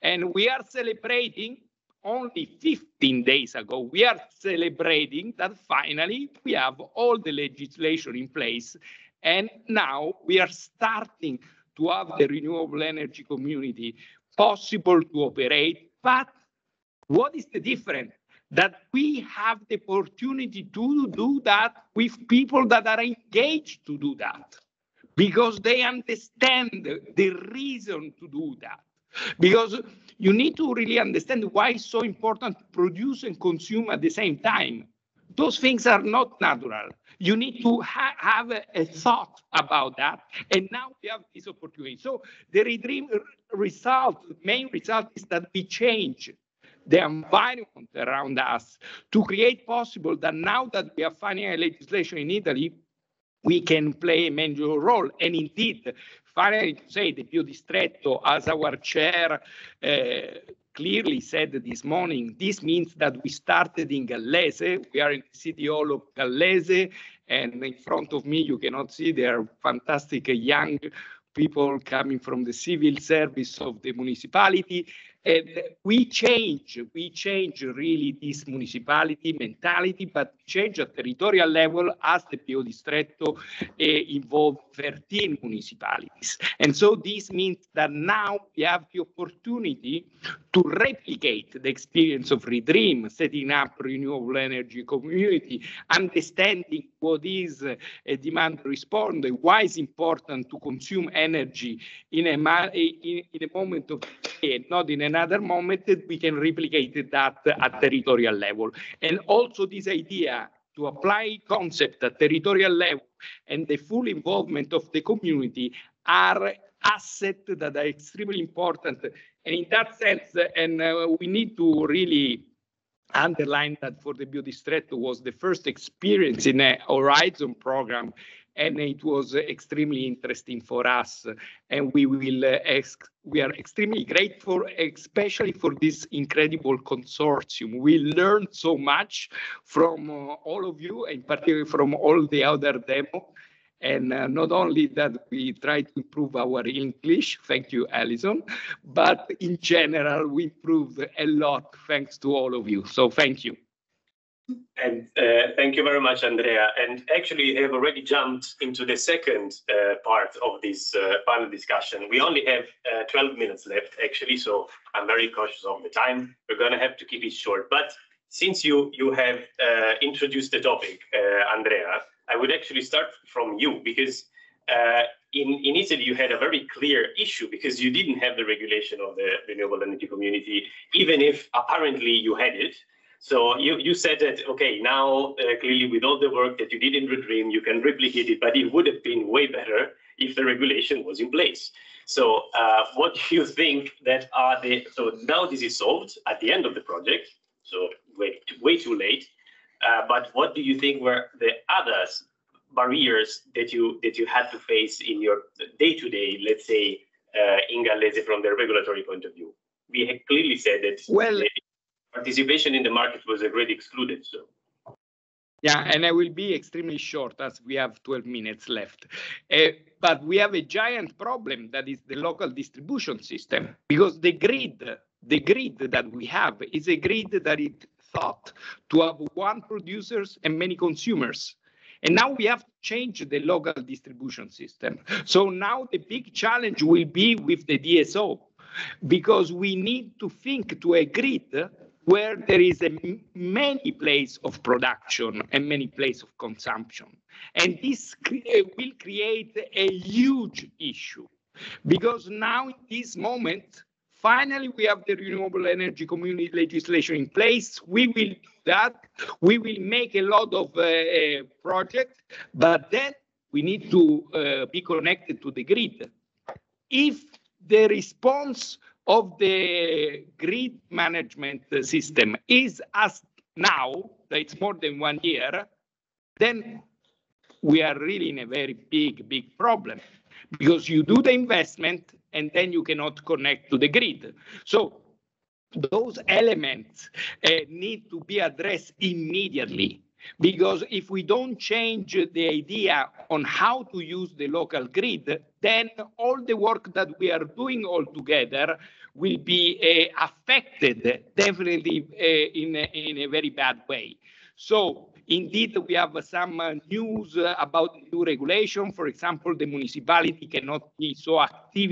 And we are celebrating only 15 days ago, we are celebrating that finally we have all the legislation in place. And now we are starting to have the renewable energy community possible to operate. But what is the difference? That we have the opportunity to do that with people that are engaged to do that, because they understand the reason to do that. Because you need to really understand why it's so important to produce and consume at the same time. Those things are not natural. You need to have a thought about that. And now we have this opportunity. So the ReDREAM result, the main result is that we change the environment around us to create possible that now that we have finally legislation in Italy, we can play a major role. And indeed, finally to say the Biodistretto, as our chair clearly said this morning, this means that we started in Gallese. We are in the city hall of Gallese, and in front of me, you cannot see, there are fantastic young people coming from the civil service of the municipality. And we change really this municipality mentality, but change at territorial level as the Biodistretto involved 13 municipalities. And so this means that now we have the opportunity to replicate the experience of ReDREAM, setting up renewable energy community, understanding what is a demand response, why it's important to consume energy in a moment of and not in another moment, that we can replicate that at territorial level. And also this idea to apply concept at territorial level and the full involvement of the community are assets that are extremely important. And in that sense, and we need to really underline that for the Biodistretto was the first experience in a Horizon program, and it was extremely interesting for us. And we are extremely grateful, especially for this incredible consortium. We learned so much from all of you, and particularly from all the other demo. And not only that we try to improve our English, thank you, Alison, but in general, we improved a lot thanks to all of you. So thank you. And thank you very much, Andrea. And actually, have already jumped into the second part of this panel discussion. We only have 12 minutes left, actually, so I'm very cautious of the time. We're going to have to keep it short. But since you have introduced the topic, Andrea, I would actually start from you, because in Italy, you had a very clear issue because you didn't have the regulation of the renewable energy community, even if apparently you had it. So you said that, okay, now clearly with all the work that you did in ReDREAM, you can replicate it, but it would have been way better if the regulation was in place. So what do you think that are so now this is solved at the end of the project, so way too late, but what do you think were the other barriers that you had to face in your day-to-day, let's say, in Gallese from the regulatory point of view? We had clearly said that participation in the market was already excluded. So, yeah, and I will be extremely short as we have 12 minutes left. But we have a giant problem that is the local distribution system, because the grid that we have is a grid that is thought to have one producers and many consumers. And now we have to change the local distribution system. So now the big challenge will be with the DSO, because we need to think to a grid where there is many places of production and many places of consumption. And this will create a huge issue, because now in this moment, finally, we have the renewable energy community legislation in place. We will do that. We will make a lot of projects, but then we need to be connected to the grid. If the response of the grid management system is as now, that it's more than 1 year, then we are really in a very big problem, because you do the investment and then you cannot connect to the grid. So those elements need to be addressed immediately. Because if we don't change the idea on how to use the local grid, then all the work that we are doing all together will be affected, definitely in a very bad way. So indeed, we have some news about new regulation. For example, the municipality cannot be so active,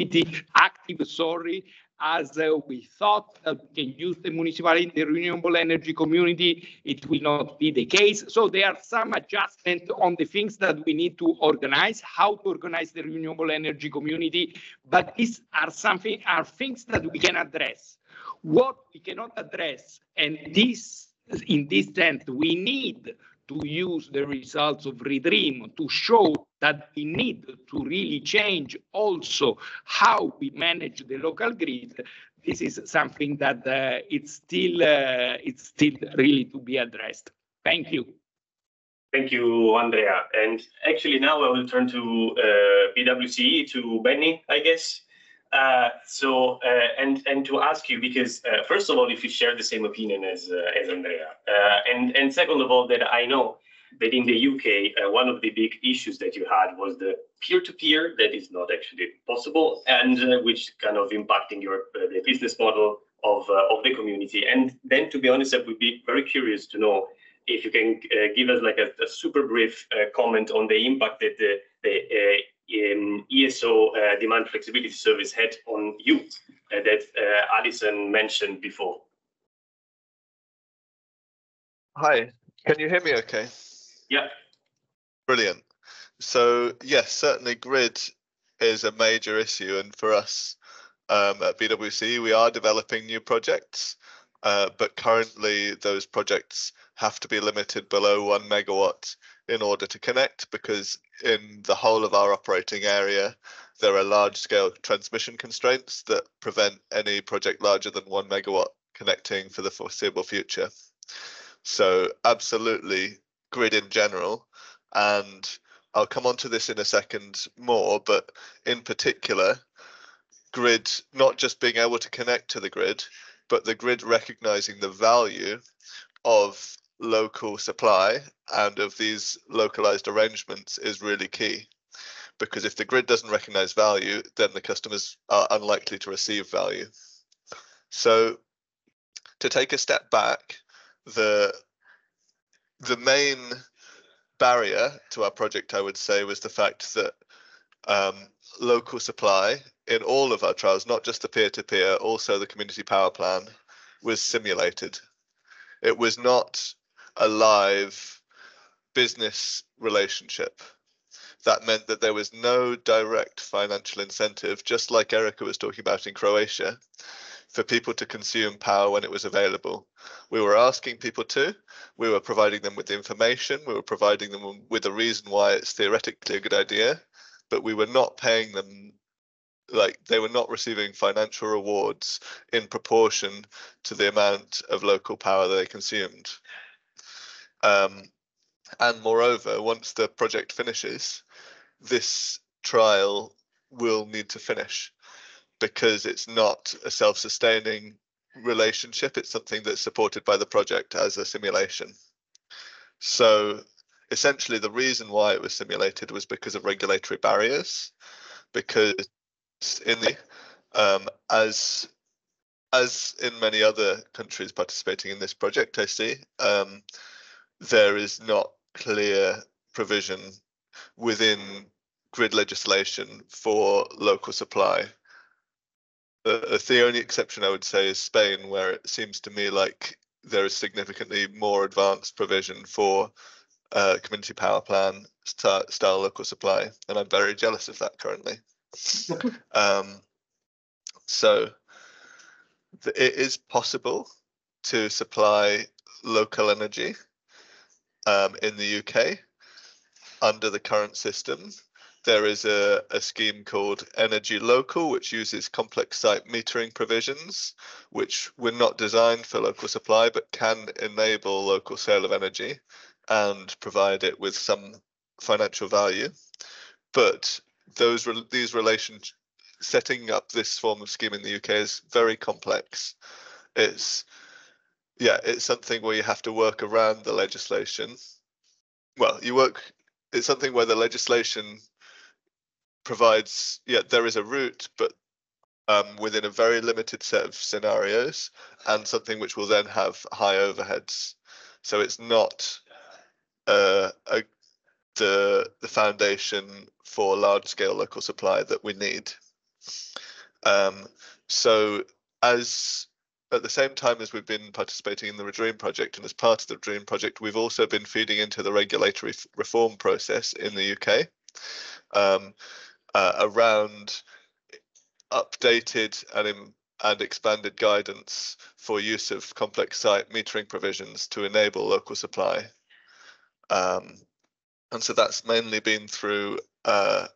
as we thought that we can use the municipality in the renewable energy community. It will not be the case. So there are some adjustments on the things that we need to organize, how to organize the renewable energy community. But these are things that we can address. What we cannot address, and in this sense, we need to use the results of ReDREAM to show that we need to really change also how we manage the local grid. This is something that it's still really to be addressed. Thank you. Thank you, Andrea. And actually now I will turn to PwC, to Benny, I guess. And to ask you, because first of all, if you share the same opinion as Andrea, and second of all, that I know that in the UK, one of the big issues that you had was the peer-to-peer that is not actually possible, and which kind of impacting the business model of the community. And then, to be honest, I would be very curious to know if you can give us like a super brief comment on the impact that the ESO demand flexibility service had on you that Alison mentioned before. Hi, can you hear me okay? Yeah. Brilliant. So yes, certainly grid is a major issue, and for us at PwC, we are developing new projects, but currently those projects have to be limited below 1 megawatt in order to connect, because in the whole of our operating area, there are large-scale transmission constraints that prevent any project larger than 1 megawatt connecting for the foreseeable future. So absolutely grid in general, and I'll come on to this in a second more, but in particular, grid not just being able to connect to the grid, but the grid recognizing the value of local supply and of these localized arrangements is really key, because if the grid doesn't recognize value, then the customers are unlikely to receive value. So to take a step back, the main barrier to our project, I would say, was the fact that local supply in all of our trials, not just the peer-to-peer, also the community power plan, was simulated. It was not a live business relationship. That meant that there was no direct financial incentive, just like Erica was talking about in Croatia, for people to consume power when it was available. We were asking people to, we were providing them with the information, we were providing them with a reason why it's theoretically a good idea, but we were not paying them, like they were not receiving financial rewards in proportion to the amount of local power they consumed. And moreover, once the project finishes, this trial will need to finish, because it's not a self-sustaining relationship. It's something that's supported by the project as a simulation. So essentially the reason why it was simulated was because of regulatory barriers, because in the as in many other countries participating in this project, I see there is not clear provision within grid legislation for local supply. The only exception I would say is Spain, where it seems to me like there is significantly more advanced provision for community power plan style local supply, and I'm very jealous of that currently. So it is possible to supply local energy in the UK under the current system. There is a scheme called Energy Local, which uses complex site metering provisions, which were not designed for local supply, but can enable local sale of energy and provide it with some financial value. But these relations, setting up this form of scheme in the UK is very complex. It's something where you have to work around the legislation, well, it's something where the legislation provides, there is a route, but within a very limited set of scenarios, and something which will then have high overheads. So it's not the foundation for large-scale local supply that we need. So at the same time as we've been participating in the ReDREAM project, and as part of the ReDREAM project, we've also been feeding into the regulatory reform process in the UK around updated and expanded guidance for use of complex site metering provisions to enable local supply. And so that's mainly been through a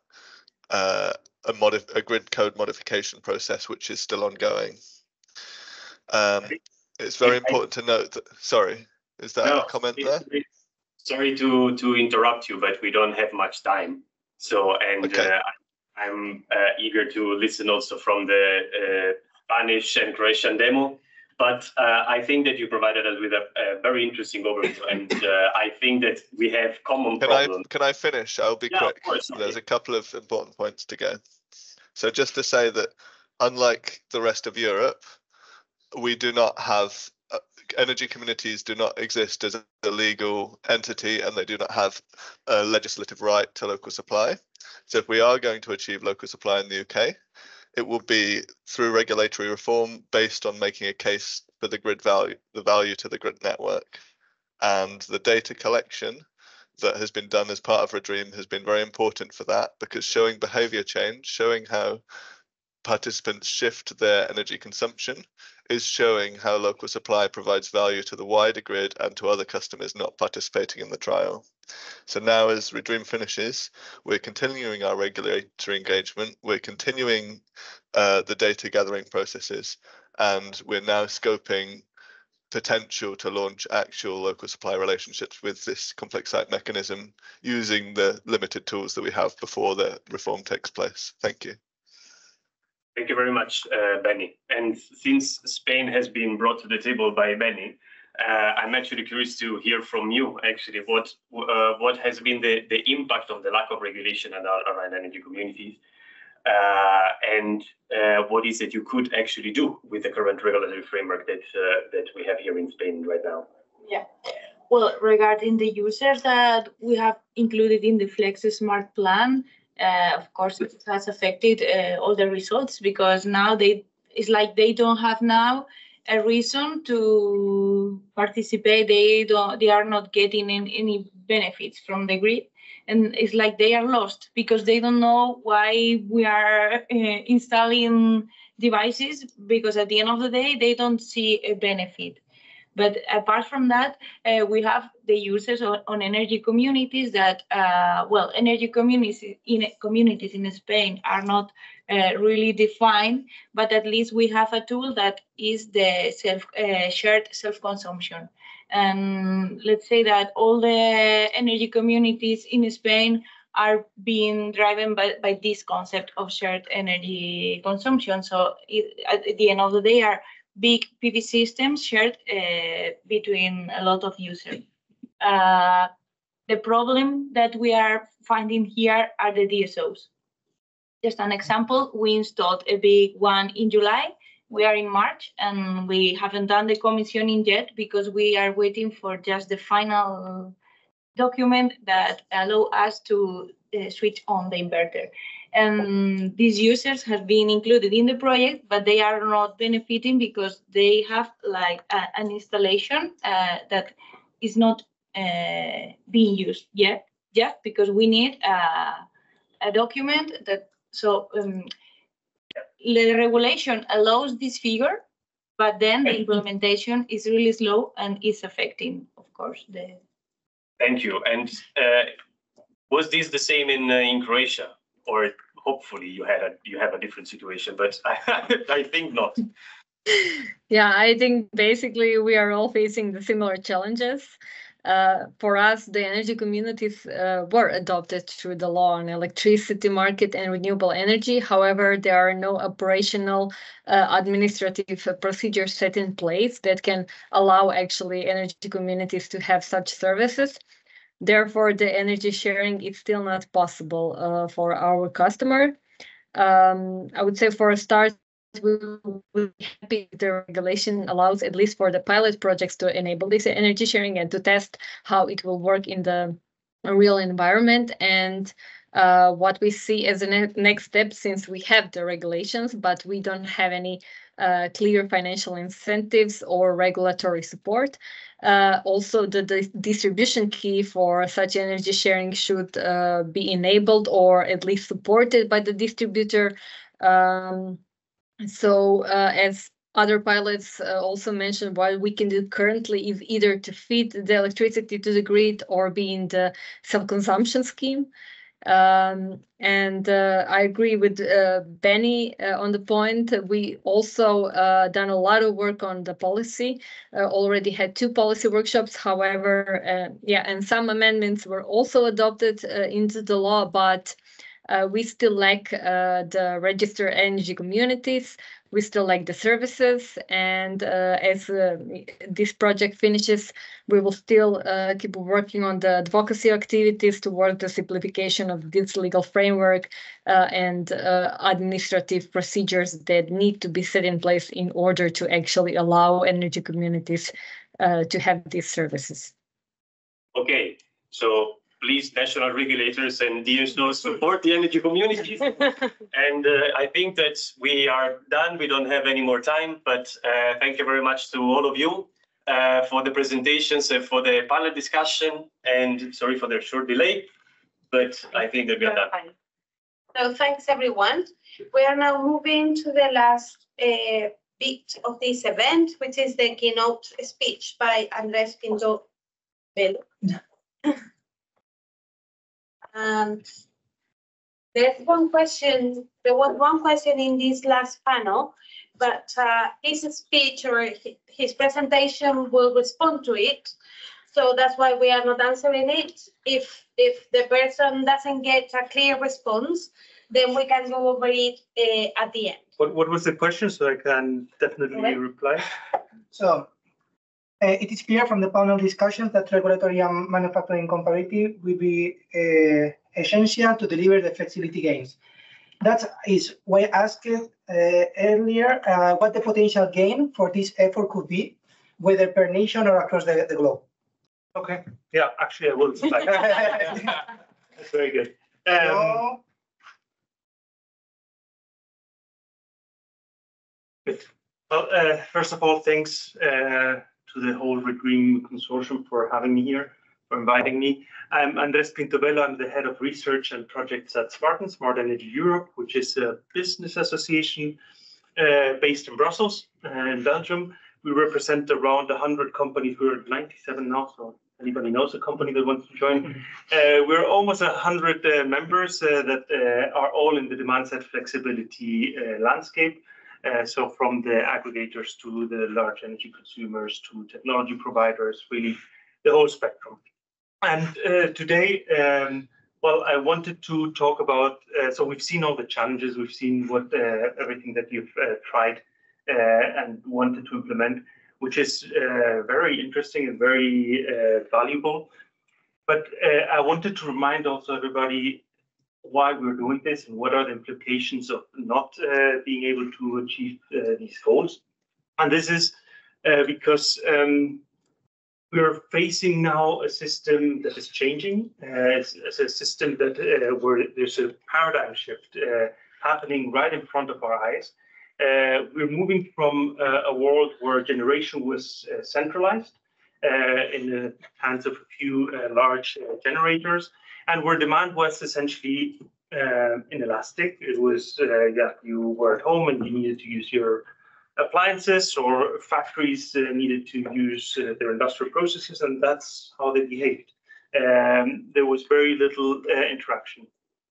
grid code modification process, which is still ongoing. It's very important to note that, sorry, is that a comment there? Sorry to interrupt you, but we don't have much time. So, okay. I'm eager to listen also from the Spanish and Croatian demo. But I think that you provided us with a very interesting overview, and I think that we have common problems. Can I finish? I'll be quick. Of course. There's a couple of important points to go. So just to say that, unlike the rest of Europe, we do not have energy communities do not exist as a legal entity, and they do not have a legislative right to local supply. So if we are going to achieve local supply in the UK, it will be through regulatory reform based on making a case for the grid value, the value to the grid network. And the data collection that has been done as part of ReDREAM has been very important for that, because showing behavior change, showing how participants shift their energy consumption, is showing how local supply provides value to the wider grid and to other customers not participating in the trial. So now, as ReDREAM finishes, we're continuing our regulatory engagement, we're continuing the data gathering processes, and we're now scoping potential to launch actual local supply relationships with this complex site mechanism using the limited tools that we have before the reform takes place. Thank you. Thank you very much, Benny. And since Spain has been brought to the table by Benny, I'm actually curious to hear from you, actually, what has been the impact of the lack of regulation around energy communities, and what is it you could actually do with the current regulatory framework that we have here in Spain right now? Yeah. Well, regarding the users that we have included in the Flex Smart plan, of course, it has affected all the results, because now it's like they don't have now a reason to participate. They are not getting any benefits from the grid, and it's like they are lost because they don't know why we are installing devices, because at the end of the day they don't see a benefit. But apart from that, we have the users on energy communities that, well, energy communities in Spain are not really defined, but at least we have a tool that is the shared self-consumption. And let's say that all the energy communities in Spain are being driven by this concept of shared energy consumption. So at the end of the day, are big PV systems shared between a lot of users. The problem that we are finding here are the DSOs. Just an example, we installed a big one in July. We are in March, and we haven't done the commissioning yet because we are waiting for just the final document that allow us to switch on the inverter. And these users have been included in the project, but they are not benefiting because they have like an installation that is not being used yet, just because we need a document that, so the regulation allows this figure, but then the implementation is really slow and is affecting, of course, the. Thank you. And was this the same in Croatia, or hopefully you have a different situation? But I think not. Yeah, I think basically we are all facing the similar challenges. For us, the energy communities were adopted through the law on electricity market and renewable energy. However, there are no operational administrative procedures set in place that can allow actually energy communities to have such services. Therefore, the energy sharing is still not possible for our customer. I would say for a start, we will be happy if the regulation allows, at least for the pilot projects, to enable this energy sharing and to test how it will work in the real environment. And what we see as a next step, since we have the regulations, but we don't have any clear financial incentives or regulatory support. Also, the distribution key for such energy sharing should be enabled or at least supported by the distributor. As other pilots also mentioned, what we can do currently is either to feed the electricity to the grid or be in the self-consumption scheme. I agree with Benny on the point. We also done a lot of work on the policy, already had 2 policy workshops. However, and some amendments were also adopted into the law, but we still lack the registered energy communities. We still lack the services, and as this project finishes, we will still keep working on the advocacy activities towards the simplification of this legal framework and administrative procedures that need to be set in place in order to actually allow energy communities to have these services. Okay, so please, national regulators and DSOs, support the energy communities. And I think that we are done. We don't have any more time, but thank you very much to all of you for the presentations and for the panel discussion. And sorry for the short delay, but I think that we are done. So thanks, everyone. We are now moving to the last bit of this event, which is the keynote speech by Andrés Pinto Velo. And there was one question in this last panel, but his speech or his presentation will respond to it. So that's why we are not answering it. If the person doesn't get a clear response, then we can go over it at the end. What was the question, so I can definitely reply? So it is clear from the panel discussions that regulatory and manufacturing comparative will be essential to deliver the flexibility gains. That is why I asked earlier what the potential gain for this effort could be, whether per nation or across the globe. Okay. Yeah, actually, I will. That's very good. Good. Well, first of all, thanks to the whole ReDREAM consortium for having me here, for inviting me. I'm Andrés Pinto Velo. I'm the head of research and projects at Spartan, Smart Energy Europe, which is a business association based in Brussels, in Belgium. We represent around 100 companies. We're 97 now, so anybody knows a company that wants to join. We're almost 100 members that are all in the demand-side flexibility landscape. So from the aggregators to the large energy consumers to technology providers, really the whole spectrum. And today, well, I wanted to talk about, so we've seen all the challenges, we've seen what everything that you've tried and wanted to implement, which is very interesting and very valuable. But I wanted to remind also everybody why we're doing this and what are the implications of not being able to achieve these goals. And this is because we're facing now a system that is changing. It's a system that where there's a paradigm shift happening right in front of our eyes. We're moving from a world where generation was centralized in the hands of a few large generators, and where demand was essentially inelastic. It was, you were at home and you needed to use your appliances, or factories needed to use their industrial processes, and that's how they behaved. There was very little interaction.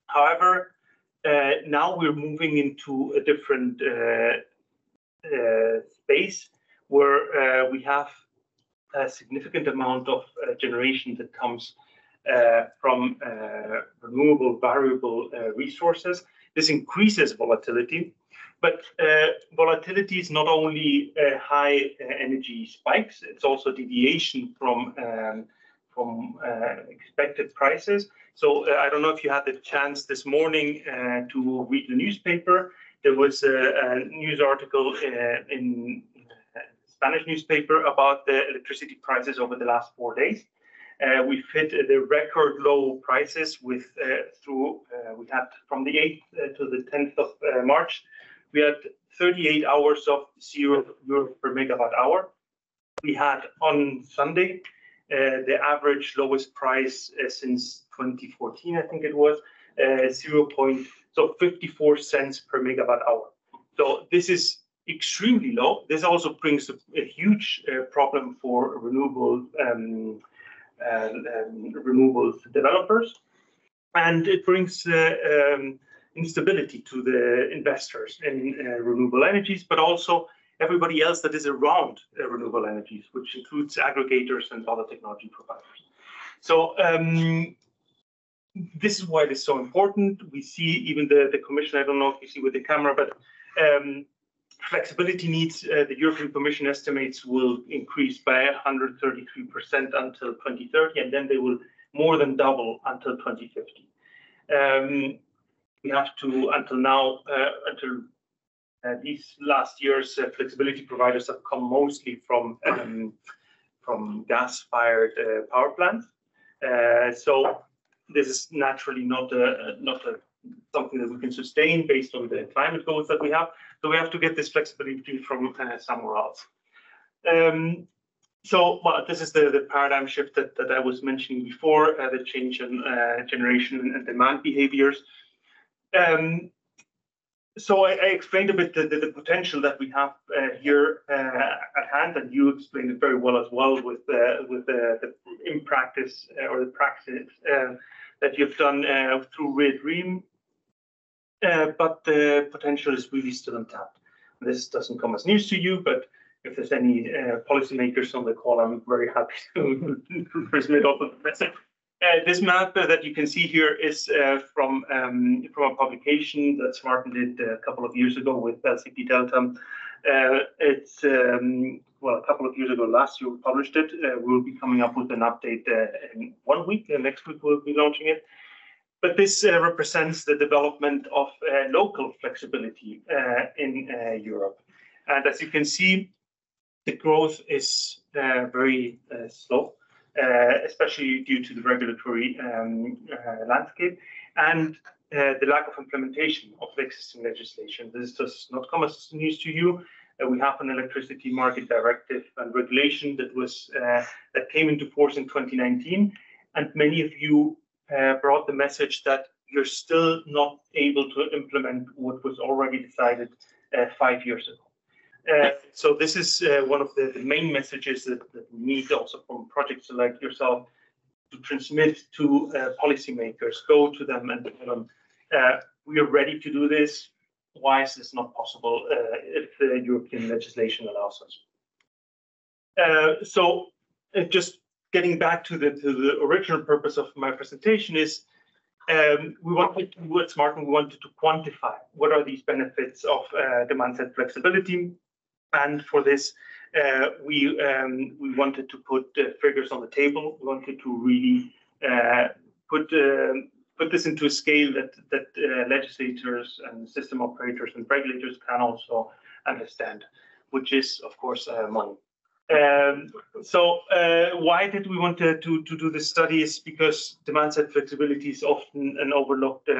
However, now we're moving into a different space where we have a significant amount of generation that comes from renewable variable resources. This increases volatility, but volatility is not only high energy spikes, it's also deviation from expected prices. So I don't know if you had the chance this morning to read the newspaper. There was a news article in Spanish newspaper about the electricity prices over the last 4 days. We've hit the record low prices with we had from the 8th to the 10th of March, we had 38 hours of €0 per megawatt hour. We had on Sunday the average lowest price since 2014, I think it was, 54 cents per megawatt hour. So this is extremely low. This also brings a huge problem for renewables developers, and it brings instability to the investors in renewable energies, but also everybody else that is around renewable energies, which includes aggregators and other technology providers. So this is why it is so important. We see even the Commission, I don't know if you see with the camera, but flexibility needs, the European Commission estimates will increase by 133% until 2030, and then they will more than double until 2050. We have to, until now, these last years, flexibility providers have come mostly from gas-fired power plants. So this is naturally not something that we can sustain based on the climate goals that we have. So we have to get this flexibility from somewhere else. So this is the paradigm shift that I was mentioning before, the change in generation and demand behaviors. So I explained a bit the potential that we have here at hand, and you explained it very well as well with the in practice or the praxis that you've done through ReDREAM. But the potential is really still untapped. This doesn't come as news to you, but if there's any policymakers on the call, I'm very happy to transmit also the message. This map that you can see here is from a publication that Martin did a couple of years ago with LCP Delta. It's well, a couple of years ago, last year we published it. We'll be coming up with an update in 1 week. Next week we'll be launching it. But this represents the development of local flexibility in Europe. And as you can see, the growth is very slow, especially due to the regulatory landscape and the lack of implementation of the existing legislation. This does not come as news to you. We have an electricity market directive and regulation that came into force in 2019, and many of you brought the message that you're still not able to implement what was already decided 5 years ago. So this is one of the main messages that we need also from projects like yourself to transmit to policymakers, go to them and tell them, we are ready to do this. Why is this not possible if the European legislation allows us? So just getting back to the original purpose of my presentation is we wanted to, at Martin, we wanted to quantify what are these benefits of demand-side flexibility. And for this, we wanted to put figures on the table. We wanted to really put this into a scale that legislators and system operators and regulators can also understand, which is, of course, money. So why did we want to do this study? Is because demand-side flexibility is often an overlooked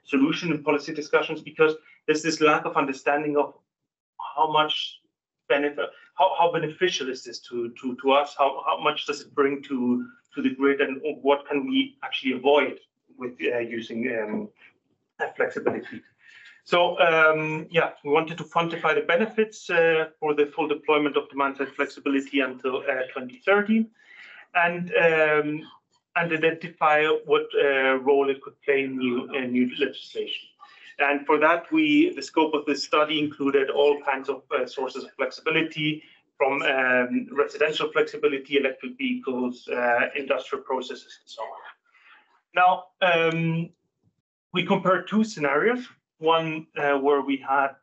solution in policy discussions, because there's this lack of understanding of how much benefit, how beneficial is this to us? How much does it bring to the grid, and what can we actually avoid with using flexibility? So yeah, we wanted to quantify the benefits for the full deployment of demand-side flexibility until 2030, and identify what role it could play in new legislation. And for that, the scope of this study included all kinds of sources of flexibility, from residential flexibility, electric vehicles, industrial processes, and so on. Now, we compared two scenarios. One where we had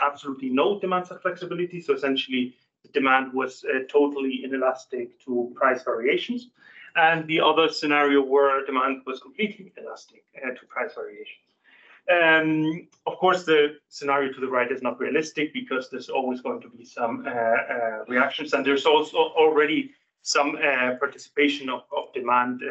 absolutely no demand-side flexibility, so essentially the demand was totally inelastic to price variations. and the other scenario where demand was completely elastic to price variations. Of course, the scenario to the right is not realistic because there's always going to be some reactions, and there's also already some participation of demand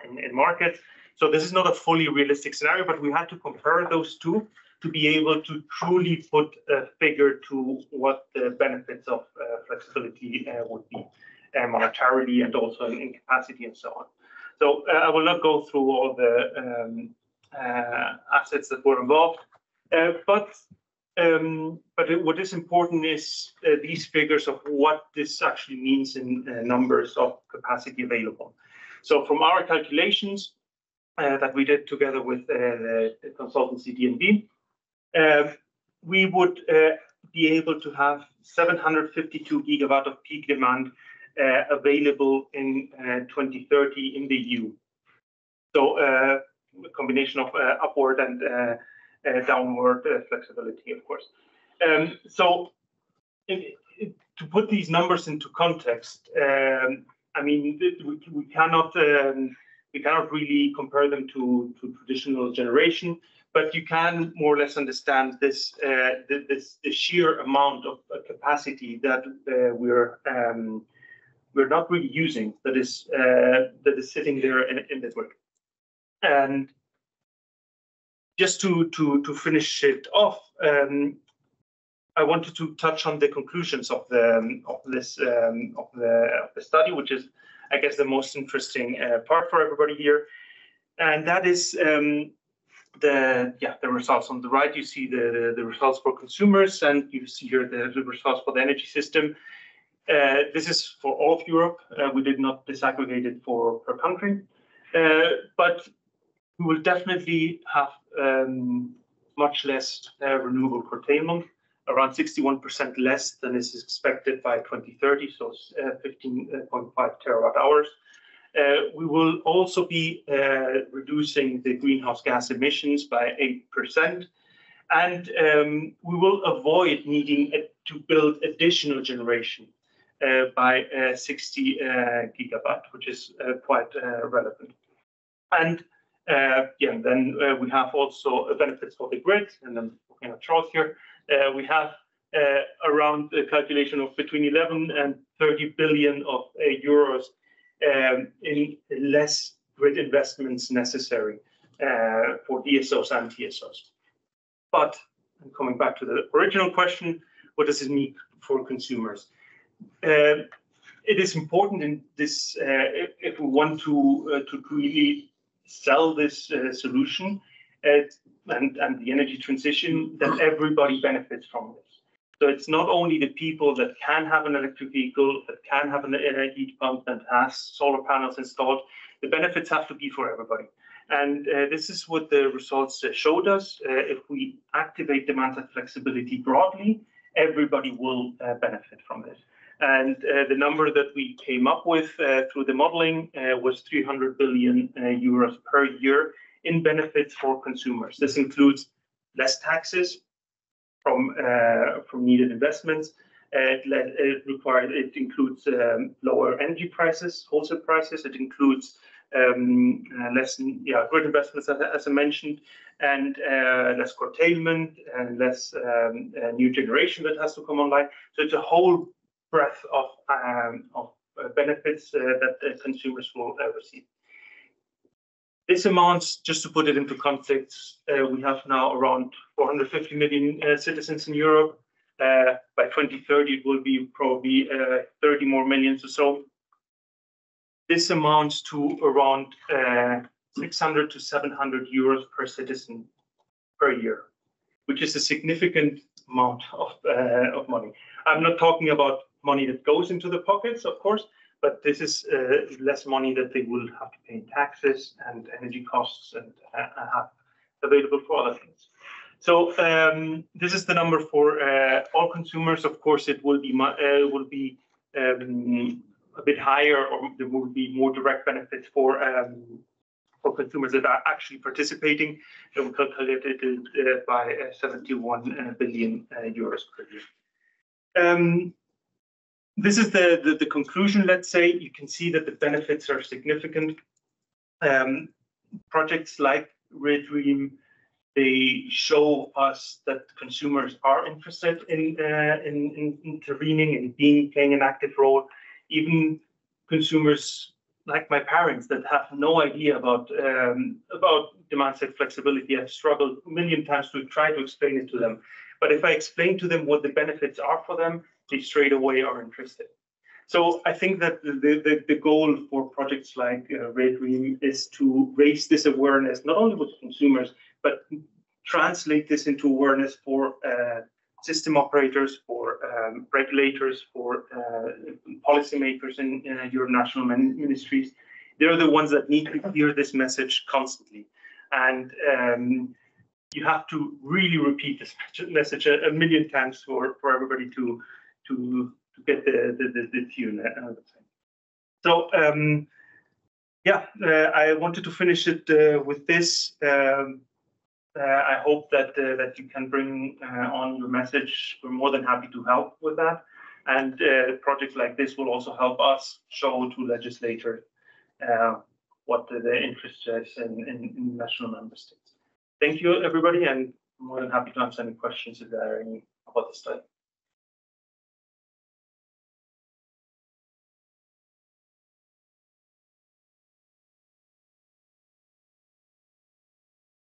in markets. So this is not a fully realistic scenario, but we had to compare those two to be able to truly put a figure to what the benefits of flexibility would be, monetarily and also in capacity and so on. So I will not go through all the assets that were involved, but what is important is these figures of what this actually means in numbers of capacity available. So from our calculations that we did together with the consultancy DNB, we would be able to have 752 gigawatt of peak demand available in 2030 in the EU. So a combination of upward and downward flexibility, of course. So to put these numbers into context, I mean, we cannot really compare them to traditional generation, but you can more or less understand this the sheer amount of capacity that we're not really using, that is sitting there in the grid. And just to finish it off, I wanted to touch on the conclusions of the study, which is, I guess, the most interesting part for everybody here, and that is the results. On the right, you see the results for consumers, and you see here the results for the energy system. This is for all of Europe. We did not disaggregate it per country, but we will definitely have much less renewable curtailment, around 61% less than is expected by 2030, so 15.5 terawatt hours. We will also be reducing the greenhouse gas emissions by 8%, and we will avoid needing to build additional generation by 60 gigawatt, which is quite relevant. And then we have also benefits for the grid, and I'm looking at Charles here. We have around a calculation of between 11 and 30 billion of euros in less grid investments necessary for DSOs and TSOs. But coming back to the original question, what does it mean for consumers? It is important in this, if we want to really sell this solution and the energy transition, that everybody benefits from this. So it's not only the people that can have an electric vehicle, that can have a heat pump, that has solar panels installed. The benefits have to be for everybody. And this is what the results showed us. If we activate demand-side flexibility broadly, everybody will benefit from this. And the number that we came up with through the modeling was 300 billion euros per year in benefits for consumers. This includes less taxes from needed investments. It includes lower energy prices, wholesale prices. It includes less grid investments, as I mentioned, and less curtailment and less new generation that has to come online. So it's a whole breadth of benefits that consumers will receive. This amounts, just to put it into context, we have now around 450 million citizens in Europe. By 2030, it will be probably 30 more millions or so. This amounts to around 600 to 700 euros per citizen per year, which is a significant amount of money. I'm not talking about money that goes into the pockets, of course, but this is less money that they will have to pay in taxes and energy costs and have available for other things. So this is the number for all consumers. Of course, it will be a bit higher, or there will be more direct benefits for consumers that are actually participating. And we calculated it by 71 billion euros per year. This is the conclusion, let's say. You can see that the benefits are significant. Projects like ReDREAM, they show us that consumers are interested in intervening and playing an active role. Even consumers like my parents that have no idea about demand-side flexibility have struggled a million times to try to explain it to them. But if I explain to them what the benefits are for them, they straight away are interested. So I think that the goal for projects like ReDREAM is to raise this awareness, not only with consumers, but translate this into awareness for system operators, for regulators, for policymakers in your national ministries. They're the ones that need to hear this message constantly. And you have to really repeat this message a million times for everybody to get the tune. So yeah, I wanted to finish it with this. I hope that you can bring on your message. We're more than happy to help with that. And projects like this will also help us show to legislators what the interest is in national member states. Thank you, everybody, and I'm more than happy to answer any questions if there are any about the study.